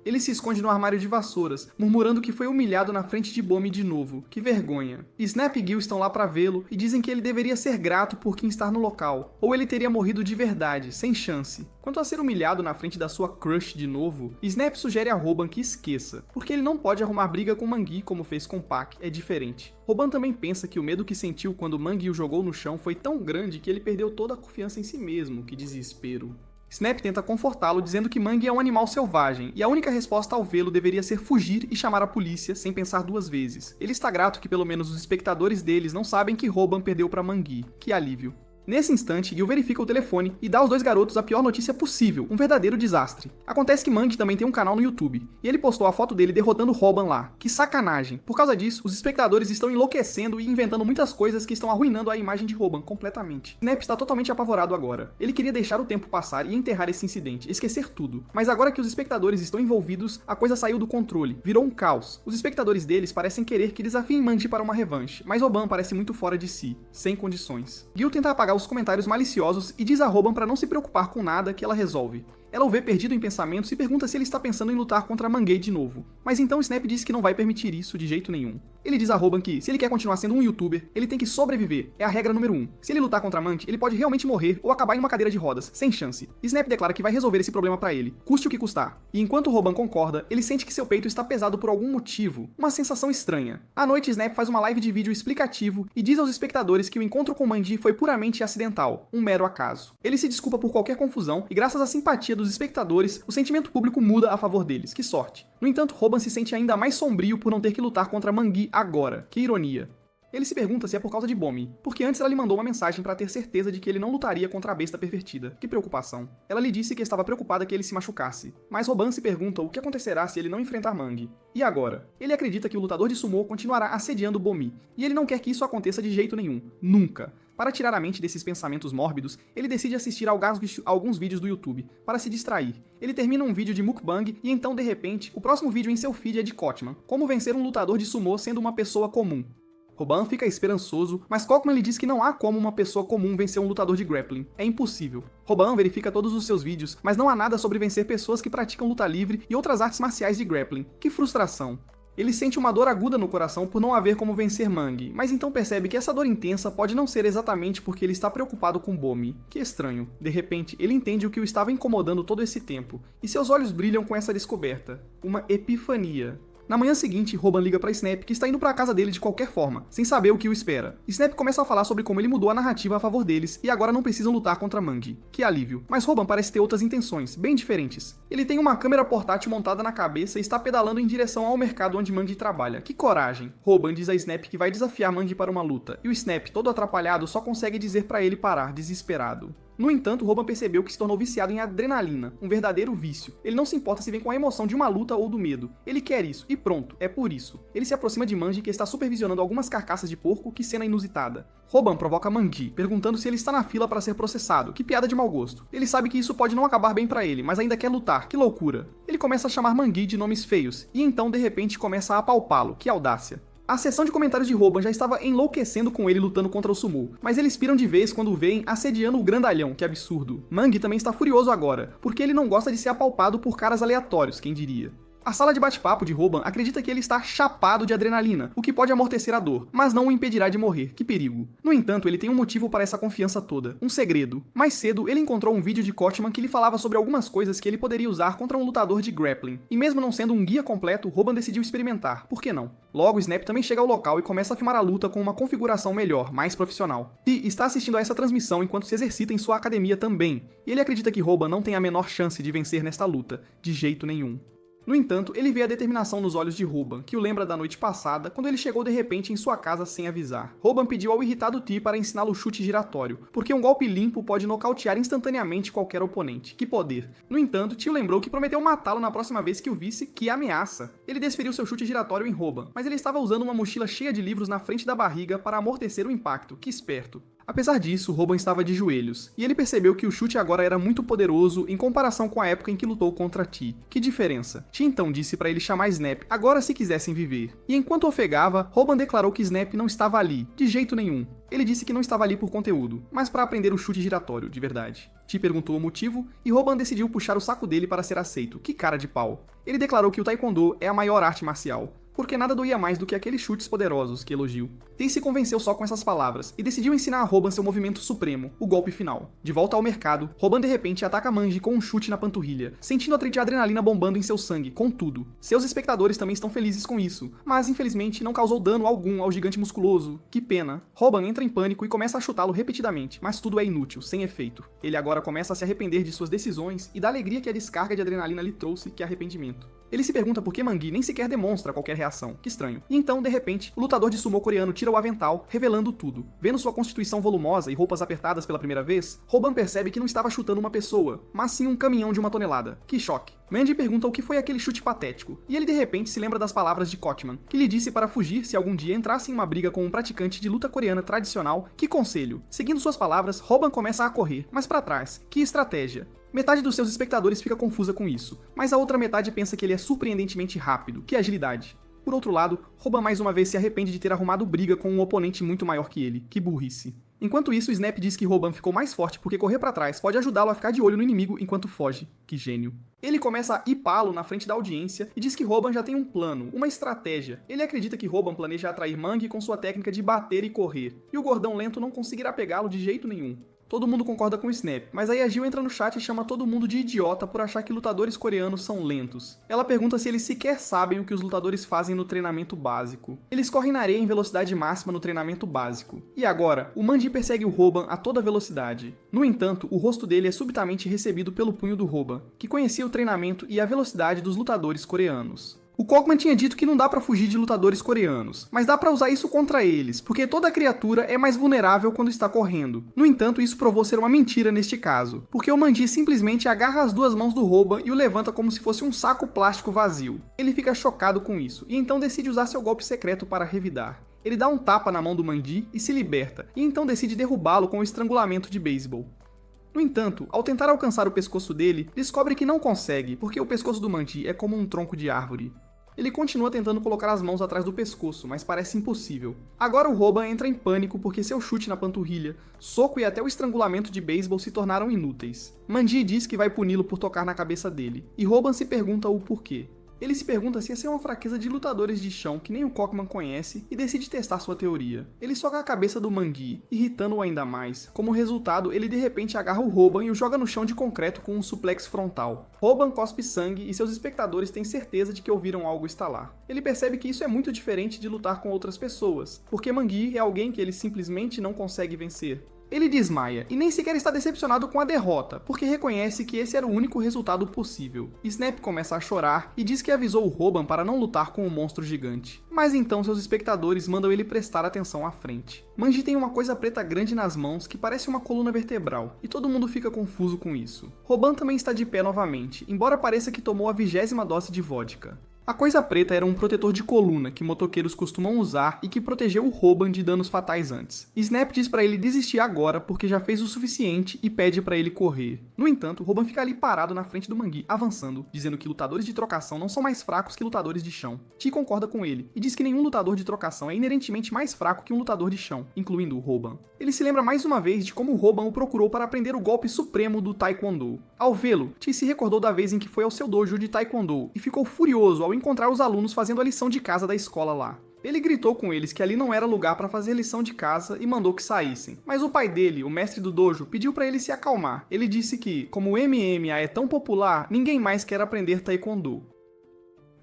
Ele se esconde no armário de vassouras, murmurando que foi humilhado na frente de Bomi de novo. Que vergonha. Snap e Gil estão lá pra vê-lo e dizem que ele deveria ser grato por Kim estar no local, ou ele teria morrido de verdade, sem chance. Quanto a ser humilhado na frente da sua crush de novo, Snap sugere a Roban que esqueça, porque ele não pode arrumar briga com Mangi como fez com Pak, é diferente. Roban também pensa que o medo que sentiu quando Mangi o jogou no chão foi tão grande que ele perdeu toda a confiança em si mesmo. Que desespero. Snap tenta confortá-lo dizendo que Mangi é um animal selvagem, e a única resposta ao vê-lo deveria ser fugir e chamar a polícia sem pensar duas vezes. Ele está grato que pelo menos os espectadores deles não sabem que Roban perdeu para Mangi. Que alívio. Nesse instante, Gil verifica o telefone e dá aos dois garotos a pior notícia possível, um verdadeiro desastre. Acontece que Mandy também tem um canal no YouTube, e ele postou a foto dele derrotando Robin lá. Que sacanagem. Por causa disso, os espectadores estão enlouquecendo e inventando muitas coisas que estão arruinando a imagem de Robin completamente. Snap está totalmente apavorado agora. Ele queria deixar o tempo passar e enterrar esse incidente, esquecer tudo. Mas agora que os espectadores estão envolvidos, a coisa saiu do controle, virou um caos. Os espectadores deles parecem querer que desafiem Mandy para uma revanche, mas Robin parece muito fora de si, sem condições. Gil tenta apagar os comentários maliciosos e diz a Robin para não se preocupar com nada que ela resolve. Ela o vê perdido em pensamentos e pergunta se ele está pensando em lutar contra Mangay de novo. Mas então Snap diz que não vai permitir isso de jeito nenhum. Ele diz a Robin que, se ele quer continuar sendo um youtuber, ele tem que sobreviver, é a regra número 1. Se ele lutar contra Mandy, ele pode realmente morrer ou acabar em uma cadeira de rodas, sem chance. Snap declara que vai resolver esse problema pra ele, custe o que custar. E enquanto Robin concorda, ele sente que seu peito está pesado por algum motivo, uma sensação estranha. À noite, Snap faz uma live de vídeo explicativo e diz aos espectadores que o encontro com Mandy foi puramente acidental, um mero acaso. Ele se desculpa por qualquer confusão e, graças à simpatia dos espectadores, o sentimento público muda a favor deles, que sorte. No entanto, Robin se sente ainda mais sombrio por não ter que lutar contra Mangay agora. Que ironia. Ele se pergunta se é por causa de Bomi, porque antes ela lhe mandou uma mensagem para ter certeza de que ele não lutaria contra a besta pervertida. Que preocupação. Ela lhe disse que estava preocupada que ele se machucasse. Mas Robin se pergunta o que acontecerá se ele não enfrentar Mangay. E agora? Ele acredita que o lutador de sumô continuará assediando Bomi, e ele não quer que isso aconteça de jeito nenhum. Nunca. Para tirar a mente desses pensamentos mórbidos, ele decide assistir a alguns vídeos do YouTube, para se distrair. Ele termina um vídeo de mukbang e então, de repente, o próximo vídeo em seu feed é de Kotman, como vencer um lutador de sumô sendo uma pessoa comum. Robin fica esperançoso, mas Kotman lhe diz que não há como uma pessoa comum vencer um lutador de grappling. É impossível. Robin verifica todos os seus vídeos, mas não há nada sobre vencer pessoas que praticam luta livre e outras artes marciais de grappling. Que frustração. Ele sente uma dor aguda no coração por não haver como vencer Mangay, mas então percebe que essa dor intensa pode não ser exatamente porque ele está preocupado com Bomi. Que estranho. De repente, ele entende o que o estava incomodando todo esse tempo, e seus olhos brilham com essa descoberta. Uma epifania. Na manhã seguinte, Robin liga pra Snap que está indo pra casa dele de qualquer forma, sem saber o que o espera. Snap começa a falar sobre como ele mudou a narrativa a favor deles e agora não precisam lutar contra Mangay. Que alívio. Mas Robin parece ter outras intenções, bem diferentes. Ele tem uma câmera portátil montada na cabeça e está pedalando em direção ao mercado onde Mangay trabalha. Que coragem. Robin diz a Snap que vai desafiar Mangay para uma luta, e o Snap, todo atrapalhado, só consegue dizer pra ele parar, desesperado. No entanto, Robin percebeu que se tornou viciado em adrenalina, um verdadeiro vício. Ele não se importa se vem com a emoção de uma luta ou do medo. Ele quer isso, e pronto, é por isso. Ele se aproxima de Mandy, que está supervisionando algumas carcaças de porco, que cena inusitada. Robin provoca Mandy, perguntando se ele está na fila para ser processado, que piada de mau gosto. Ele sabe que isso pode não acabar bem pra ele, mas ainda quer lutar, que loucura. Ele começa a chamar Mandy de nomes feios, e então de repente começa a apalpá-lo, que audácia. A seção de comentários de Robin já estava enlouquecendo com ele lutando contra o sumô, mas eles piram de vez quando o veem assediando o grandalhão, que absurdo. Mangay também está furioso agora, porque ele não gosta de ser apalpado por caras aleatórios, quem diria. A sala de bate-papo de Robin acredita que ele está chapado de adrenalina, o que pode amortecer a dor, mas não o impedirá de morrer, que perigo. No entanto, ele tem um motivo para essa confiança toda, um segredo. Mais cedo, ele encontrou um vídeo de Kotman que lhe falava sobre algumas coisas que ele poderia usar contra um lutador de grappling, e mesmo não sendo um guia completo, Robin decidiu experimentar, por que não? Logo, Snap também chega ao local e começa a filmar a luta com uma configuração melhor, mais profissional. E está assistindo a essa transmissão enquanto se exercita em sua academia também, e ele acredita que Robin não tem a menor chance de vencer nesta luta, de jeito nenhum. No entanto, ele vê a determinação nos olhos de Robin, que o lembra da noite passada, quando ele chegou de repente em sua casa sem avisar. Robin pediu ao irritado T para ensiná-lo o chute giratório, porque um golpe limpo pode nocautear instantaneamente qualquer oponente. Que poder! No entanto, T lembrou que prometeu matá-lo na próxima vez que o visse, que ameaça. Ele desferiu seu chute giratório em Robin, mas ele estava usando uma mochila cheia de livros na frente da barriga para amortecer o impacto. Que esperto! Apesar disso, Robin estava de joelhos, e ele percebeu que o chute agora era muito poderoso em comparação com a época em que lutou contra T. Que diferença? T então disse para ele chamar Snap, agora se quisessem viver. E enquanto ofegava, Robin declarou que Snap não estava ali, de jeito nenhum. Ele disse que não estava ali por conteúdo, mas para aprender o chute giratório, de verdade. T perguntou o motivo, e Robin decidiu puxar o saco dele para ser aceito. Que cara de pau. Ele declarou que o Taekwondo é a maior arte marcial, porque nada doía mais do que aqueles chutes poderosos que elogiou. T se convenceu só com essas palavras, e decidiu ensinar a Robin seu movimento supremo, o golpe final. De volta ao mercado, Robin de repente ataca Mandy com um chute na panturrilha, sentindo a adrenalina bombando em seu sangue, com tudo. Seus espectadores também estão felizes com isso, mas infelizmente não causou dano algum ao gigante musculoso. Que pena. Robin entra em pânico e começa a chutá-lo repetidamente, mas tudo é inútil, sem efeito. Ele agora começa a se arrepender de suas decisões e da alegria que a descarga de adrenalina lhe trouxe, que arrependimento. Ele se pergunta por que Mangi nem sequer demonstra qualquer reação, que estranho. E então, de repente, o lutador de sumô coreano tira o avental, revelando tudo. Vendo sua constituição volumosa e roupas apertadas pela primeira vez, Roban percebe que não estava chutando uma pessoa, mas sim um caminhão de 1 tonelada. Que choque. Mandy pergunta o que foi aquele chute patético, e ele de repente se lembra das palavras de Kochman, que lhe disse para fugir se algum dia entrasse em uma briga com um praticante de luta coreana tradicional. Que conselho. Seguindo suas palavras, Roban começa a correr, mas para trás. Que estratégia. Metade dos seus espectadores fica confusa com isso, mas a outra metade pensa que ele é surpreendentemente rápido. Que agilidade. Por outro lado, Roban mais uma vez se arrepende de ter arrumado briga com um oponente muito maior que ele. Que burrice. Enquanto isso, Snap diz que Roban ficou mais forte porque correr pra trás pode ajudá-lo a ficar de olho no inimigo enquanto foge. Que gênio. Ele começa a hipá-lo na frente da audiência e diz que Roban já tem um plano, uma estratégia. Ele acredita que Roban planeja atrair Mangi com sua técnica de bater e correr, e o gordão lento não conseguirá pegá-lo de jeito nenhum. Todo mundo concorda com o Snap, mas aí a Jill entra no chat e chama todo mundo de idiota por achar que lutadores coreanos são lentos. Ela pergunta se eles sequer sabem o que os lutadores fazem no treinamento básico. Eles correm na areia em velocidade máxima no treinamento básico. E agora, o Manji persegue o Roban a toda velocidade. No entanto, o rosto dele é subitamente recebido pelo punho do Roban, que conhecia o treinamento e a velocidade dos lutadores coreanos. O Kochman tinha dito que não dá pra fugir de lutadores coreanos, mas dá pra usar isso contra eles, porque toda criatura é mais vulnerável quando está correndo. No entanto, isso provou ser uma mentira neste caso, porque o Manji simplesmente agarra as duas mãos do Roban e o levanta como se fosse um saco plástico vazio. Ele fica chocado com isso, e então decide usar seu golpe secreto para revidar. Ele dá um tapa na mão do Manji e se liberta, e então decide derrubá-lo com o estrangulamento de beisebol. No entanto, ao tentar alcançar o pescoço dele, descobre que não consegue, porque o pescoço do Manji é como um tronco de árvore. Ele continua tentando colocar as mãos atrás do pescoço, mas parece impossível. Agora o Roban entra em pânico porque seu chute na panturrilha, soco e até o estrangulamento de beisebol se tornaram inúteis. Manji diz que vai puni-lo por tocar na cabeça dele, e Roban se pergunta o porquê. Ele se pergunta se essa é uma fraqueza de lutadores de chão que nem o Kochman conhece e decide testar sua teoria. Ele soca a cabeça do Mangi, irritando-o ainda mais. Como resultado, ele de repente agarra o Roban e o joga no chão de concreto com um suplex frontal. Roban cospe sangue e seus espectadores têm certeza de que ouviram algo estalar. Ele percebe que isso é muito diferente de lutar com outras pessoas, porque Mangi é alguém que ele simplesmente não consegue vencer. Ele desmaia, e nem sequer está decepcionado com a derrota, porque reconhece que esse era o único resultado possível. Snap começa a chorar e diz que avisou o Roban para não lutar com o monstro gigante. Mas então seus espectadores mandam ele prestar atenção à frente. Manji tem uma coisa preta grande nas mãos que parece uma coluna vertebral, e todo mundo fica confuso com isso. Roban também está de pé novamente, embora pareça que tomou a 20ª dose de vodka. A coisa preta era um protetor de coluna que motoqueiros costumam usar e que protegeu o Roban de danos fatais antes. Snap diz pra ele desistir agora porque já fez o suficiente e pede pra ele correr. No entanto, Roban fica ali parado na frente do Mangi, avançando, dizendo que lutadores de trocação não são mais fracos que lutadores de chão. Ti concorda com ele e diz que nenhum lutador de trocação é inerentemente mais fraco que um lutador de chão, incluindo o Roban. Ele se lembra mais uma vez de como o Roban o procurou para aprender o golpe supremo do Taekwondo. Ao vê-lo, Ti se recordou da vez em que foi ao seu dojo de Taekwondo e ficou furioso ao encontrar os alunos fazendo a lição de casa da escola lá. Ele gritou com eles que ali não era lugar para fazer lição de casa e mandou que saíssem. Mas o pai dele, o mestre do dojo, pediu para ele se acalmar. Ele disse que, como o MMA é tão popular, ninguém mais quer aprender Taekwondo.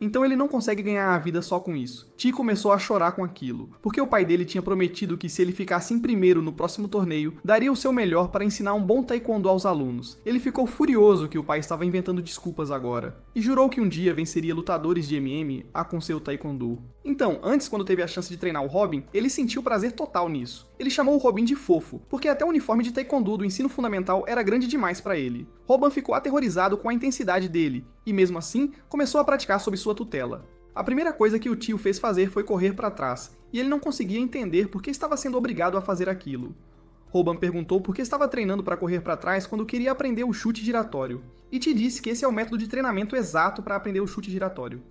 Então ele não consegue ganhar a vida só com isso. Ti começou a chorar com aquilo, porque o pai dele tinha prometido que se ele ficasse em primeiro no próximo torneio, daria o seu melhor para ensinar um bom taekwondo aos alunos. Ele ficou furioso que o pai estava inventando desculpas agora, e jurou que um dia venceria lutadores de MMA com seu taekwondo. Então, antes quando teve a chance de treinar o Robin, ele sentiu prazer total nisso. Ele chamou o Robin de fofo, porque até o uniforme de taekwondo do ensino fundamental era grande demais para ele. Roban ficou aterrorizado com a intensidade dele, e mesmo assim, começou a praticar sob sua tutela. A primeira coisa que o tio fez fazer foi correr para trás, e ele não conseguia entender por que estava sendo obrigado a fazer aquilo. Roban perguntou por que estava treinando para correr para trás quando queria aprender o chute giratório, e Ti disse que esse é o método de treinamento exato para aprender o chute giratório.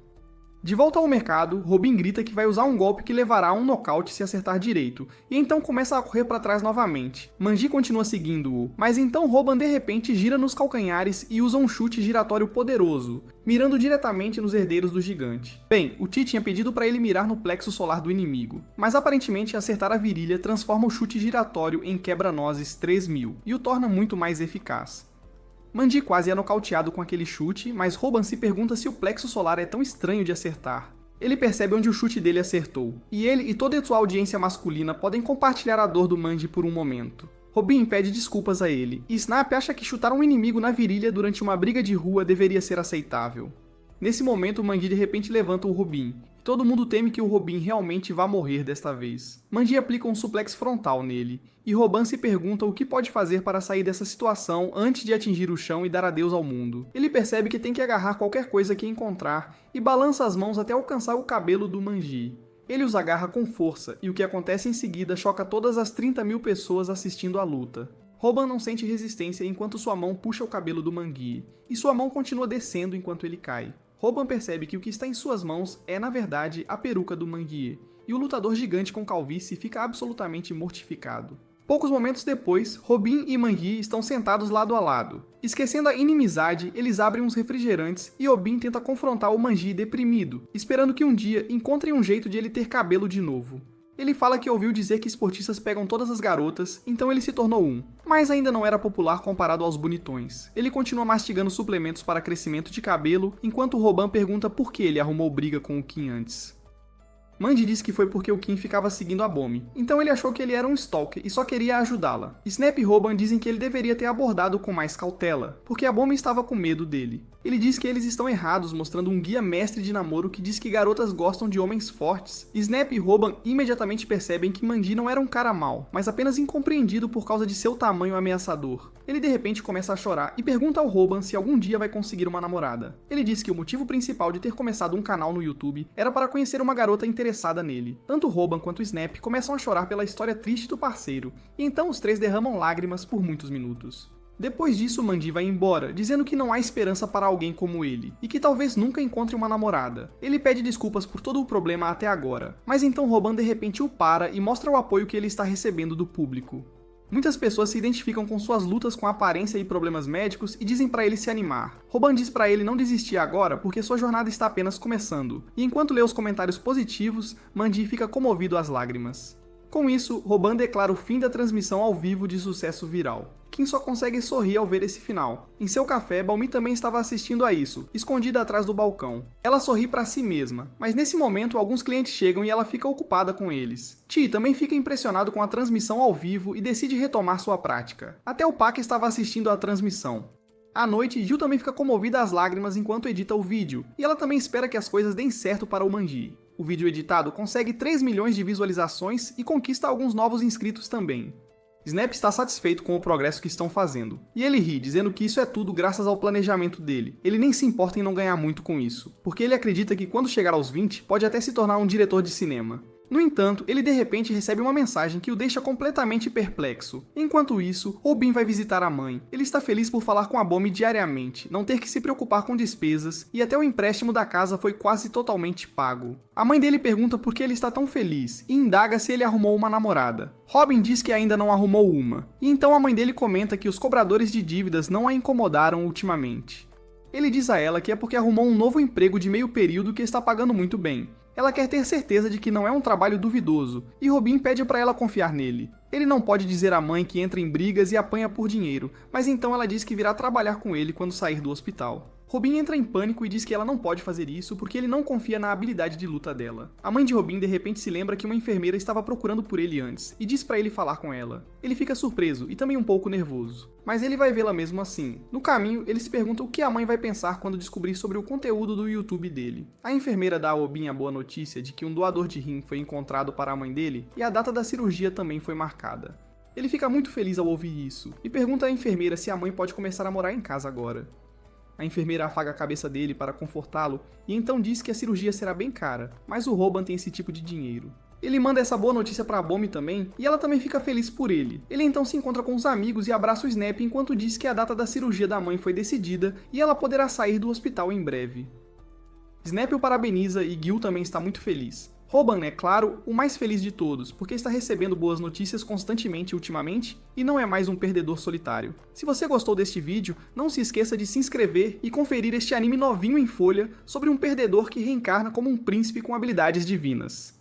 De volta ao mercado, Robin grita que vai usar um golpe que levará a um nocaute se acertar direito, e então começa a correr para trás novamente. Manji continua seguindo-o, mas então Roban de repente gira nos calcanhares e usa um chute giratório poderoso, mirando diretamente nos herdeiros do gigante. Bem, o Ti tinha pedido para ele mirar no plexo solar do inimigo, mas aparentemente acertar a virilha transforma o chute giratório em quebra-nozes 3000, e o torna muito mais eficaz. Manji quase é nocauteado com aquele chute, mas Roban se pergunta se o plexo solar é tão estranho de acertar. Ele percebe onde o chute dele acertou, e ele e toda a sua audiência masculina podem compartilhar a dor do Manji por um momento. Robin pede desculpas a ele, e Snap acha que chutar um inimigo na virilha durante uma briga de rua deveria ser aceitável. Nesse momento, Manji de repente levanta o Robin. Todo mundo teme que o Robin realmente vá morrer desta vez. Manji aplica um suplex frontal nele, e Robin se pergunta o que pode fazer para sair dessa situação antes de atingir o chão e dar adeus ao mundo. Ele percebe que tem que agarrar qualquer coisa que encontrar e balança as mãos até alcançar o cabelo do Manji. Ele os agarra com força, e o que acontece em seguida choca todas as 30.000 pessoas assistindo à luta. Robin não sente resistência enquanto sua mão puxa o cabelo do Manji, e sua mão continua descendo enquanto ele cai. Robin percebe que o que está em suas mãos é, na verdade, a peruca do Manji, e o lutador gigante com calvície fica absolutamente mortificado. Poucos momentos depois, Robin e Manji estão sentados lado a lado. Esquecendo a inimizade, eles abrem uns refrigerantes e Robin tenta confrontar o Manji deprimido, esperando que um dia encontrem um jeito de ele ter cabelo de novo. Ele fala que ouviu dizer que esportistas pegam todas as garotas, então ele se tornou um. Mas ainda não era popular comparado aos bonitões. Ele continua mastigando suplementos para crescimento de cabelo, enquanto Robin pergunta por que ele arrumou briga com o Kim antes. Manji diz que foi porque o Kim ficava seguindo a Bomi, então ele achou que ele era um stalker e só queria ajudá-la. Snap e Robin dizem que ele deveria ter abordado com mais cautela, porque a Bomi estava com medo dele. Ele diz que eles estão errados, mostrando um guia mestre de namoro que diz que garotas gostam de homens fortes. Snap e Robin imediatamente percebem que Manji não era um cara mau, mas apenas incompreendido por causa de seu tamanho ameaçador. Ele de repente começa a chorar e pergunta ao Robin se algum dia vai conseguir uma namorada. Ele diz que o motivo principal de ter começado um canal no YouTube era para conhecer uma garota interessada nele. Tanto Robin quanto Snap começam a chorar pela história triste do parceiro, e então os três derramam lágrimas por muitos minutos. Depois disso, Manji vai embora, dizendo que não há esperança para alguém como ele, e que talvez nunca encontre uma namorada. Ele pede desculpas por todo o problema até agora, mas então Robin de repente o para e mostra o apoio que ele está recebendo do público. Muitas pessoas se identificam com suas lutas com aparência e problemas médicos e dizem para ele se animar. Robin diz para ele não desistir agora porque sua jornada está apenas começando, e enquanto lê os comentários positivos, Manji fica comovido às lágrimas. Com isso, Robin declara o fim da transmissão ao vivo de sucesso viral. Kim só consegue sorrir ao ver esse final. Em seu café, Balmi também estava assistindo a isso, escondida atrás do balcão. Ela sorri para si mesma, mas nesse momento alguns clientes chegam e ela fica ocupada com eles. Chi também fica impressionado com a transmissão ao vivo e decide retomar sua prática. Até o Pak estava assistindo à transmissão. À noite, Jill também fica comovida às lágrimas enquanto edita o vídeo, e ela também espera que as coisas deem certo para o Manji. O vídeo editado consegue 3 milhões de visualizações e conquista alguns novos inscritos também. Snap está satisfeito com o progresso que estão fazendo, e ele ri, dizendo que isso é tudo graças ao planejamento dele. Ele nem se importa em não ganhar muito com isso, porque ele acredita que quando chegar aos 20, pode até se tornar um diretor de cinema. No entanto, ele de repente recebe uma mensagem que o deixa completamente perplexo. Enquanto isso, Robin vai visitar a mãe. Ele está feliz por falar com a Bomi diariamente, não ter que se preocupar com despesas, e até o empréstimo da casa foi quase totalmente pago. A mãe dele pergunta por que ele está tão feliz, e indaga se ele arrumou uma namorada. Robin diz que ainda não arrumou uma, e então a mãe dele comenta que os cobradores de dívidas não a incomodaram ultimamente. Ele diz a ela que é porque arrumou um novo emprego de meio período que está pagando muito bem. Ela quer ter certeza de que não é um trabalho duvidoso, e Robin pede para ela confiar nele. Ele não pode dizer à mãe que entra em brigas e apanha por dinheiro, mas então ela diz que virá trabalhar com ele quando sair do hospital. Robin entra em pânico e diz que ela não pode fazer isso porque ele não confia na habilidade de luta dela. A mãe de Robin de repente se lembra que uma enfermeira estava procurando por ele antes, e diz para ele falar com ela. Ele fica surpreso e também um pouco nervoso, mas ele vai vê-la mesmo assim. No caminho, ele se pergunta o que a mãe vai pensar quando descobrir sobre o conteúdo do YouTube dele. A enfermeira dá a Robin a boa notícia de que um doador de rim foi encontrado para a mãe dele, e a data da cirurgia também foi marcada. Ele fica muito feliz ao ouvir isso, e pergunta à enfermeira se a mãe pode começar a morar em casa agora. A enfermeira afaga a cabeça dele para confortá-lo e então diz que a cirurgia será bem cara, mas o Robin tem esse tipo de dinheiro. Ele manda essa boa notícia para a Bomi também, e ela também fica feliz por ele. Ele então se encontra com os amigos e abraça o Snap enquanto diz que a data da cirurgia da mãe foi decidida e ela poderá sair do hospital em breve. Snap o parabeniza e Gil também está muito feliz. Robin é, claro, o mais feliz de todos, porque está recebendo boas notícias constantemente ultimamente e não é mais um perdedor solitário. Se você gostou deste vídeo, não se esqueça de se inscrever e conferir este anime novinho em folha sobre um perdedor que reencarna como um príncipe com habilidades divinas.